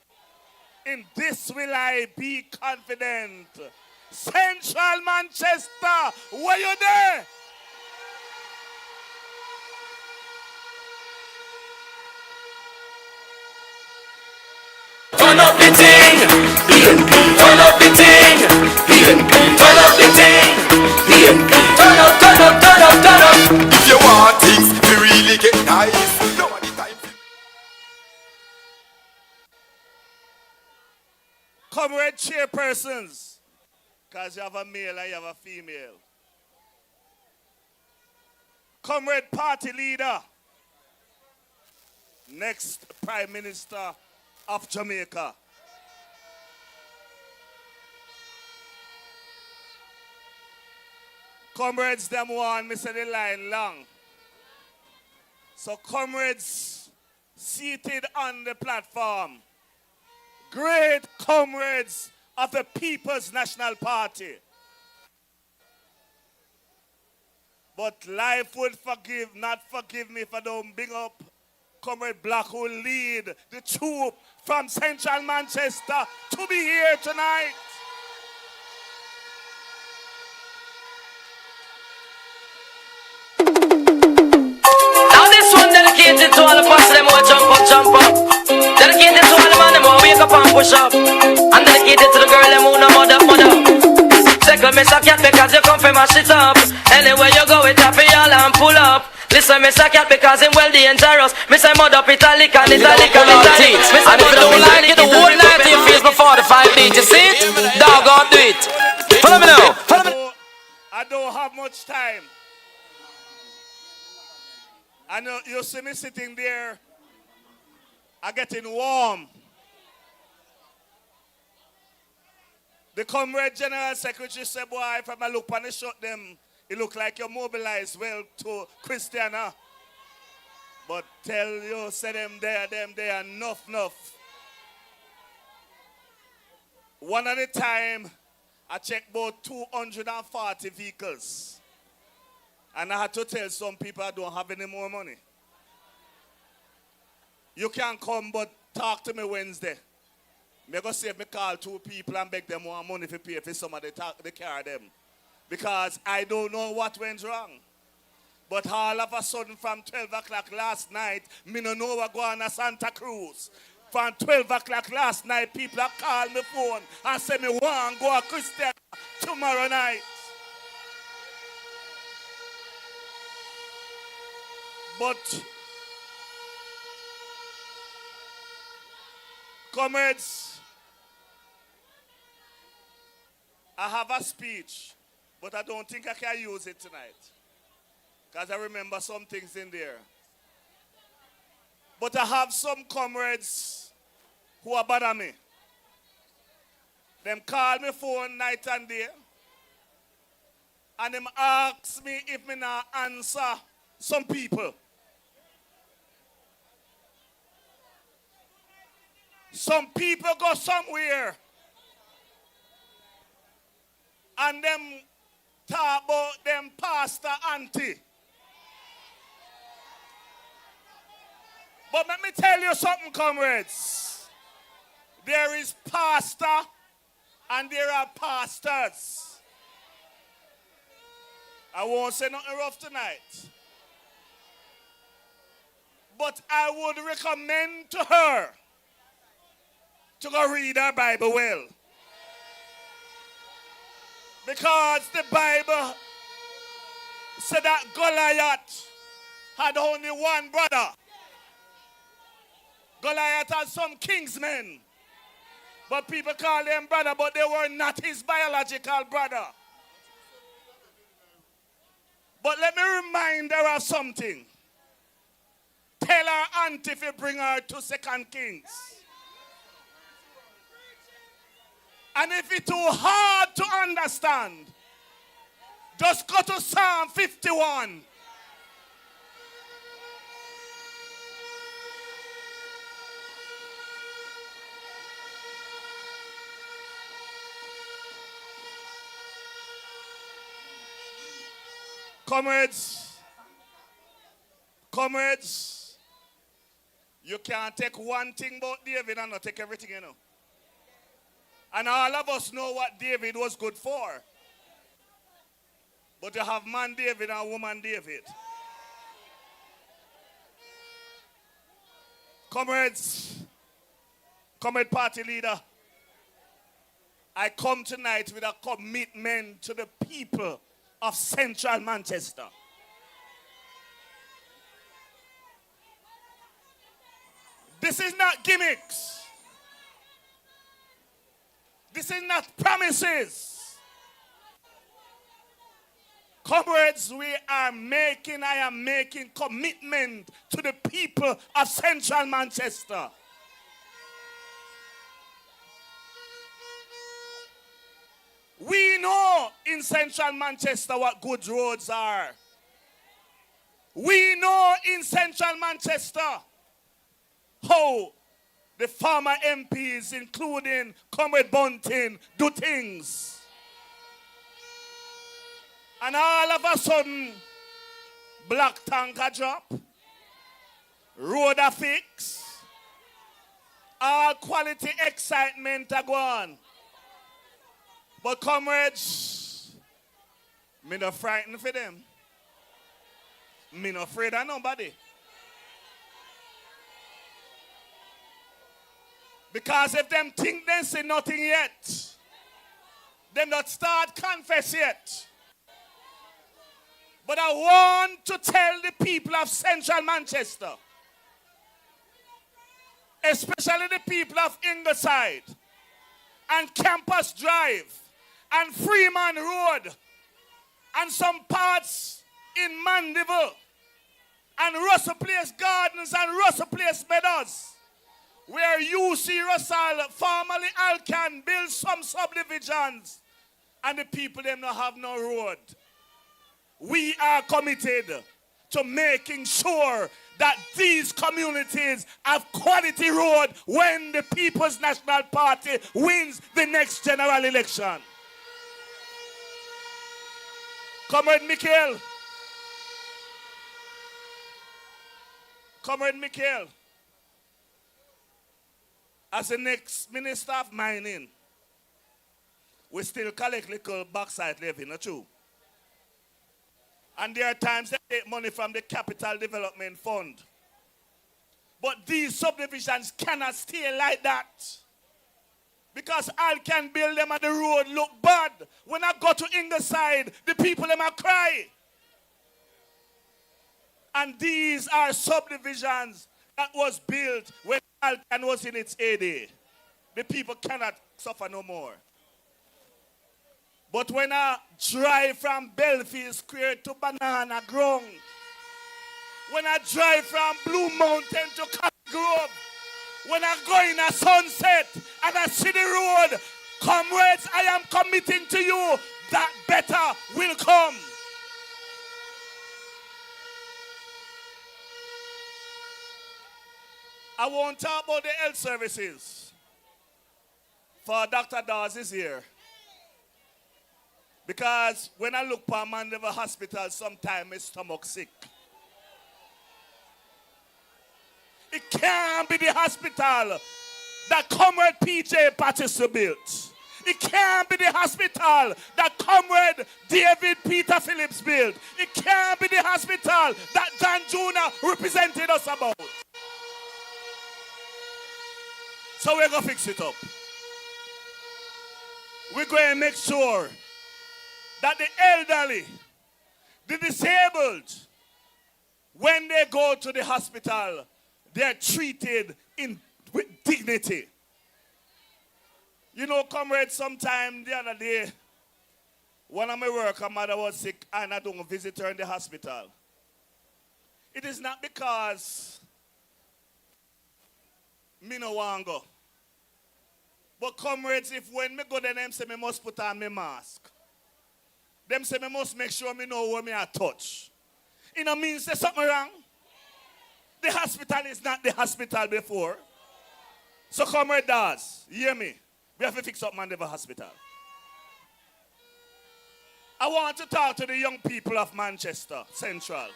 In this will I be confident. Central Manchester, where you there? Turn up the thing, PNP. Turn up the thing, PNP. Turn up the thing, PNP. Turn up. If you want things to really get nice, nobody time. Comrade chairpersons, because you have a male and you have a female. Comrade party leader, next Prime Minister of Jamaica. Comrades, them one, me say the line long. So comrades, seated on the platform, great comrades of the People's National Party. But life would not forgive me if I don't bring up Comrade Black, who lead the troop from Central Manchester to be here tonight. Now this one dedicated to all the us them who jump up. Dedicated to all the man them who wake up and push up. And dedicated to the girl them who no mother. Second me suck cat because you come from my shit up. Anywhere you go it happy all and pull up. Listen me suck cat because him well dangerous. Me say mud up italic and italic and italic. And if you don't like it, the whole night you face before the 5 days. You see it? Dog on do it. Follow me now. I don't have much time. I know you see me sitting there. I'm getting warm. The Comrade General Secretary said, boy, if I look on the shot them, it look like you're mobilized well to Christiana. But tell you, say them there, enough. One at a time, I checked about 240 vehicles. And I had to tell some people I don't have any more money. You can come, but talk to me Wednesday. I'm going to see if I call 2 people and beg them more money to pay for some of the car them. Because I don't know what went wrong. But all of a sudden from 12 o'clock last night, me no know what going on Santa Cruz. From 12 o'clock last night, people have called me phone and say me want to go to Christian tomorrow night. But, comrades, I have a speech, but I don't think I can use it tonight. Because I remember some things in there. But I have some comrades who are bother me. Them call me phone night and day. And them ask me if me not answer some people. Some people go somewhere and them talk about them pastor auntie. But let me tell you something, comrades. There is pastor and there are pastors. I won't say nothing rough tonight. But I would recommend to her to go read her Bible well. Because the Bible said that Goliath had only one brother. Goliath had some kingsmen. But people call them brother, but they were not his biological brother. But let me remind her of something. Tell her auntie if you bring her to 2 Kings. And if it's too hard to understand, just go to Psalm 51. Comrades, you can't take one thing about David and not take everything, you know. And all of us know what David was good for. But you have man David and woman David. Comrades, comrade party leader, I come tonight with a commitment to the people of Central Manchester. This is not gimmicks. This is not promises. Comrades, I am making commitment to the people of Central Manchester. We know in Central Manchester what good roads are. We know in Central Manchester how the former MPs, including Comrade Bunting, do things. And all of a sudden, black tanker drop, road a fix, all quality excitement are gone. But comrades, me not frightened for them. Me not afraid of nobody. Because if them think they see nothing yet, them not start confess yet. But I want to tell the people of Central Manchester, especially the people of Ingleside and Campus Drive and Freeman Road and some parts in Mandeville and Russell Place Gardens and Russell Place Meadows, where UC Russell, formerly Alcan, built some subdivisions and the people them not have no road. We are committed to making sure that these communities have quality road when the People's National Party wins the next general election. Comrade Michael. Comrade Michael. As the next Minister of Mining, we still collect little backside levy, not true? And there are times they take money from the Capital Development Fund. But these subdivisions cannot stay like that. Because I can build them and the road look bad. When I go to Ingleside, the people them a cry. And these are subdivisions that was built when Alcan was in its heyday. The people cannot suffer no more. But when I drive from Belfield Square to Banana Grove, when I drive from Blue Mountain to Cotton Grove, when I go in a Sunset and I see the road, comrades, I am committing to you that better will come. I won't talk about the health services. For Dr. Dawes is here. Because when I look for Mandeville Hospital, sometimes my stomach sick. It can't be the hospital that Comrade PJ Patterson built. It can't be the hospital that Comrade David Peter Phillips built. It can't be the hospital that John Jr. represented us about. So we're going to fix it up. We're going to make sure that the elderly, the disabled, when they go to the hospital, they're treated with dignity. You know, comrades, sometime the other day, one of my worker mother was sick and I don't visit her in the hospital. It is not because me no want go. But comrades, if when me go there, them say me must put on my mask. Them say me must make sure me know where me I touch. It no means there's something wrong. The hospital is not the hospital before. So comrade Dawes, hear me. We have to fix up Mandeville Hospital. I want to talk to the young people of Manchester Central.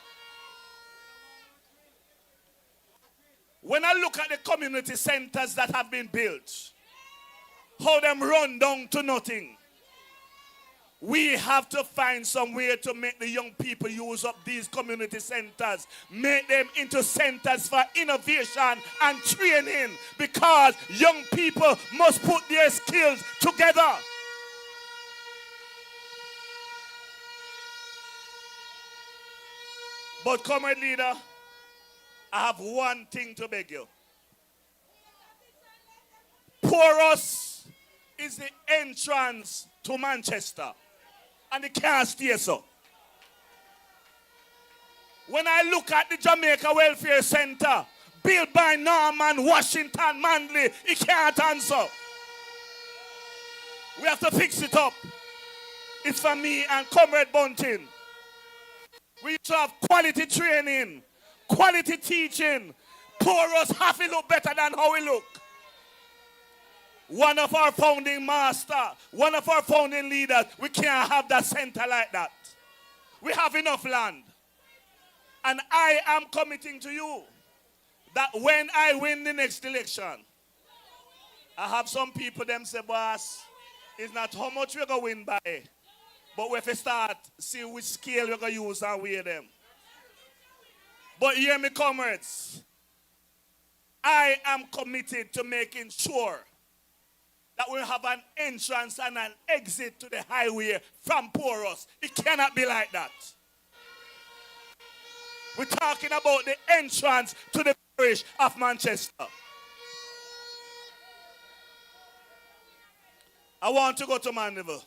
When I look at the community centers that have been built, how them run down to nothing, we have to find some way to make the young people use up these community centers, make them into centers for innovation and training, because young people must put their skills together. But comrade leader, I have one thing to beg you. Porous is the entrance to Manchester. And it can't stay so. When I look at the Jamaica Welfare Center, built by Norman Washington Manley, it can't answer. We have to fix it up. It's for me and Comrade Bunting. We need to have quality training, quality teaching, Porous have to look better than how we look. One of our founding master, one of our founding leaders, we can't have that center like that. We have enough land. And I am committing to you that when I win the next election, I have some people them say, boss, it's not how much we're going to win by, but we have to start see which scale we're going to use and weigh them. But hear me, comrades. I am committed to making sure that we have an entrance and an exit to the highway from Porous. It cannot be like that. We're talking about the entrance to the parish of Manchester. I want to go to Mandeville.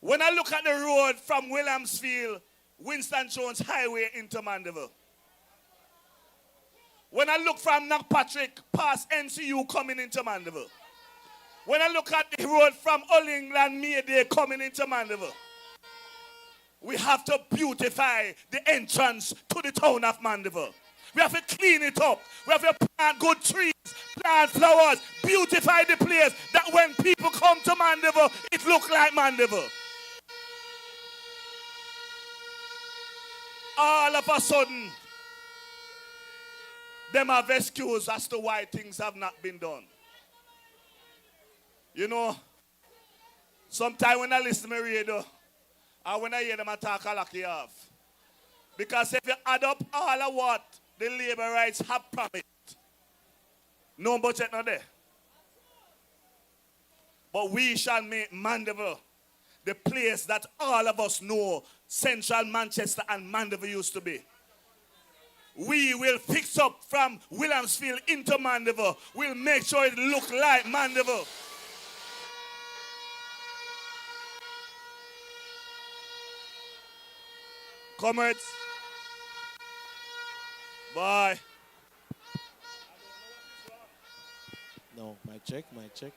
When I look at the road from Williamsfield, Winston Jones Highway into Mandeville, when I look from Knockpatrick past NCU coming into Mandeville, when I look at the road from All England Mayday coming into Mandeville, we have to beautify the entrance to the town of Mandeville. We have to clean it up. We have to plant good trees, plant flowers, beautify the place that when people come to Mandeville, it looks like Mandeville. All of a sudden, them have excuse as to why things have not been done. You know, sometimes when I listen to my radio, and when I hear them attack, I lock it off. Because if you add up all of what the labor rights have promised, no budget not there. But we shall make Mandeville the place that all of us know Central Manchester and Mandeville used to be. We will fix up from Williamsfield into Mandeville. We'll make sure it look like Mandeville. Comrades. Bye. No, mic check, mic check.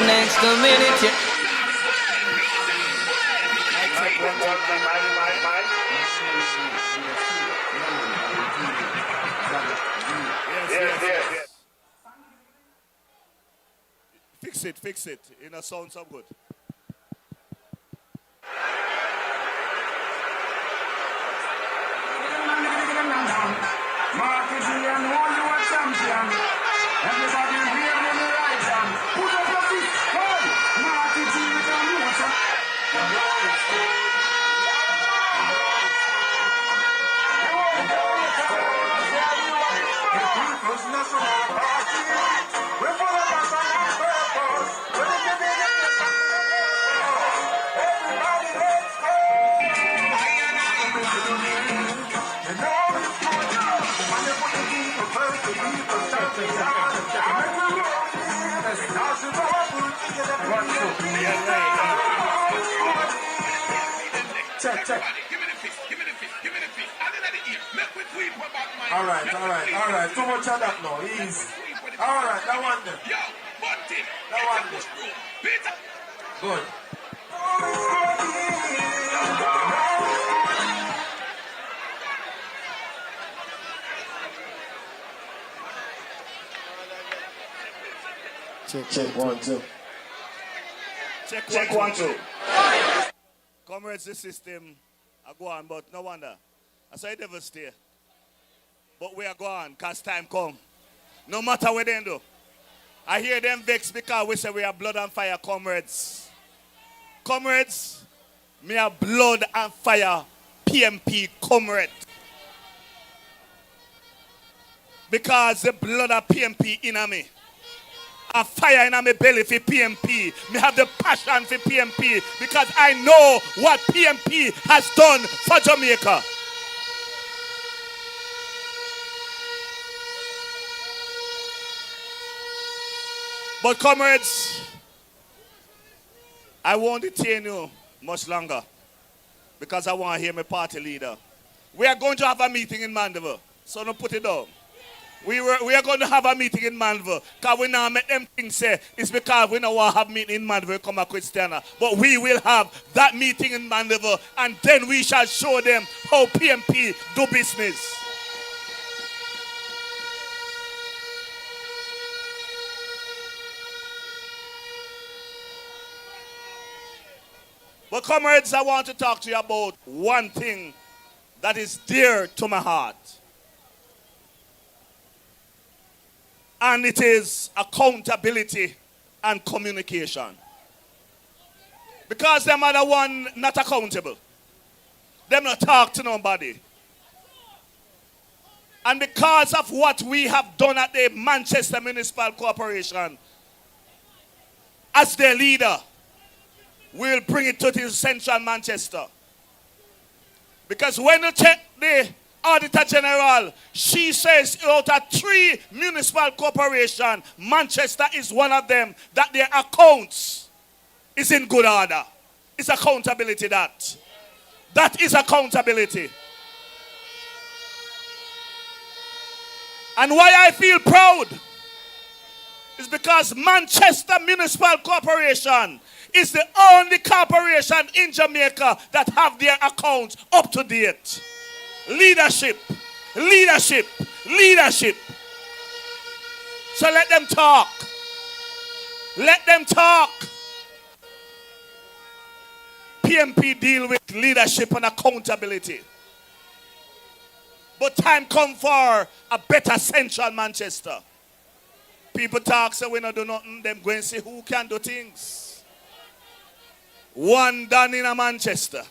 Next minute, yeah. Yes. Fix it. It sounds so good. Check. All right. Too much of that now. Easy. All right, that one there. Good. Check 1 2. Check 1 2. Comrades, the system I go on, but no wonder. I say never stay. But we are gone, because time come. No matter what they do. I hear them vex because we say we are blood and fire comrades. Comrades, me are blood and fire PNP comrade. Because the blood of PNP in me. A fire in my belly for PNP. Me have the passion for PNP because I know what PNP has done for Jamaica. But comrades, I won't detain you much longer because I want to hear my party leader. We are going to have a meeting in Mandeville, so don't put it down. We are going to have a meeting in Mandeville because we now make them things say it's because we don't want to have a meeting in Mandeville come a Christiana. But we will have that meeting in Mandeville and then we shall show them how PNP do business. But comrades, I want to talk to you about one thing that is dear to my heart. And it is accountability and communication. Because them are the one not accountable. Them not talk to nobody. And because of what we have done at the Manchester Municipal Corporation, as their leader, we'll bring it to the central Manchester. Because when you check the Auditor General, she says out of 3 municipal corporations, Manchester is one of them, that their accounts is in good order. It's accountability that. That is accountability. And why I feel proud is because Manchester Municipal Corporation is the only corporation in Jamaica that have their accounts up to date. Leadership, leadership, leadership. So let them talk. Let them talk. PNP deal with leadership and accountability. But time come for a better central Manchester. People talk, so we don't do nothing. Them go and say who can do things. One done in a Manchester.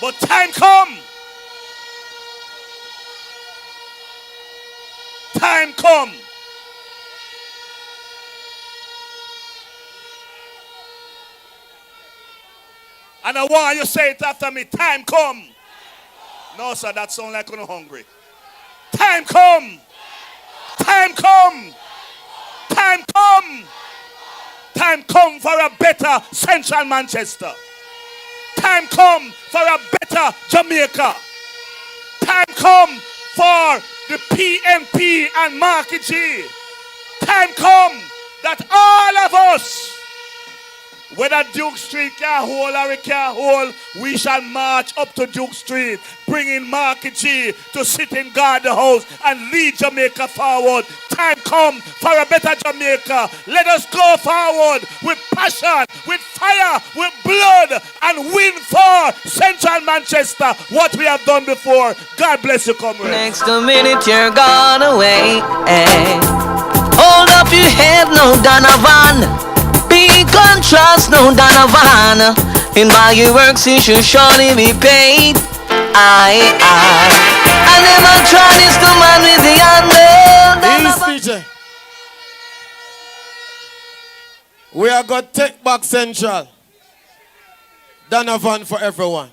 But time come. Time come. And I want you to say it after me. Time come. No, sir, that sounds like you're hungry. Time come. Time come. Time come. Time come for a better central Manchester. Time come for a better Jamaica. Time come for the PNP and Marky G. Time come that all of us, whether Duke Street can hold or it can't hold, we shall march up to Duke Street, bringing Marky G to sit in guard the house and lead Jamaica forward. Time come for a better Jamaica. Let us go forward with passion, with fire, with blood, and win for Central Manchester what we have done before. God bless you, comrade. Next minute you're gone away. Hold up your head, no Donovan. Big contrast, no Donovan. In by your works you should surely be paid. I never tried this to man with the under. DJ. We are going to take back Central. Donovan for everyone.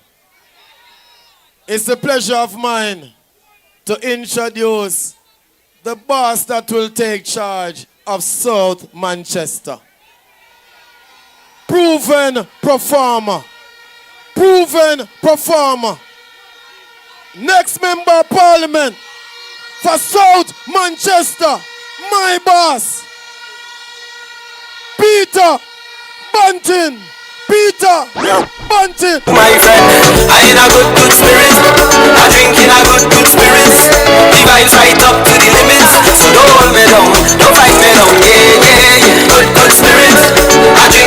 It's a pleasure of mine to introduce the boss that will take charge of South Manchester. Proven performer. Proven performer. Next member of parliament for South Manchester, my boss, Peter Bunting. Peter Bunting. My friend, I in a good spirit. I drink in a good spirit. The vibes right up to the limits. So don't hold me down, don't fight me down. Yeah. Good spirit. I drink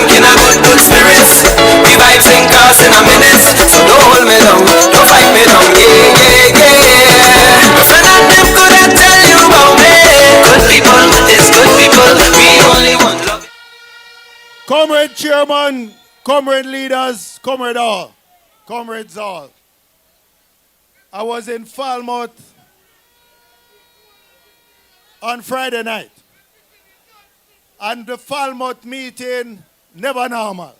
Chairman, comrade leaders, comrade all, comrades all. I was in Falmouth on Friday night. And the Falmouth meeting, never normal.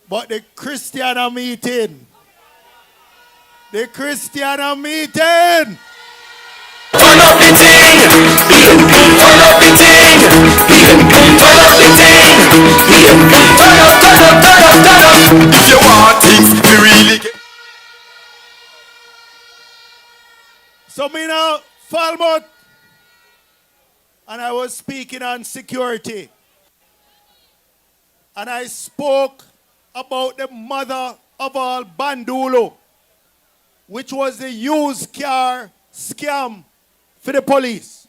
But the Christiana meeting, Turn up the thing, turn up the thing, turn up the thing, turn up. If you want things to really get. So me now, Falmouth, and I was speaking on security. And I spoke about the mother of all Bandulu, which was the used car scam for the police.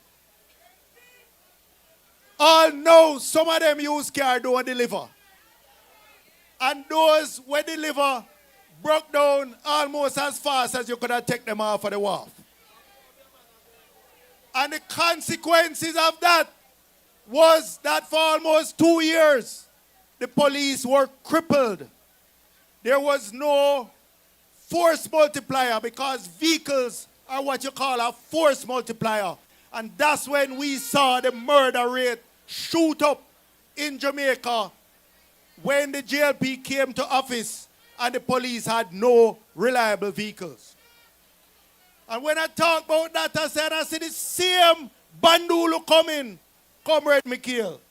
All know some of them used car don't deliver. And those who deliver broke down almost as fast as you could have taken them off of the wharf. And the consequences of that was that for almost 2 years, the police were crippled. There was no force multiplier because vehicles are what you call a force multiplier. And that's when we saw the murder rate shoot up in Jamaica when the JLP came to office and the police had no reliable vehicles. And when I talk about that, I see the same Bandulu coming, Comrade Mikhail,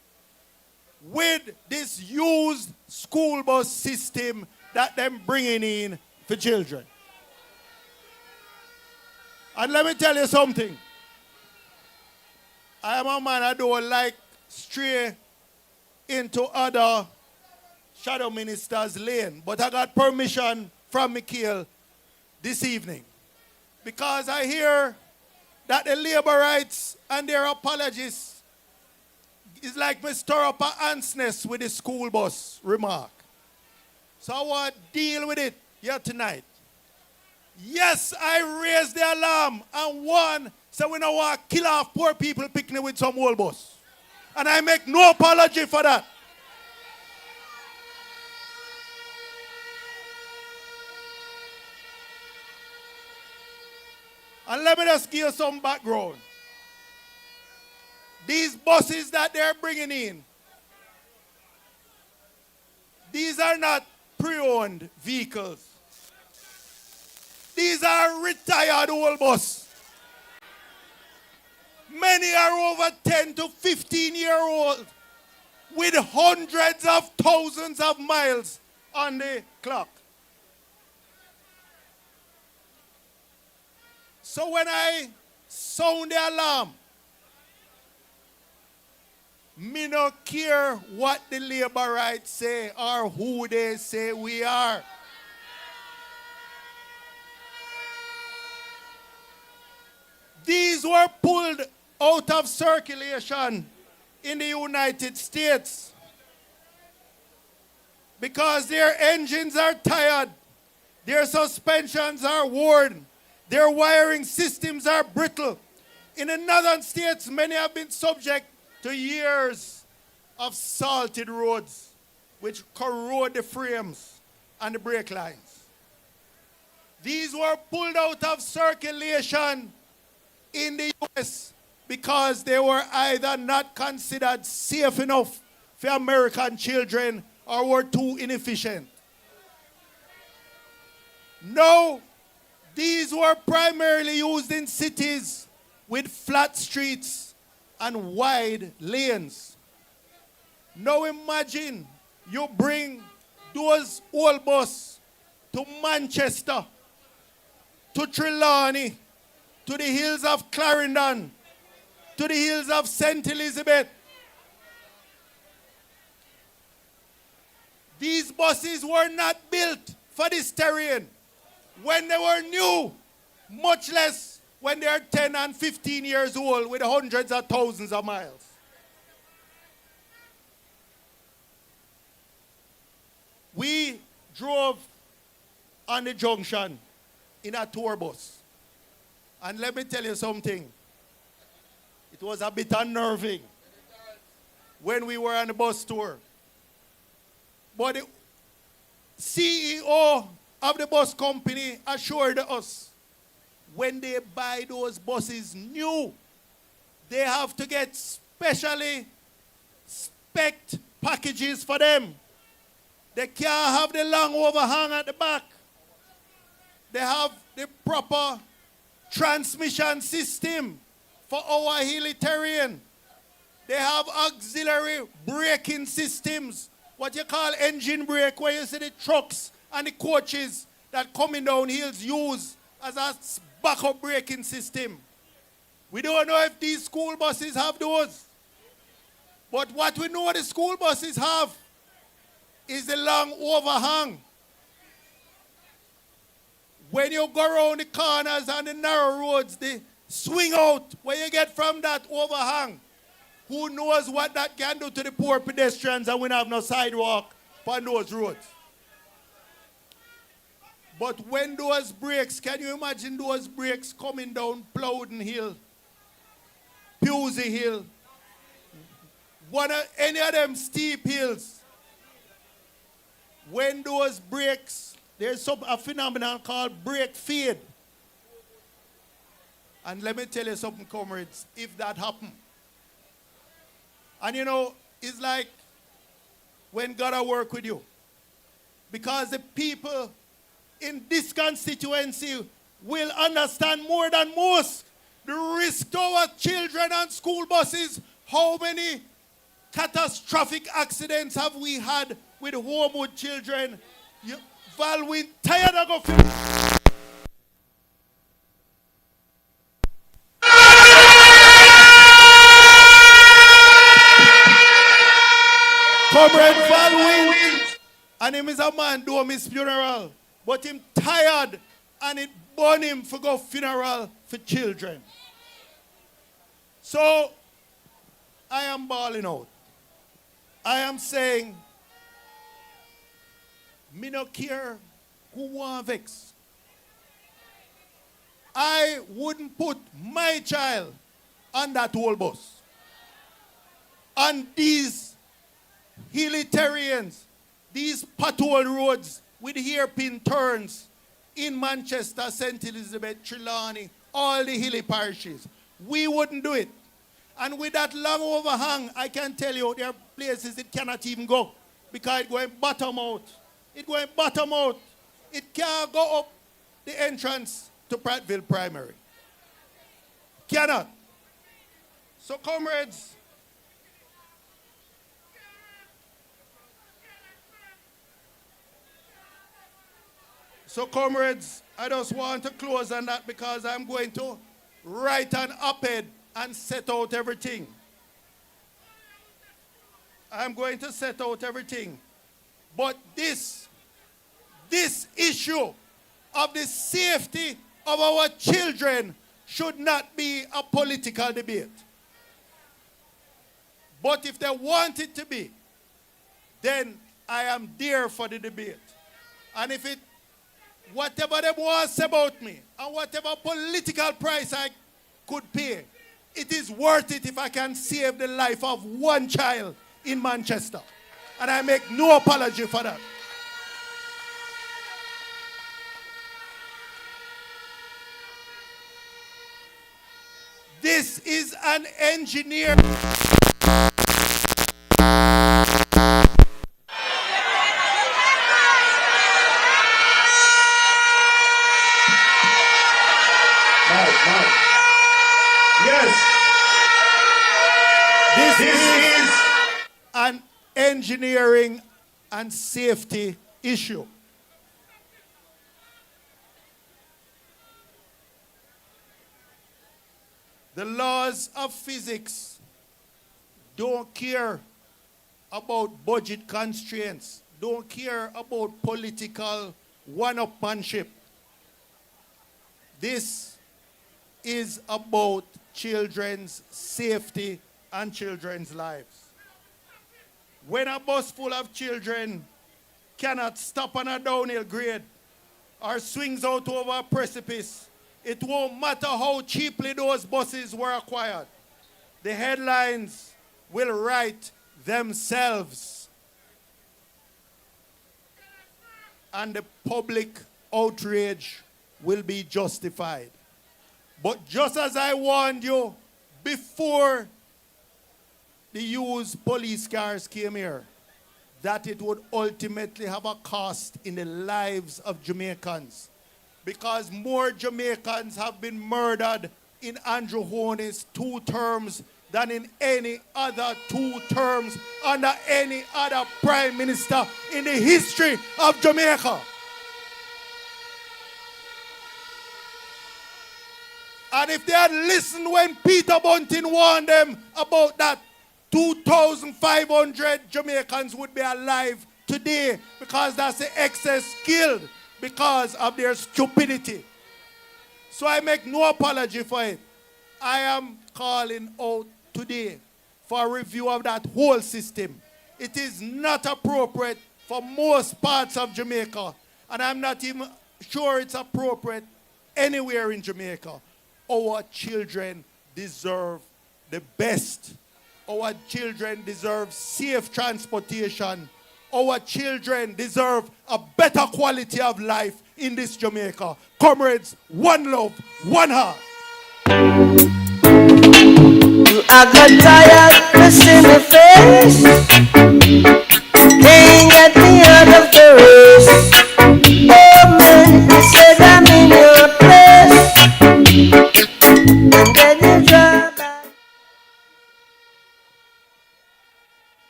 with this used school bus system that them bringing in for children. And let me tell you something. I am a man I don't like stray into other shadow ministers' lane, but I got permission from Mikhail this evening. Because I hear that the labor rights and their apologies is like me stir up an ant's nest with the school bus remark. So I want to deal with it here tonight. Yes, I raised the alarm and one said we don't want to kill off poor people picking with some old bus. And I make no apology for that. And let me just give you some background. These buses that they're bringing in, these are not pre-owned vehicles. These are retired old buses. Many are over 10 to 15-year-old with hundreds of thousands of miles on the clock. So when I sound the alarm, me no care what the labor rights say or who they say we are. These were pulled out of circulation in the United States because their engines are tired, their suspensions are worn, their wiring systems are brittle. In the northern states, many have been subject to years of salted roads which corrode the frames and the brake lines. These were pulled out of circulation in the US because they were either not considered safe enough for American children or were too inefficient. No, these were primarily used in cities with flat streets and wide lanes. Now imagine you bring those old buses to Manchester, to Trelawney, to the hills of Clarendon, to the hills of St. Elizabeth. These buses were not built for this terrain when they were new, much less when they are 10 and 15 years old with hundreds of thousands of miles. We drove on the junction in a tour bus. And let me tell you something. It was a bit unnerving when we were on the bus tour. But the CEO of the bus company assured us when they buy those buses new, they have to get specially spec'd packages for them. They can't have the long overhang at the back. They have the proper transmission system for our hilly terrain. They have auxiliary braking systems, what you call engine brake, where you see the trucks and the coaches that coming down hills use as a backup braking system. We don't know if these school buses have those. But what we know the school buses have is the long overhang. When you go around the corners and the narrow roads, the swing out where you get from that overhang. Who knows what that can do to the poor pedestrians, and we don't have no sidewalk on those roads. But when those brakes, can you imagine those brakes coming down Plowden Hill, Pusey Hill, any of them steep hills? When those brakes, there's a phenomenon called brake fade. And let me tell you something, comrades, if that happened. And you know, it's like when God work with you. Because the people in this constituency will understand more than most the risk to our children and school buses. How many catastrophic accidents have we had with Homewood children? Val, we tired of going. Comrade Valwin, and him is a man do his funeral, but him tired and it burn him for go funeral for children. So I am bawling out. I am saying, me no care who want vex. I wouldn't put my child on that whole bus. And these hilly terrains, these pothole roads with hairpin turns in Manchester, St. Elizabeth, Trelawney, all the hilly parishes. We wouldn't do it. And with that long overhang, I can tell you there are places it cannot even go because it's going bottom out. It's going bottom out. It can't go up the entrance to Prattville Primary. Cannot. So, comrades, I just want to close on that because I'm going to write an op-ed and set out everything. I'm going to set out everything. But this issue of the safety of our children should not be a political debate. But if they want it to be, then I am there for the debate. And if it whatever they want to say about me and whatever political price I could pay, it is worth it if I can save the life of one child in Manchester. And I make no apology for that. This is an engineer. This is an engineering and safety issue. The laws of physics don't care about budget constraints, don't care about political one-upmanship. This is about children's safety and children's lives. When a bus full of children cannot stop on a downhill grade or swings out over a precipice, it won't matter how cheaply those buses were acquired. The headlines will write themselves. and the public outrage will be justified. But just as I warned you before the used police cars came here, that it would ultimately have a cost in the lives of Jamaicans, because more Jamaicans have been murdered in Andrew Honey's 2 terms than in any other 2 terms under any other prime minister in the history of Jamaica. And if they had listened when Peter Bunting warned them about that, 2,500 Jamaicans would be alive today, because that's the excess killed because of their stupidity. So I make no apology for it. I am calling out today for a review of that whole system. It is not appropriate for most parts of Jamaica, and I'm not even sure it's appropriate anywhere in Jamaica. Our children deserve the best. Our children deserve safe transportation. Our children deserve a better quality of life in this Jamaica. Comrades, one love, one heart. I got tired to see my face. Can't get me out of the race. Oh man, you said I'm in your place. And then you drop back.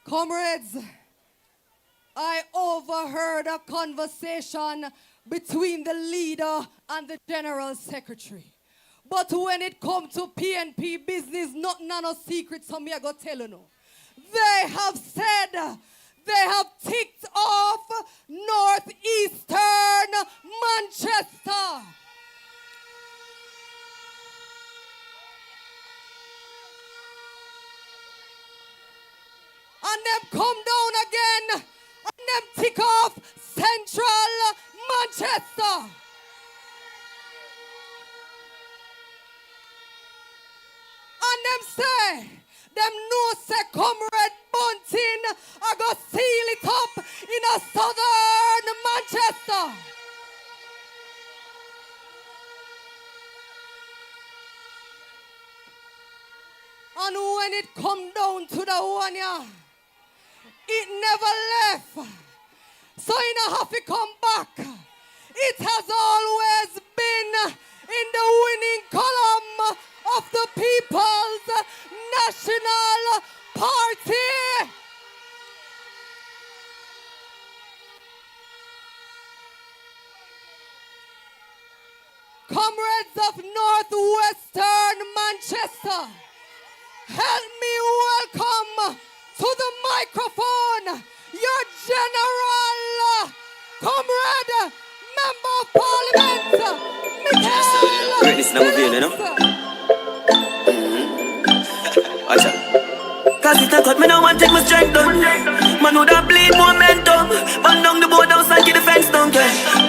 Comrades, I overheard a conversation between the leader and the general secretary. But when it comes to PNP business, nothing no secret, so me I go tell you no. They have said they have ticked off northeastern Manchester. And them come down again and them tick off central Manchester. And them say, them know say Comrade Bunting are going to seal it up in a southern Manchester. And when it come down to the one, yeah, it never left. So you don't have to come back. It has always been in the winning column of the People's National Party. Comrades of Northwestern Manchester, help me welcome to the microphone your General Comrade Member of Parliament, Watch out. Cause it a cut me now and take my strength down. Man would have bleed momentum. Man down the board house and get the fence down.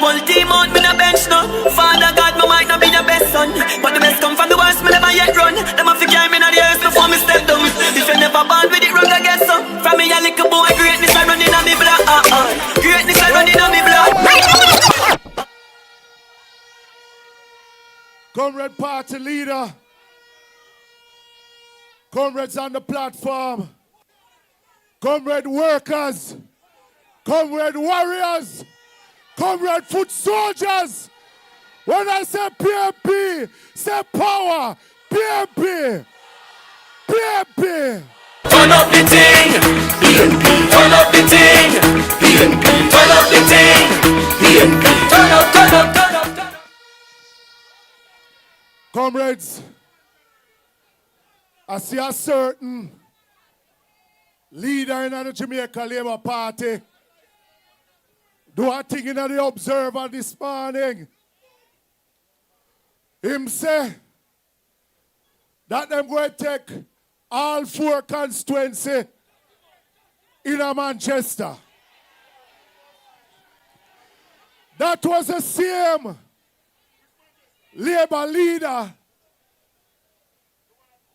Whole team out me na bench now. Father God, me might not be the best son, but the best come from the worst, me never yet run. Them have to carry me in the earth before me step down. If you never born with it wrong, I guess so. From me a little boy, greatness I running on me blood. Greatness I running on me blood. Comrade party leader, comrades on the platform, comrade workers, comrade warriors, comrade foot soldiers. When I say PNP, say power, PNP, PNP. Turn up the thing, PNP. Turn up the thing, PNP. Turn up the thing, PNP. Turn up, turn up, turn up, turn up. Comrades, I see a certain leader in the Jamaica Labour Party do a thing in the Observer this morning. Him say that them going to take all 4 constituency in a Manchester. That was the same Labour leader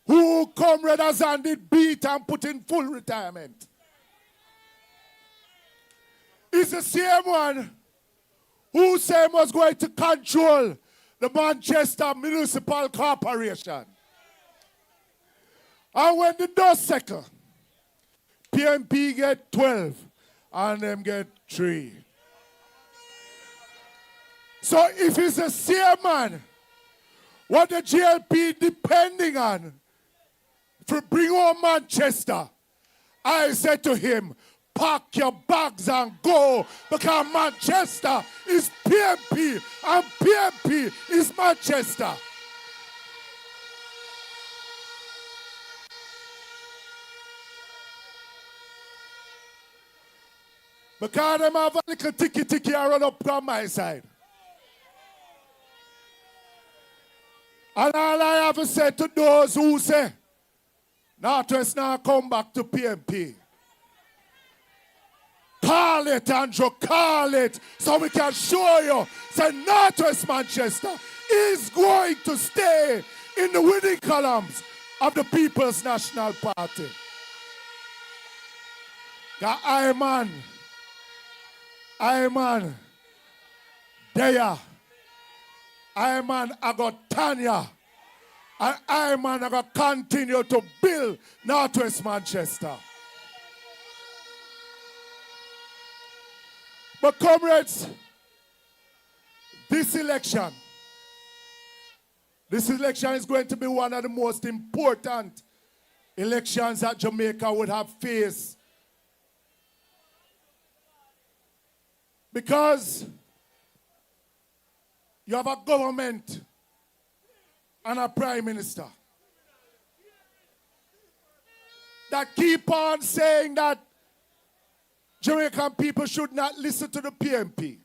who Comrade Azan did beat and put in full retirement. is the same one who said he was going to control the Manchester Municipal Corporation. And when the dust settle, PNP get 12 and them get 3. So if it's the same man, what the GLP depending on to bring home Manchester, I said to him, pack your bags and go, because Manchester is PNP and PNP is Manchester. Because them have a little ticky run up on my side. And all I have to say to those who say, Northwest now come back to PNP. Call it, Andrew, call it, so we can show you. Say Northwest Manchester is going to stay in the winning columns of the People's National Party. I man, there. I man, I got Tanya. And I man, I got continue to build Northwest Manchester. But comrades, this election is going to be one of the most important elections that Jamaica would have faced. Because you have a government and a prime minister that keep on saying that Jamaican people should not listen to the PNP.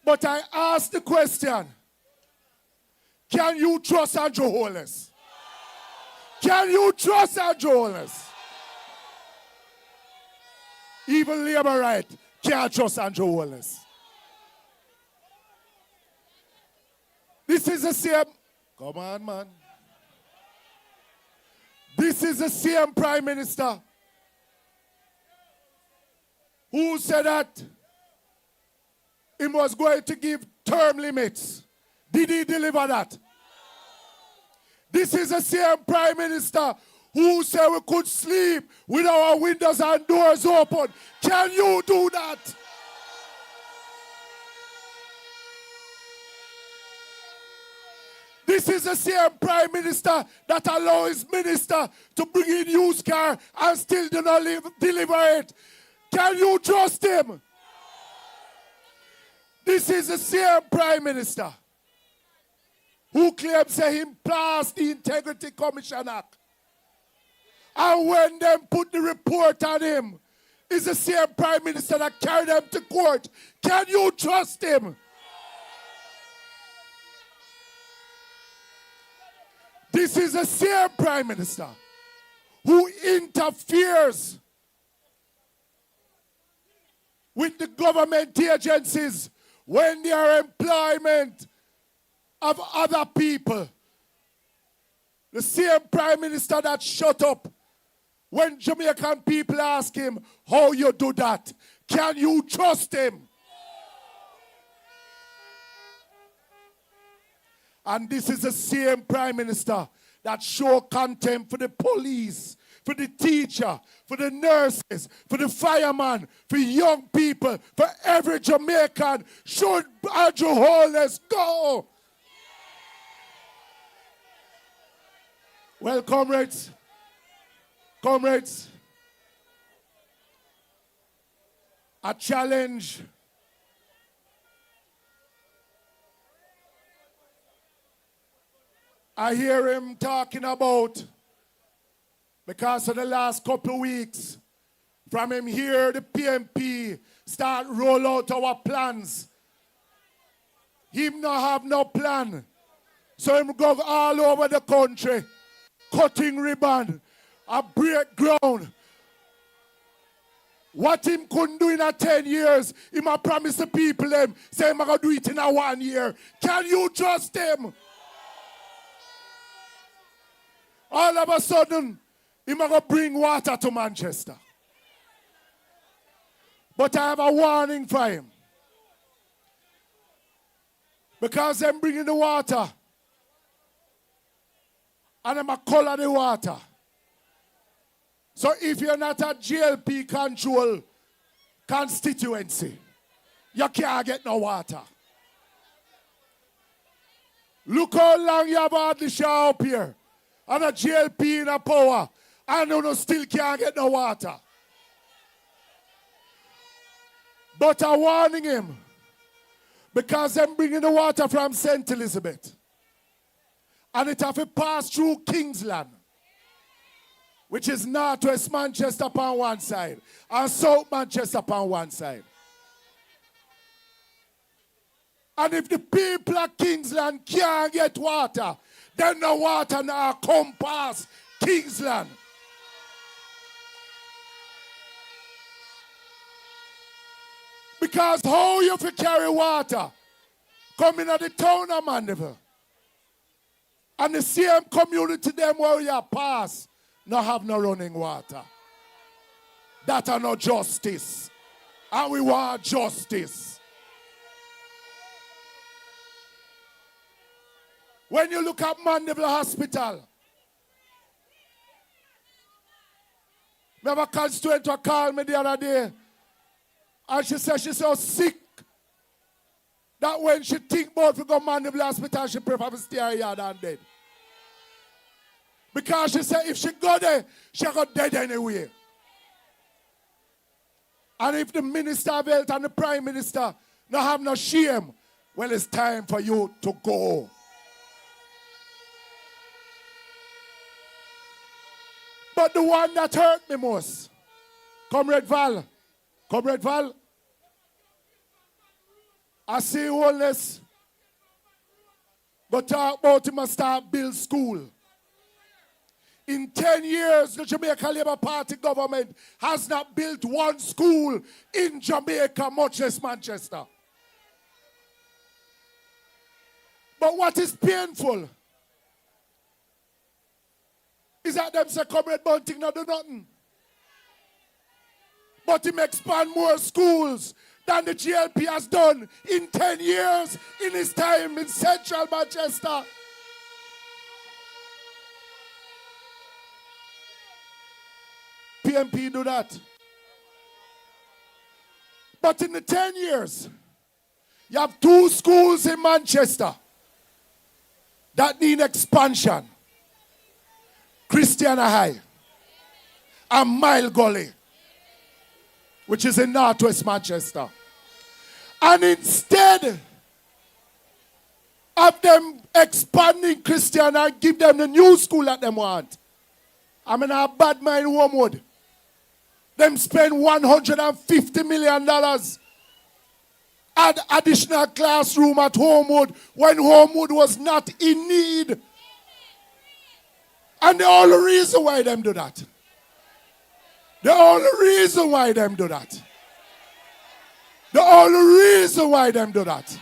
But I ask the question, can you trust Andrew Holness? Can you trust Andrew Holness? Even Labour right can't trust Andrew Holness. This is the same, come on man. This is the same Prime Minister who said that he was going to give term limits. Did he deliver that? This is the same Prime Minister who said we could sleep with our windows and doors open. Can you do that? This is the same Prime Minister that allows his minister to bring in used car and still do not deliver it. Can you trust him? This is the same Prime Minister who claims that he passed the Integrity Commission Act. And when them put the report on him, it's the same Prime Minister that carried them to court. Can you trust him? This is the same Prime Minister who interferes with the government agencies when they are employment of other people. The same Prime Minister that shut up when Jamaican people ask him how you do that. Can you trust him? And this is the same Prime Minister that show contempt for the police, for the teacher, for the nurses, for the fireman, for young people, for every Jamaican. Should Andrew Holness go? Well, comrades, a challenge I hear him talking about, because of the last couple of weeks, from him here, the PNP start roll out our plans. Him not have no plan. So him go all over the country, cutting ribbon, a break ground. What him couldn't do in 10 years, he might promise the people him, say him going to do it in 1 year. Can you trust him? All of a sudden, he might go bring water to Manchester. But I have a warning for him. Because them bringing the water. And I'm a color the water. So if you're not a GLP control constituency, you can't get no water. Look how long you have had the show up here. And a GLP in a power. And you still can't get no water. But I'm warning him. Because I'm bringing the water from St. Elizabeth. And it have to pass through Kingsland. Which is northwest Manchester upon one side. And south Manchester upon one side. And if the people of Kingsland can't get water, then the water now come past Kingsland. Because how you fi carry water coming out the town of Mandeville and the same community them where you pass not have no running water. That are no justice. And we want justice. When you look at Mandeville Hospital, I have a constituent who called me the other day. And she said she's so sick that when she think about to go to Mandeville Hospital, she prefer to stay here than dead. Because she said if she go there, she go dead anyway. And if the Minister of Health and the Prime Minister don't have no shame, well, it's time for you to go. But the one that hurt me most, Comrade Val, I see homeless, but talk about him and start build school. In 10 years, the Jamaica Labour Party government has not built one school in Jamaica, much less Manchester. But what is painful is that them say Comrade Bunting not do nothing. But him expand more schools than the GLP has done in 10 years in his time in central Manchester. PNP do that. But in the 10 years, you have 2 schools in Manchester that need expansion. Christiana High and Mile Gully, which is in northwest Manchester. And instead of them expanding Christiana and give them the new school that they want, I mean, a bad mind Wormwood. Them spend $150 million add additional classroom at Homewood when Homewood was not in need. And the only reason why them do that. The only reason why them do that. The only reason why them do that.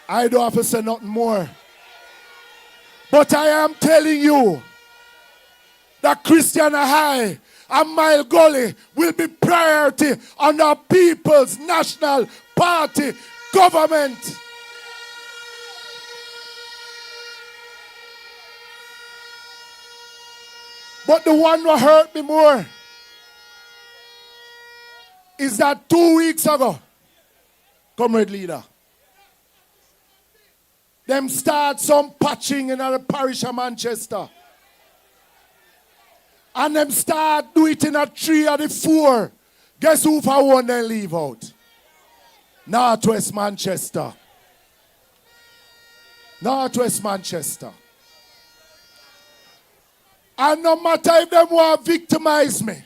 I don't have to say nothing more. But I am telling you that Christiana High and Mile Gully will be priority on our People's National Party government. But the one that hurt me more is that 2 weeks ago, Comrade Leader, them start some patching in the parish of Manchester. And them start do it in a 3 or the 4. Guess who for one they leave out? Northwest Manchester. Northwest Manchester. And no matter if them want to victimize me,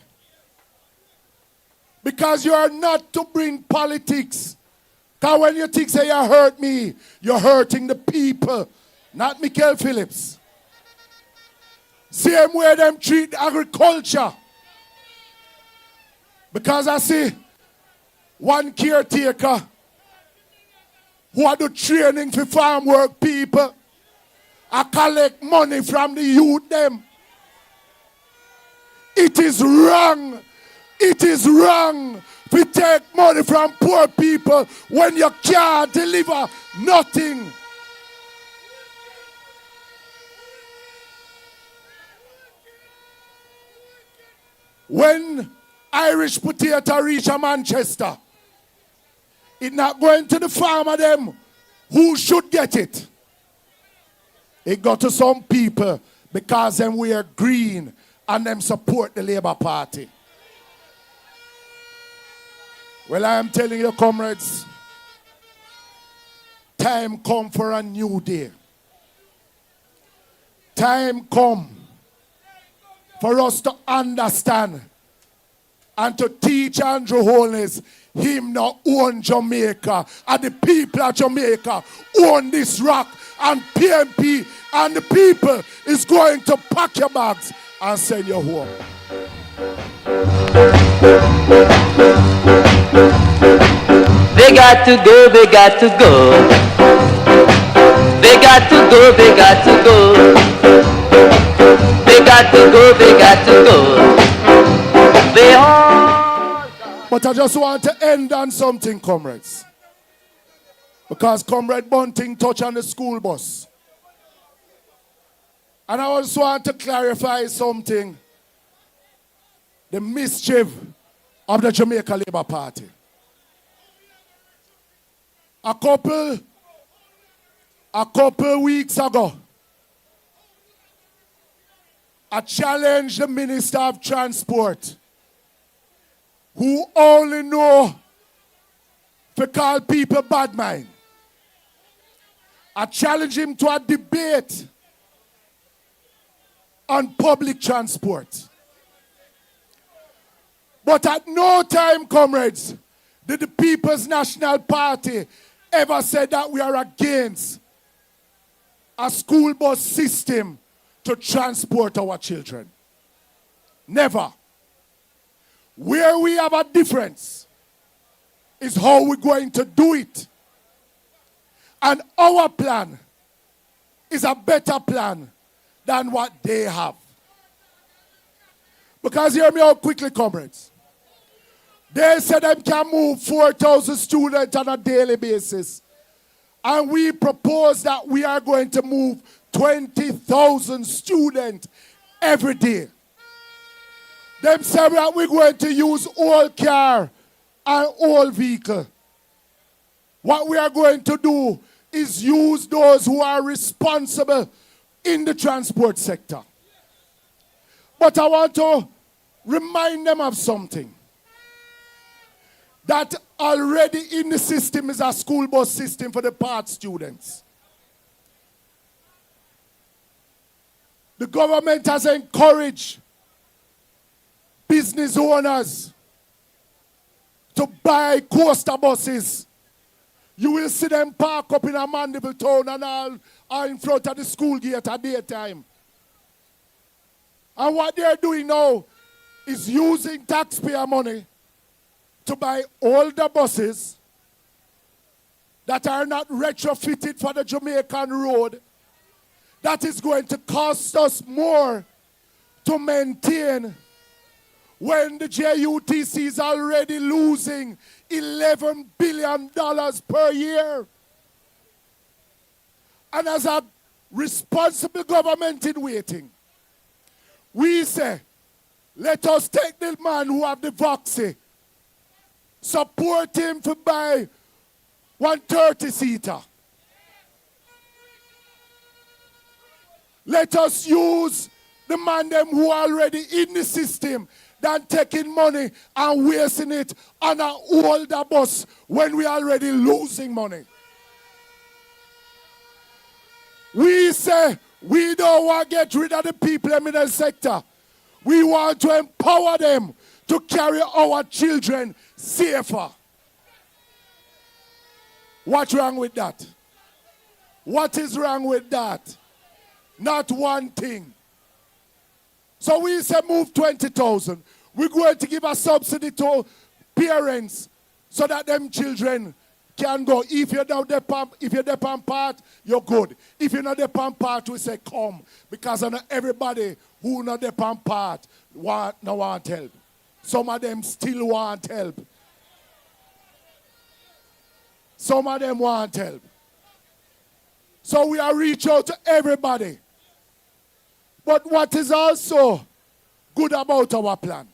because you are not to bring politics. Because when you think say you hurt me, you're hurting the people, not Michael Phillips. Same way them treat agriculture. Because I see one caretaker who are do training for farm work people. I collect money from the youth them. It is wrong. It is wrong to take take money from poor people when you can't deliver nothing. When Irish potato reach a Manchester, it's not going to the farmer them who should get it. It got to some people because them wear green and them support the Labour Party. Well, I am telling you, comrades, time come for a new day. Time come for us to understand and to teach Andrew Holness him not own Jamaica, and the people of Jamaica own this rock, and PNP and the people is going to pack your bags and send you home. They got to go, they got to go. They got to go, they got to go. They got to go, they got to go. They all. But I just want to end on something, comrades. Because Comrade Bunting touched on the school bus. And I also want to clarify something. The mischief of the Jamaica Labour Party. A couple weeks ago, I challenged the Minister of Transport, who only know to call people bad mind. I challenged him to a debate on public transport. But at no time, comrades, did the People's National Party ever say that we are against a school bus system to transport our children. Never. Where we have a difference is how we're going to do it. And our plan is a better plan than what they have. Because hear me out quickly, comrades. They said they can move 4,000 students on a daily basis. And we propose that we are going to move 20,000 students every day. Them say that we're going to use all car and all vehicle. What we are going to do is use those who are responsible in the transport sector. But I want to remind them of something. That already in the system is a school bus system for the part students. The government has encouraged business owners to buy coaster buses. You will see them park up in a Mandeville town and all in front of the school gate at daytime. And what they're doing now is using taxpayer money to buy older buses that are not retrofitted for the Jamaican road. That is going to cost us more to maintain when the JUTC is already losing $11 billion per year. And as a responsible government in waiting, we say, let us take the man who have the Voxy, support him to buy 130-seater. Let us use the man them who are already in the system than taking money and wasting it on an older bus when we are already losing money. We say we don't want to get rid of the people in the sector. We want to empower them to carry our children safer. What's wrong with that? What is wrong with that? Not one thing. So we say move 20,000. We're going to give a subsidy to parents so that them children can go. If you're not the pump part, you're good. If you're not the pump part, we say come. Because not everybody who not the pump part want help. Some of them still want help. Some of them want help. So we are reach out to everybody. But what is also good about our plan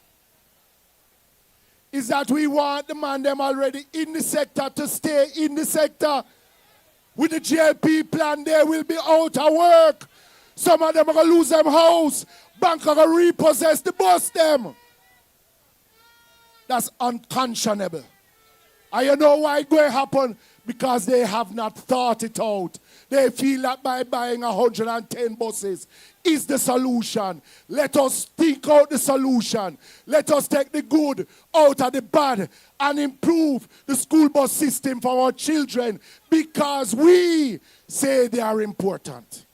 is that we want the man them already in the sector to stay in the sector. With the JLP plan, they will be out of work. Some of them are going to lose them house. Bank are going to repossess the bus them. That's unconscionable. And you know why it's going to happen? Because they have not thought it out. They feel that by buying 110 buses is the solution. Let us think out the solution. Let us take the good out of the bad and improve the school bus system for our children because we say they are important.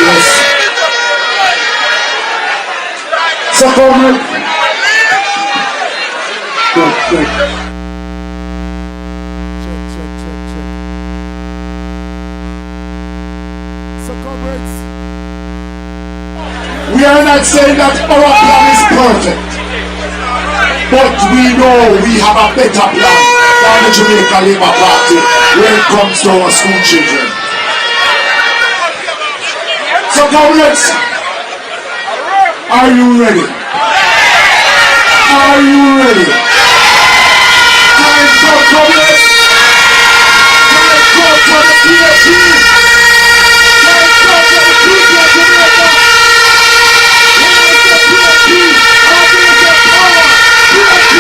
Yes. So comrade. Good. So comrades, We are not saying that our plan is perfect, but we know we have a better plan than the Jamaica Labour Party when it comes to our school children. So comrades, are you ready? Are you ready? Time for comrades. Time for the PNP. Time for the people of Jamaica. Where is the PNP? How big is the power? PNP.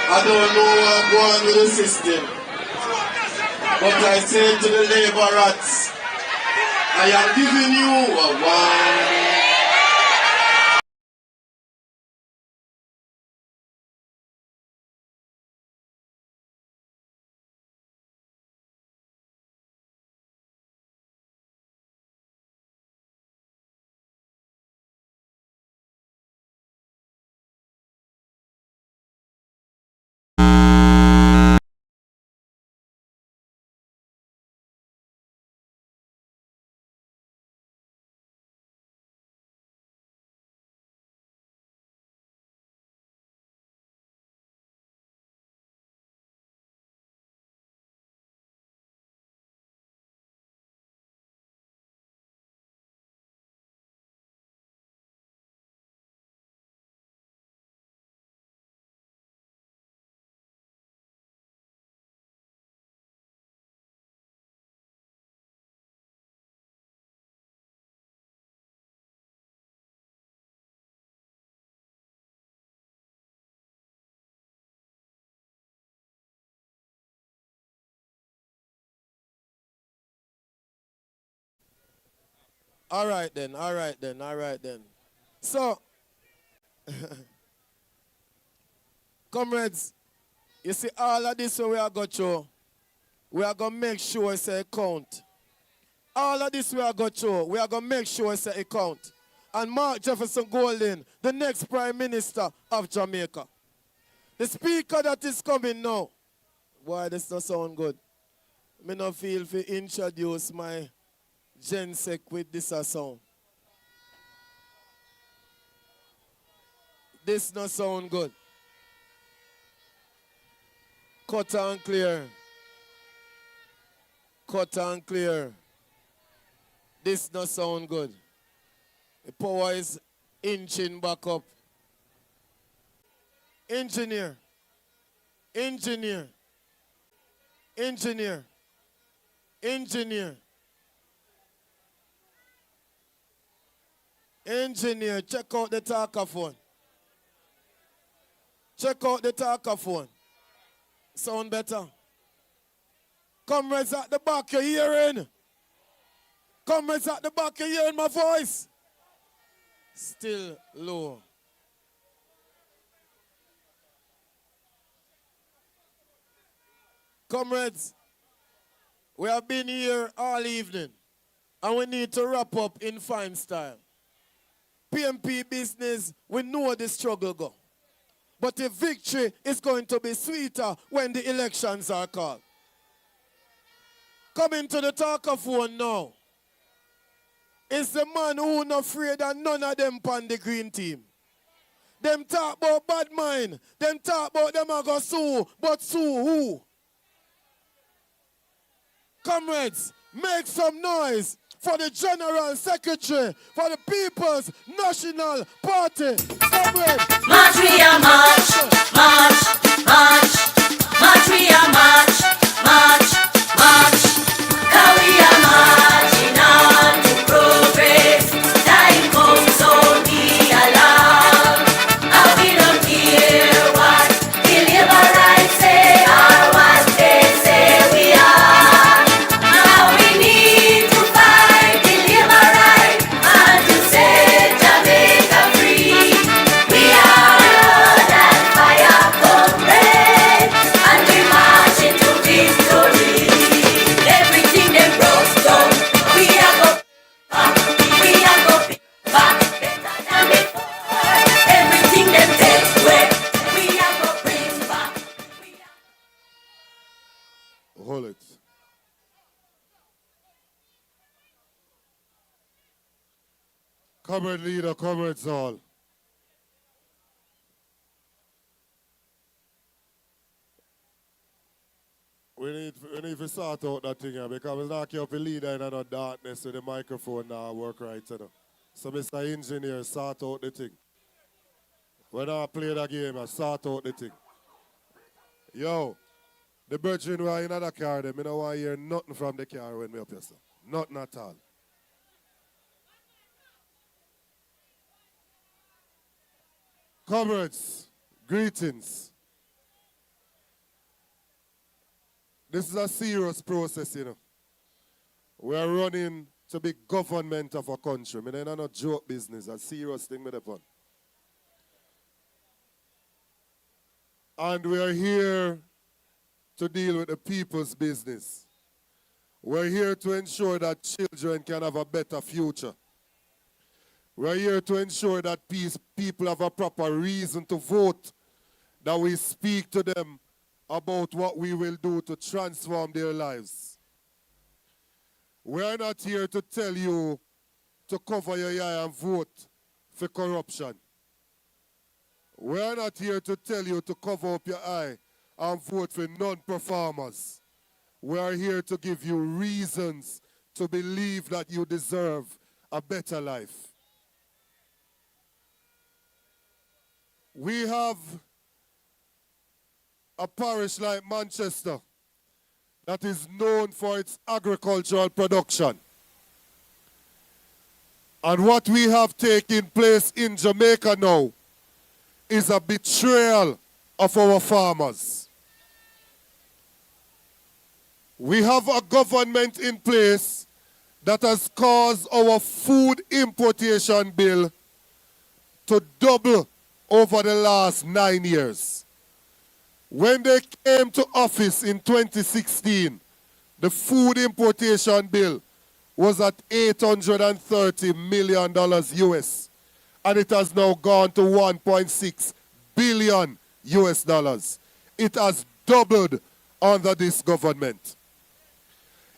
I don't know what going on with the system, but I say to the labor rats, I am giving you a one. All right then. So, comrades, you see all of this we are going through, we are going to make sure it's a count. All of this we are going through, we are going to make sure it's a count. And Mark Jefferson Golding, the next Prime Minister of Jamaica. The speaker that is coming now. Boy, this does sound good. Me no feel to introduce my gensec with this a sound. This no sound good. Cut and clear. Cut and clear. This no sound good. The power is inching back up. Engineer. Engineer. Engineer. Engineer. Engineer, check out the talkaphone. Check out the talkaphone. Sound better. Comrades at the back, you're hearing? Comrades at the back, you're hearing my voice? Still low. Comrades, we have been here all evening and we need to wrap up in fine style. PNP business, we know the struggle go. But the victory is going to be sweeter when the elections are called. Coming to the talkaphone now is the man who not afraid that none of them on the green team. Them talk about bad mind. Them talk about them are going to sue, but sue who? Comrades, make some noise for the General Secretary for the People's National Party. Comrades. March, we are march, march, march, march, we are march, march, march. 'Cause we are marching on to progress. Time comes, only alarm. And we don't hear what the labor rights say or what they say we are. Now we need to fight the labor right and to set Jamaica free. We are blood and fire comrades, and we march into victory. Everything they broke down, we are go back, we are go back better than before. Everything they take away, we are go bring back. Hold it. Comrade leader, comrades all. We need to sort out that thing here because we're not keep a leader in the darkness with the microphone now work right. You know. So Mr. Engineer, sort out the thing. When I play the game, I sort out the thing. Yo, the brethren who are in the car, I don't want to hear nothing from the car when we up here, sir. Nothing at all. Comrades, greetings. This is a serious process, you know. We are running to be government of a country. I mean, it's not a joke business, a serious thing with the fun. And we are here to deal with the people's business. We're here to ensure that children can have a better future. We're here to ensure that people have a proper reason to vote, that we speak to them about what we will do to transform their lives. We're not here to tell you to cover your eye and vote for corruption. We're not here to tell you to cover up your eye and vote for non-performers. We are here to give you reasons to believe that you deserve a better life. We have a parish like Manchester that is known for its agricultural production. And what we have taken place in Jamaica now is a betrayal of our farmers. We have a government in place that has caused our food importation bill to double over the last 9 years. When they came to office in 2016, the food importation bill was at $830 million US, and it has now gone to 1.6 billion US dollars. It has doubled under this government.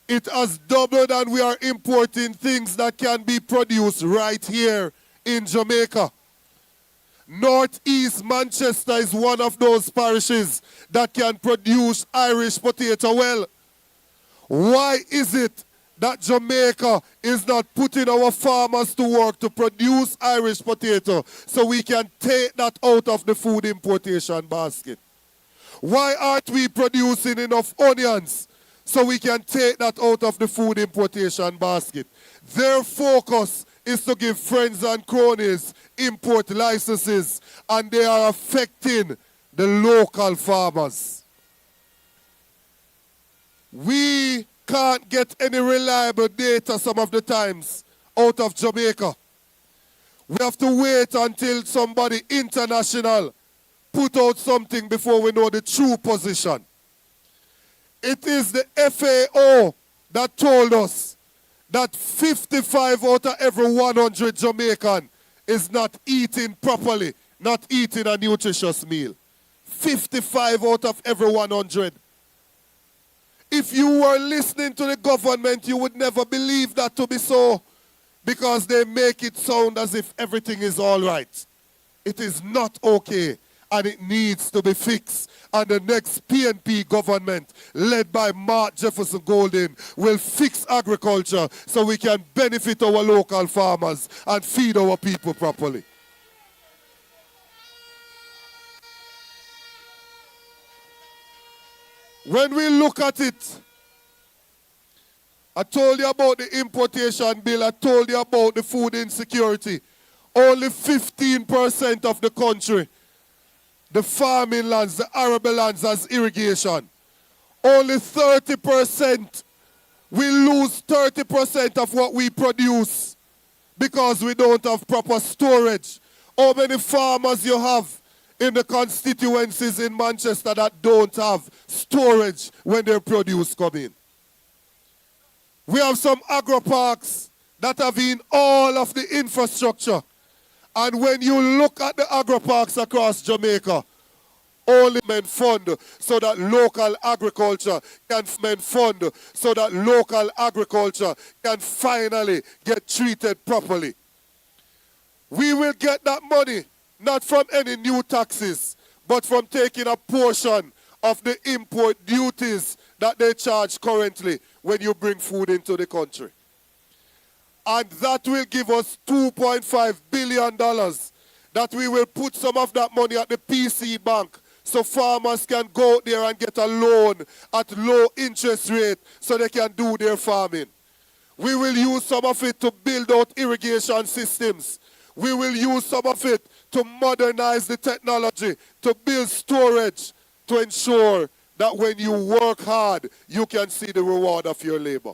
It has doubled, and we are importing things that can be produced right here in Jamaica. Northeast Manchester is one of those parishes that can produce Irish potato well. Why is it that Jamaica is not putting our farmers to work to produce Irish potato so we can take that out of the food importation basket? Why aren't we producing enough onions so we can take that out of the food importation basket? Their focus is to give friends and cronies import licenses, and they are affecting the local farmers. We can't get any reliable data some of the times out of Jamaica. We have to wait until somebody international put out something before we know the true position. It is the FAO that told us that 55 out of every 100 Jamaican is not eating properly, not eating a nutritious meal. 55 out of every 100. If you were listening to the government, you would never believe that to be so, because they make it sound as if everything is all right. It is not okay, and it needs to be fixed. And the next PNP government, led by Mark Jefferson Golden, will fix agriculture so we can benefit our local farmers and feed our people properly. When we look at it, I told you about the importation bill, I told you about the food insecurity. Only 15% of the country, the farming lands, the arable lands, has irrigation. Only 30%, we lose 30% of what we produce because we don't have proper storage. How many farmers you have in the constituencies in Manchester that don't have storage when their produce come in? We have some agro parks that have in all of the infrastructure. And when you look at the agro parks across Jamaica, only men fund so that local agriculture can finally get treated properly. We will get that money not from any new taxes, but from taking a portion of the import duties that they charge currently when you bring food into the country. And that will give us $2.5 billion that we will put some of that money at the PC Bank so farmers can go out there and get a loan at low interest rate so they can do their farming. We will use some of it to build out irrigation systems. We will use some of it to modernize the technology, to build storage, to ensure that when you work hard, you can see the reward of your labor.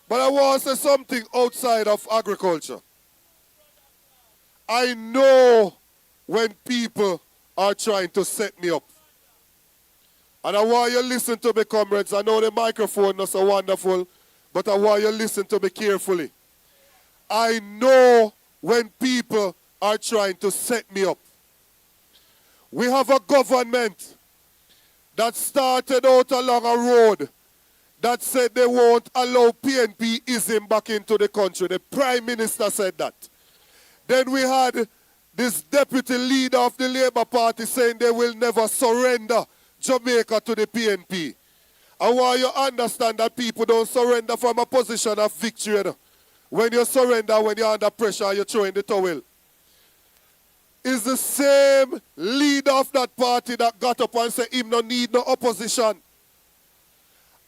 But I want to say something outside of agriculture. I know when people are trying to set me up. And I want you to listen to me, comrades. I know the microphone is so wonderful, but I want you to listen to me carefully. I know when people are trying to set me up. We have a government that started out along a road that said they won't allow PNP-ism back into the country. The Prime Minister said that. Then we had this deputy leader of the Labour Party saying they will never surrender Jamaica to the PNP. I want you to understand that people don't surrender from a position of victory. When you surrender, when you're under pressure, you throw in the towel. It's the same leader of that party that got up and said him no need no opposition.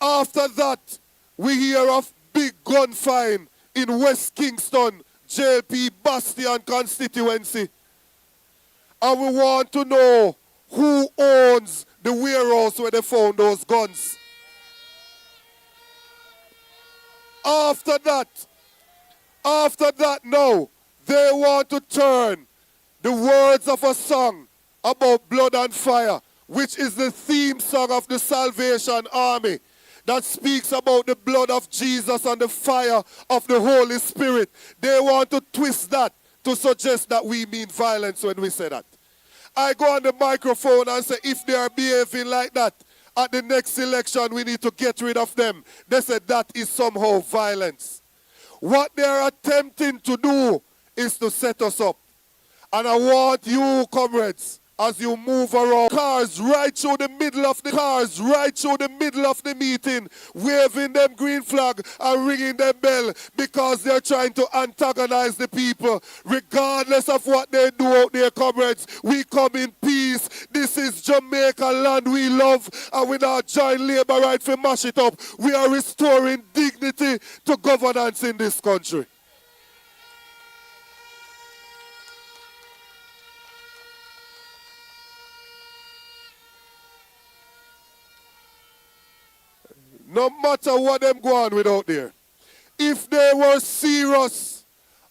After that, we hear of big gunfight in West Kingston, JLP Bastion constituency. And we want to know who owns the warehouse where they found those guns. After that now, they want to turn the words of a song about blood and fire, which is the theme song of the Salvation Army, that speaks about the blood of Jesus and the fire of the Holy Spirit. They want to twist that to suggest that we mean violence when we say that. I go on the microphone and say, if they are behaving like that, at the next election we need to get rid of them. They said that is somehow violence. What they are attempting to do is to set us up. And I want you, comrades, as you move around, cars right through the middle of the meeting, waving them green flag and ringing them bell because they're trying to antagonize the people. Regardless of what they do out there, comrades, we come in peace. This is Jamaica land we love, and we not join labor right to mash it up. We are restoring dignity to governance in this country. No matter what them go on with out there, if they were serious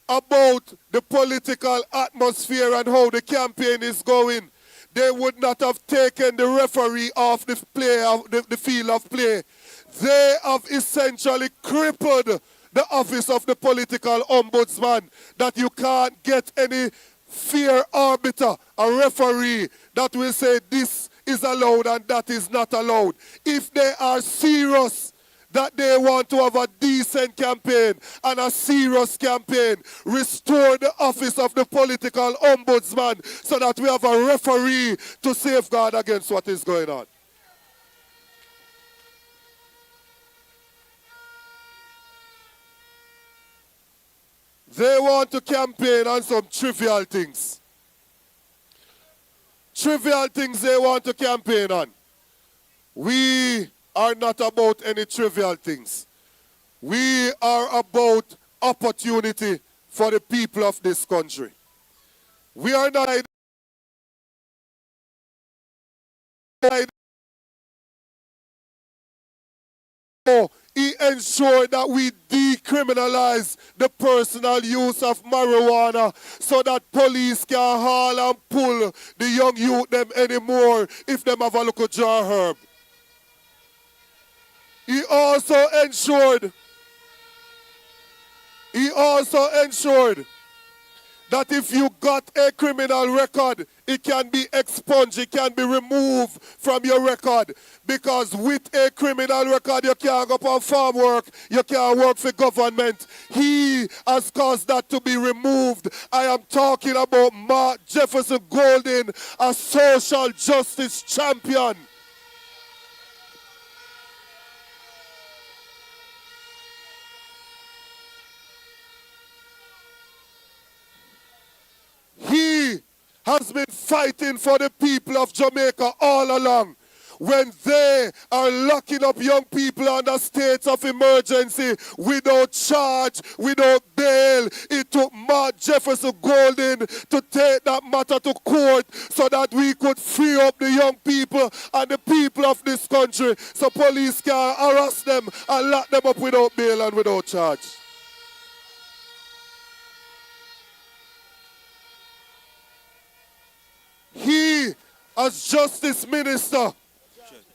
about the political atmosphere and how the campaign is going, they would not have taken the referee off the field of play. They have essentially crippled the office of the political ombudsman, that you can't get any fair arbiter, a referee that will say this is allowed and that is not allowed. If they are serious that they want to have a decent campaign and a serious campaign, restore the office of the political ombudsman so that we have a referee to safeguard against what is going on. They want to campaign on some trivial things. Trivial things they want to campaign on. We are not about any trivial things. We are about opportunity for the people of this country. We are not he ensured that we decriminalize the personal use of marijuana so that police can haul and pull the young youth them anymore if them have a look jar herb. He also ensured that if you got a criminal record, it can be expunged, it can be removed from your record. Because with a criminal record, you can't go on farm work, you can't work for government. He has caused that to be removed. I am talking about Mark Jefferson Golden, a social justice champion. He has been fighting for the people of Jamaica all along. When they are locking up young people under states of emergency without charge, without bail, it took Mark Jefferson Golden to take that matter to court so that we could free up the young people and the people of this country so police can harass them and lock them up without bail and without charge. He, as Justice Minister,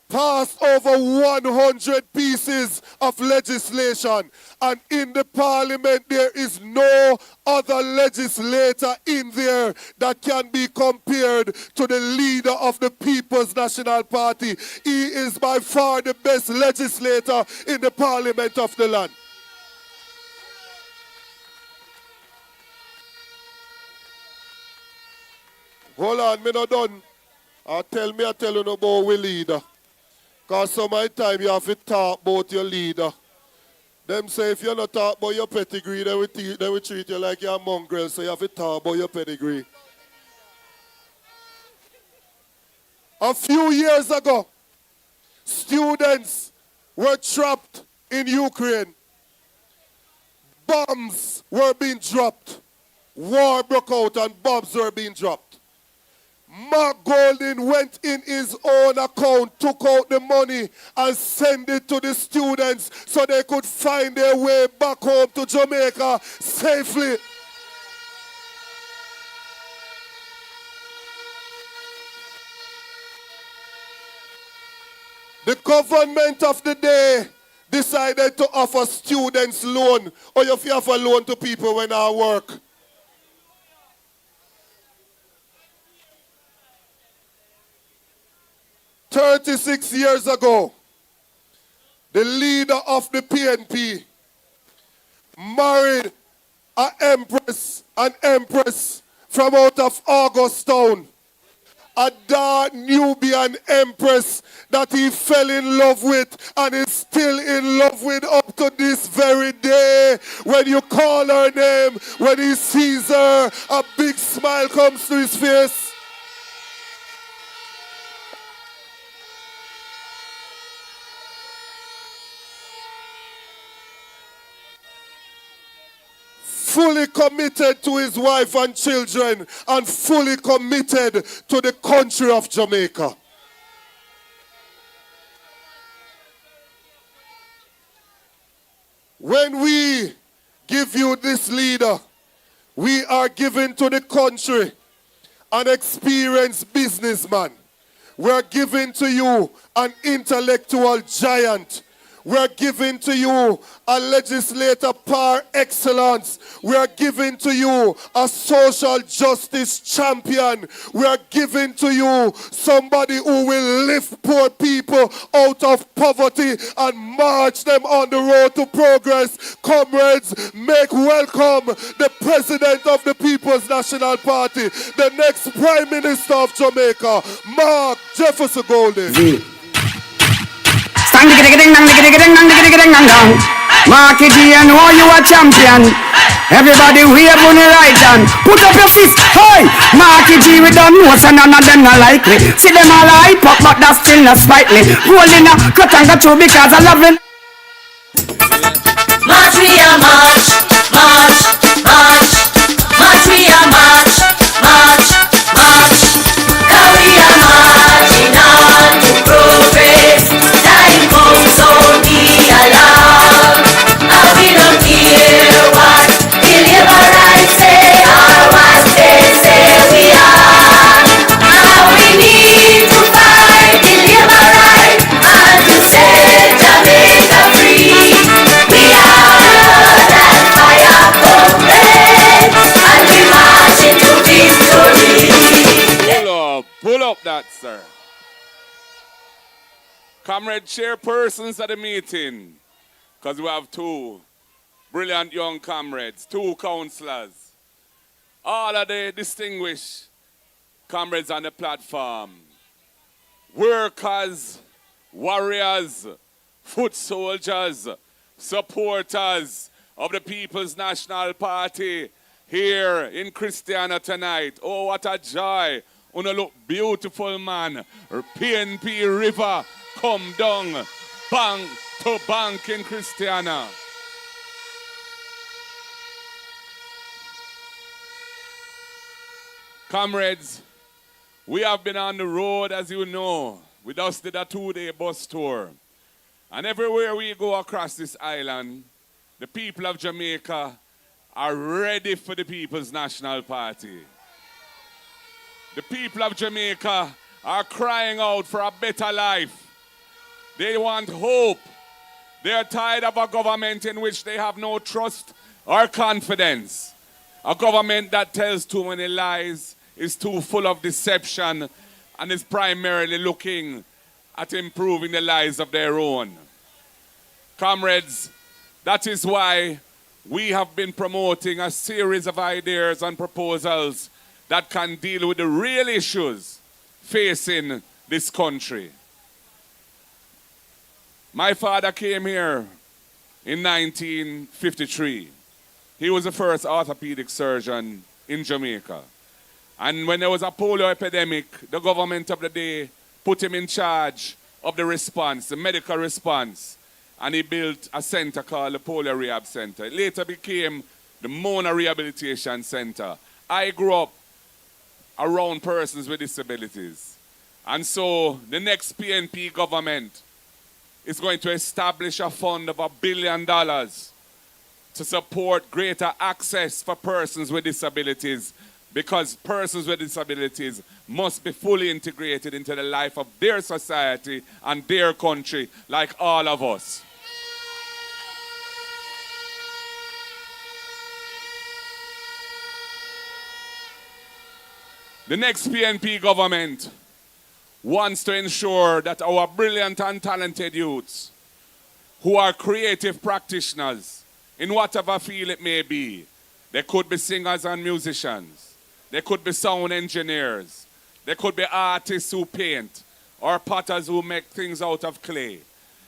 passed over 100 pieces of legislation, and in the Parliament there is no other legislator in there that can be compared to the leader of the People's National Party. He is by far the best legislator in the Parliament of the land. Hold on, me not done. I tell you no about we leader. Because some of the time you have to talk about your leader. Them say if you not talk about your pedigree, they will treat you like you're a mongrel, so you have to talk about your pedigree. A few years ago, students were trapped in Ukraine. Bombs were being dropped. War broke out and bombs were being dropped. Mark Golding went in his own account, took out the money and sent it to the students so they could find their way back home to Jamaica safely. The government of the day decided to offer students loan, or if you offer loan to people when I work. "36 years ago, the leader of the PNP married an empress from out of Augustown, a dark Nubian empress that he fell in love with and is still in love with up to this very day. When you call her name, when he sees her, a big smile comes to his face. Fully committed to his wife and children and fully committed to the country of Jamaica. When we give you this leader, we are giving to the country an experienced businessman. We're giving to you an intellectual giant. We're giving to you a legislator par excellence. We're giving to you a social justice champion. We're giving to you somebody who will lift poor people out of poverty and march them on the road to progress. Comrades, make welcome the president of the People's National Party, the next Prime Minister of Jamaica, Mark Jefferson Golding. Stand digga-digga-ding dang, digga-digga-ding dang, digga-digga-ding dang dang. Marky G, I know you a champion. Everybody wave on the right hand. Put up your fist, hey! Marky G, we don't know, so none of them not like me. See them all hype up, but that's still not spite me. Rolling a cut and got through because I love it. March, we are march, march, march. March, we are march, march, march. Carry a marching on to progress. Time comes, so be alarmed. And we don't care what the liberals say or what they say we are. Now we need to fight the liberals and to set Jamaica free. We are blood and fire comrades, and we march into victory. Pull up that, sir. Comrade chairpersons at the meeting, because we have two brilliant young comrades, two councillors, all of the distinguished comrades on the platform, workers, warriors, foot soldiers, supporters of the People's National Party here in Christiana tonight. Oh, what a joy. Una look beautiful, man. PNP River come down, bank to bank in Christiana. Comrades, we have been on the road, as you know. We just did a 2-day bus tour. And everywhere we go across this island, the people of Jamaica are ready for the People's National Party. The people of Jamaica are crying out for a better life. They want hope. They are tired of a government in which they have no trust or confidence. A government that tells too many lies, is too full of deception, and is primarily looking at improving the lives of their own. Comrades, that is why we have been promoting a series of ideas and proposals that can deal with the real issues facing this country. My father came here in 1953. He was the first orthopedic surgeon in Jamaica. And when there was a polio epidemic, the government of the day put him in charge of the response, the medical response. And he built a center called the Polio Rehab Center. It later became the Mona Rehabilitation Center. I grew up around persons with disabilities. And so the next PNP government is going to establish a fund of $1 billion to support greater access for persons with disabilities, because persons with disabilities must be fully integrated into the life of their society and their country like all of us. The next PNP government wants to ensure that our brilliant and talented youths who are creative practitioners in whatever field it may be, they could be singers and musicians, they could be sound engineers, they could be artists who paint, or potters who make things out of clay.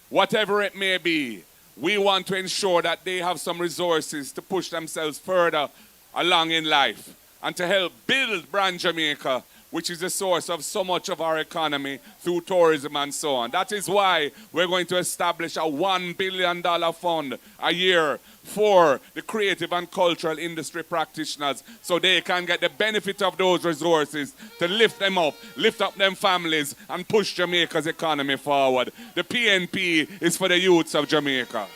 Whatever it may be, we want to ensure that they have some resources to push themselves further along in life and to help build brand Jamaica, which is the source of so much of our economy through tourism and so on. That is why we're going to establish a $1 billion fund a year for the creative and cultural industry practitioners so they can get the benefit of those resources to lift them up, lift up them families, and push Jamaica's economy forward. The PNP is for the youths of Jamaica.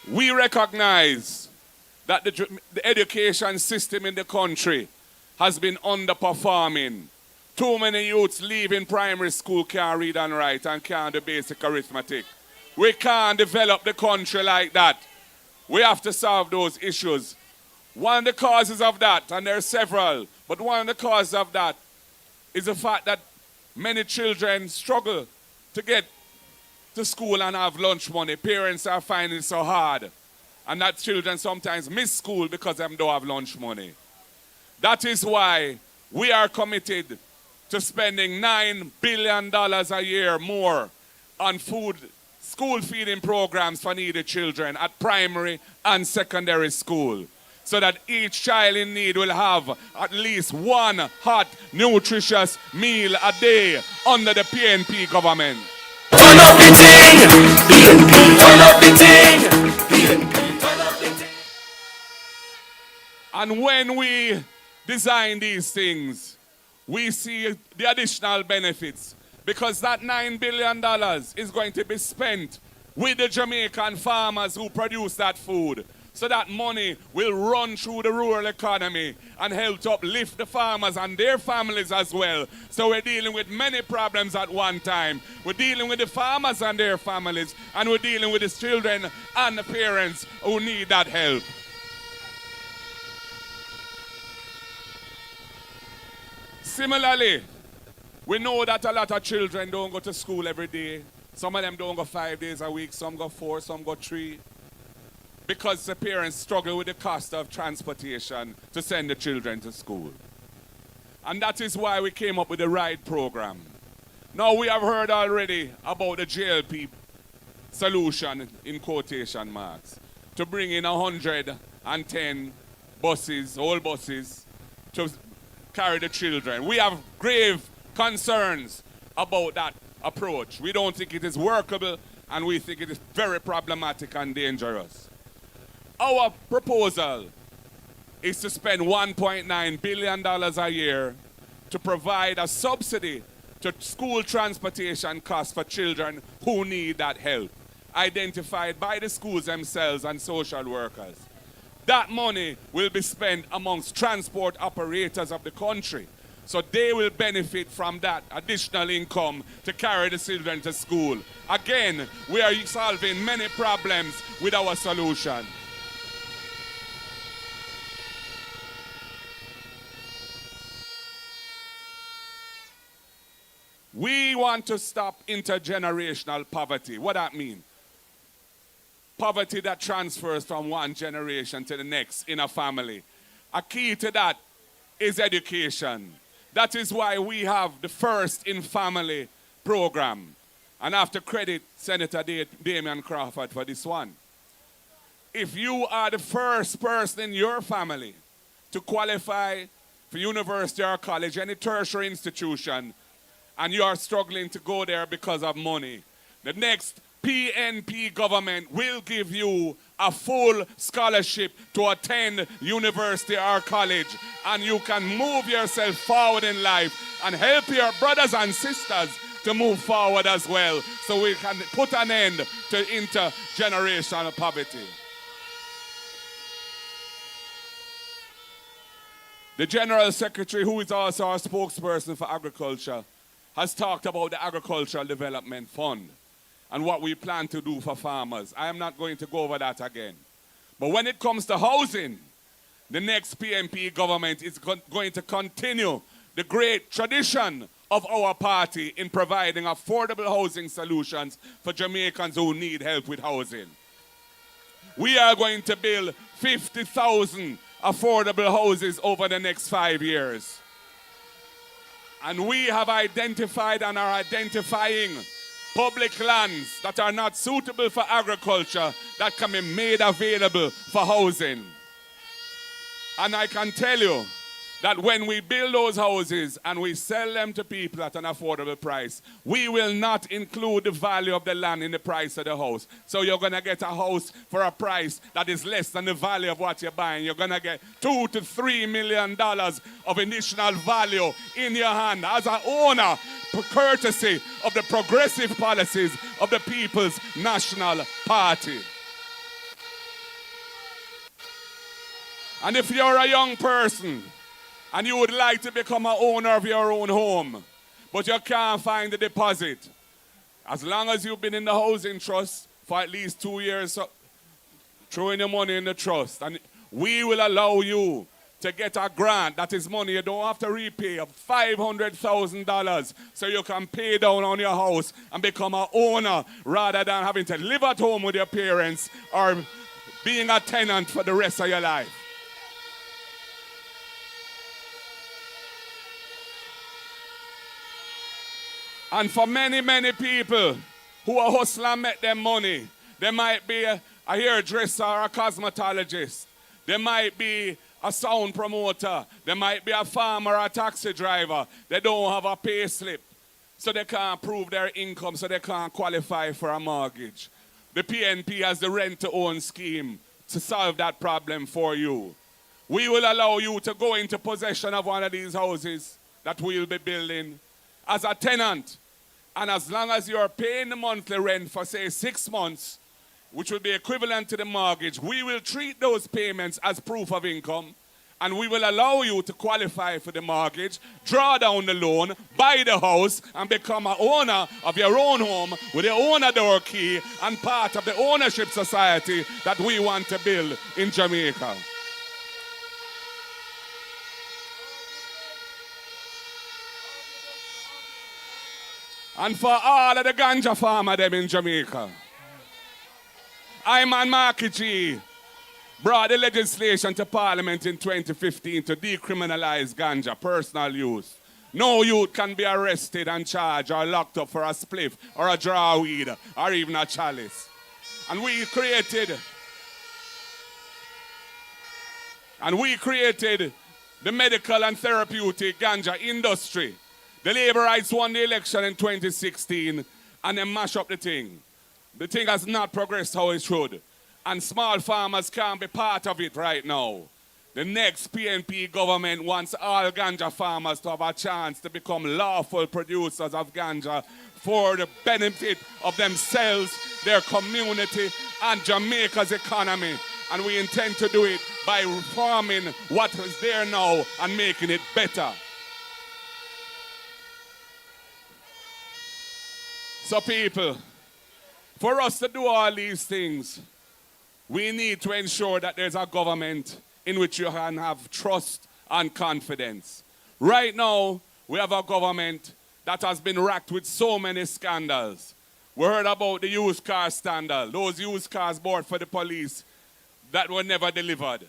We recognize that the education system in the country has been underperforming. Too many youths leaving primary school can't read and write and can't do basic arithmetic. We can't develop the country like that. We have to solve those issues. One of the causes of that, and there are several, but one of the causes of that is the fact that many children struggle to get to school and have lunch money. Parents are finding it so hard. And that children sometimes miss school because they don't have lunch money. That is why we are committed to spending $9 billion a year more on food, school feeding programs for needy children at primary and secondary school, so that each child in need will have at least one hot, nutritious meal a day under the PNP government. Turn up the thing, PNP, turn up the thing, PNP, turn up the thing. And when we design these things, we see the additional benefits, because that $9 billion is going to be spent with the Jamaican farmers who produce that food. So that money will run through the rural economy and help to uplift the farmers and their families as well. So we're dealing with many problems at one time. We're dealing with the farmers and their families, and we're dealing with the children and the parents who need that help. Similarly, we know that a lot of children don't go to school every day. Some of them don't go 5 days a week, some go 4, some go 3. Because the parents struggle with the cost of transportation to send the children to school. And that is why we came up with the RIDE program. Now we have heard already about the JLP solution, in quotation marks, to bring in 110 buses, whole buses, to carry the children. We have grave concerns about that approach. We don't think it is workable, and we think it is very problematic and dangerous. Our proposal is to spend $1.9 billion a year to provide a subsidy to school transportation costs for children who need that help, identified by the schools themselves and social workers. That money will be spent amongst transport operators of the country, so they will benefit from that additional income to carry the children to school. Again, we are solving many problems with our solution. We want to stop intergenerational poverty. What that mean? Poverty that transfers from one generation to the next in a family. A key to that is education. That is why we have the First in Family program. And I have to credit Senator Damian Crawford for this one. If you are the first person in your family to qualify for university or college, any tertiary institution, and you are struggling to go there because of money, the next PNP government will give you a full scholarship to attend university or college, and you can move yourself forward in life and help your brothers and sisters to move forward as well, so we can put an end to intergenerational poverty. The General Secretary, who is also our spokesperson for agriculture, has talked about the Agricultural Development Fund and what we plan to do for farmers. I am not going to go over that again. But when it comes to housing, the next PNP government is going to continue the great tradition of our party in providing affordable housing solutions for Jamaicans who need help with housing. We are going to build 50,000 affordable houses over the next 5 years. And we have identified and are identifying public lands that are not suitable for agriculture that can be made available for housing. And I can tell you that when we build those houses and we sell them to people at an affordable price, we will not include the value of the land in the price of the house. So you're going to get a house for a price that is less than the value of what you're buying. You're going to get $2 to $3 million of additional value in your hand as an owner, courtesy of the progressive policies of the People's National Party. And if you're a young person and you would like to become an owner of your own home, but you can't find the deposit, as long as you've been in the housing trust for at least 2 years, throwing your money in the trust, and we will allow you to get a grant, that is money you don't have to repay, of $500,000, so you can pay down on your house and become an owner rather than having to live at home with your parents or being a tenant for the rest of your life. And for many, many people who are hustling and make them money, they might be a hairdresser or a cosmetologist. They might be a sound promoter. They might be a farmer or a taxi driver. They don't have a pay slip, so they can't prove their income, so they can't qualify for a mortgage. The PNP has the rent-to-own scheme to solve that problem for you. We will allow you to go into possession of one of these houses that we'll be building as a tenant, and as long as you're paying the monthly rent for, say, 6 months, which will be equivalent to the mortgage, we will treat those payments as proof of income, and we will allow you to qualify for the mortgage, draw down the loan, buy the house, and become an owner of your own home with your own door key and part of the ownership society that we want to build in Jamaica. And for all of the ganja farmers them in Jamaica, and Marky G brought the legislation to Parliament in 2015 to decriminalize ganja, personal use. No youth can be arrested and charged or locked up for a spliff or a draw weed or even a chalice. And we created the medical and therapeutic ganja industry. The Labour Rights won the election in 2016 and they mash up the thing. The thing has not progressed how it should. And small farmers can't be part of it right now. The next PNP government wants all ganja farmers to have a chance to become lawful producers of ganja for the benefit of themselves, their community, and Jamaica's economy. And we intend to do it by reforming what is there now and making it better. So people, for us to do all these things, we need to ensure that there's a government in which you can have trust and confidence. Right now, we have a government that has been racked with so many scandals. We heard about the used car scandal, those used cars bought for the police that were never delivered.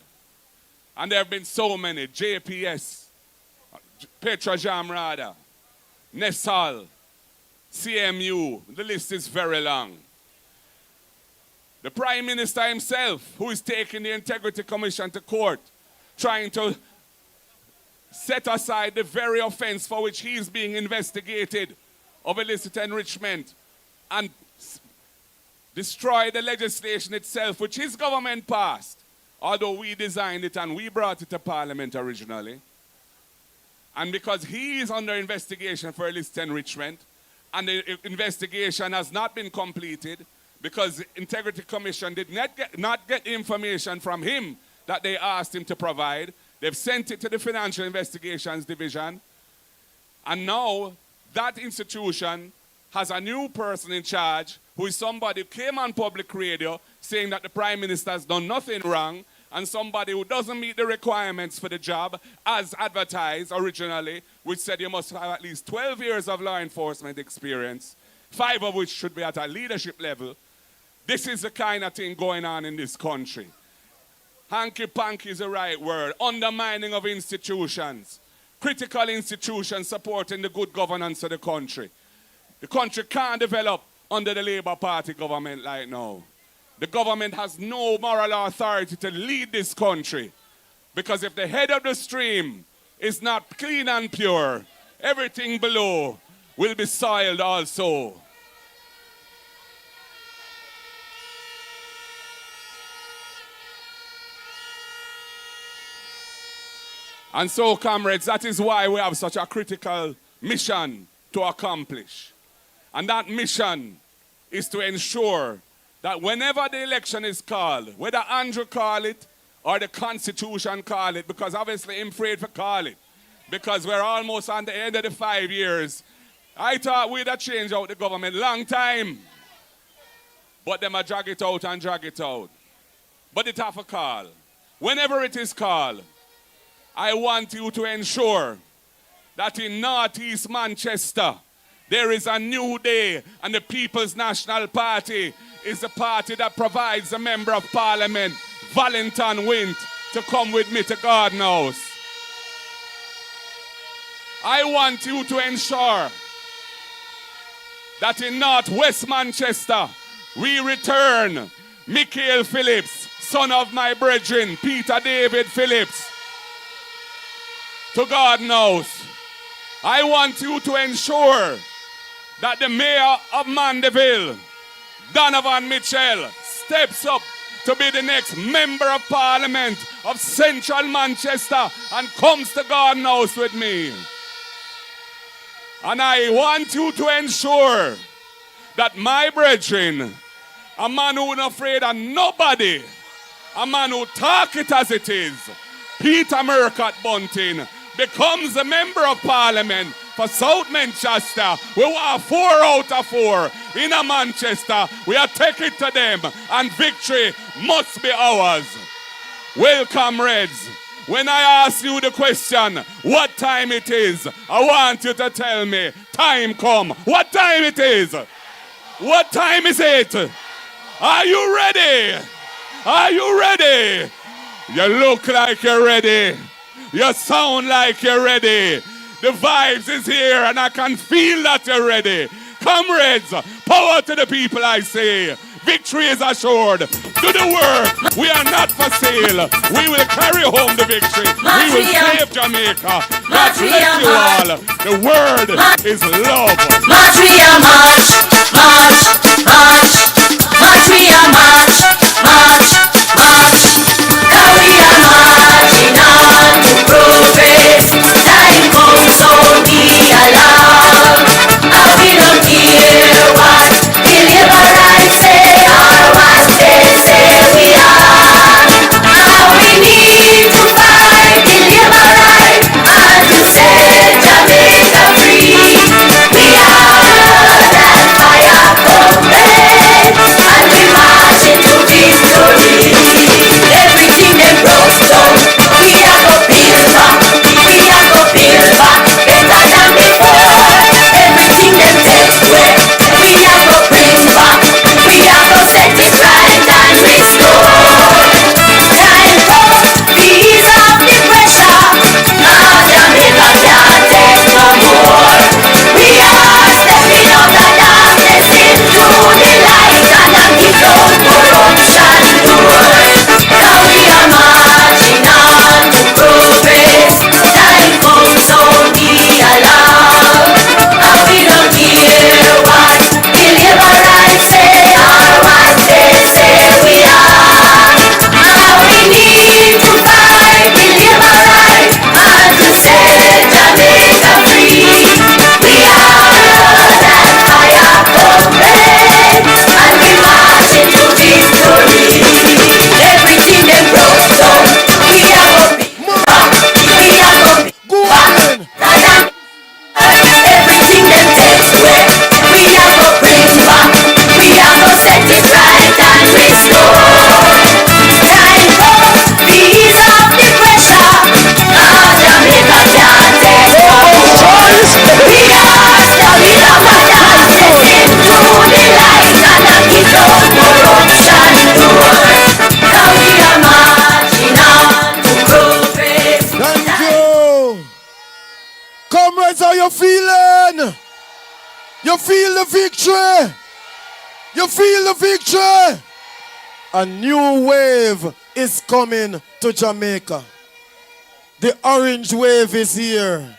And there have been so many, JPS, Petrojam rather, Nessal, CMU, the list is very long. The Prime Minister himself, who is taking the Integrity Commission to court, trying to set aside the very offense for which he is being investigated of illicit enrichment and destroy the legislation itself, which his government passed, although we designed it and we brought it to Parliament originally. And because he is under investigation for illicit enrichment, and the investigation has not been completed, because the Integrity Commission did not get information from him that they asked him to provide. They've sent it to the Financial Investigations Division. And now that institution has a new person in charge who is somebody who came on public radio saying that the Prime Minister has done nothing wrong, and somebody who doesn't meet the requirements for the job as advertised originally, which said you must have at least 12 years of law enforcement experience, 5 of which should be at a leadership level. This is the kind of thing going on in this country. Hanky-panky is the right word. Undermining of institutions. Critical institutions supporting the good governance of the country. The country can't develop under the Labour Party government right now. The government has no moral authority to lead this country. Because if the head of the stream is not clean and pure, everything below will be soiled also. And so, comrades, that is why we have such a critical mission to accomplish. And that mission is to ensure that whenever the election is called, whether Andrew call it or the Constitution call it, because obviously I'm afraid to call it, because we're almost on the end of the 5 years. I thought we'd have changed out the government long time. But them a drag it out and drag it out. But it have a call. Whenever it is called, I want you to ensure that in Northeast Manchester, there is a new day, and the People's National Party is the party that provides a member of Parliament, Valentin Wint, to come with me to Garden House. I want you to ensure that in Northwest Manchester, we return Michael Phillips, son of my brethren, Peter David Phillips, to Garden House. I want you to ensure that the mayor of Mandeville, Donovan Mitchell, steps up to be the next member of Parliament of Central Manchester and comes to Garden House with me. And I want you to ensure that my brethren, a man who is not afraid of nobody, a man who talk it as it is, Peter Murcott Bunting, becomes a member of Parliament for South Manchester. We want 4 out of 4 in a Manchester. We are taking it to them, and victory must be ours. Well, comrades, when I ask you the question, what time it is, I want you to tell me, time come. What time it is? What time is it? Are you ready? Are you ready? You look like you're ready. You sound like you're ready. The vibes is here, and I can feel that you're ready. Comrades, power to the people, I say. Victory is assured. Do the work. We are not for sale. We will carry home the victory. We will save Jamaica. God bless you all. The word is love. March, we are march, march, march. March, we are march, march, march. Now we are marching on to progress. Time comes, so be alarmed. I will not hear what the liberals say or what they say we are. Now we need to fight the liberals and to set Jamaica free. We are that fire comrades, and we march into victory. Comrades, how you feeling? You feel the victory? You feel the victory? A new wave is coming to Jamaica. The orange wave is here.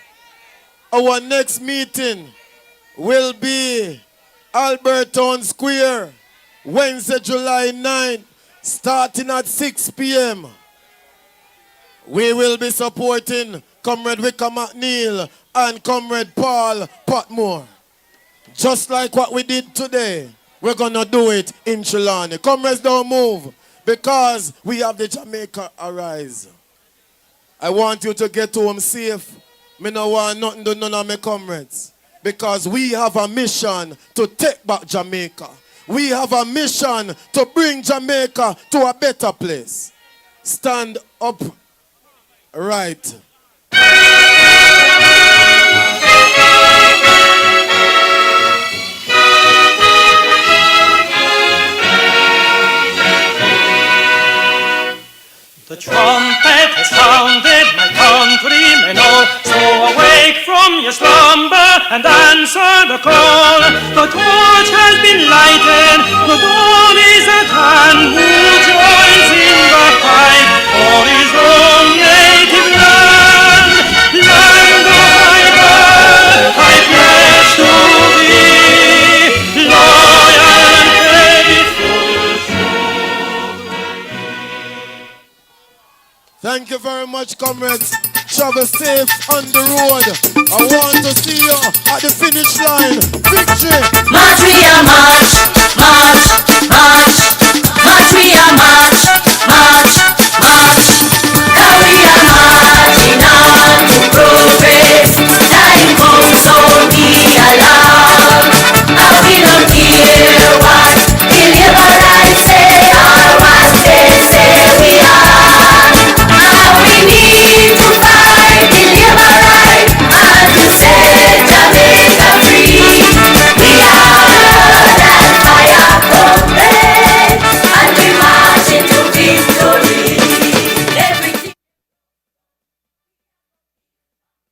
Our next meeting will be Albertown Square, Wednesday, July 9th, starting at 6 p.m. We will be supporting Comrade Wickham McNeil and Comrade Paul Patmore. Just like what we did today, we're going to do it in Trelawney. Comrades, don't move because we have the Jamaica Arise. I want you to get home safe. Me no want nothing to none of my comrades. Because we have a mission to take back Jamaica. We have a mission to bring Jamaica to a better place. Stand up right. The trumpet has sounded, my countrymen all, so awake from your slumber and answer the call. The torch has been lighted, the dawn is at hand. Who joins in the fight for his own native land? Land of my birth, I pledge to thee, loyal and faithful. Thank you very much, comrades. Travel safe on the road. I want to see you at the finish line. Victory! March, we are march, march, march. March, we are march, march, march. Now we are march.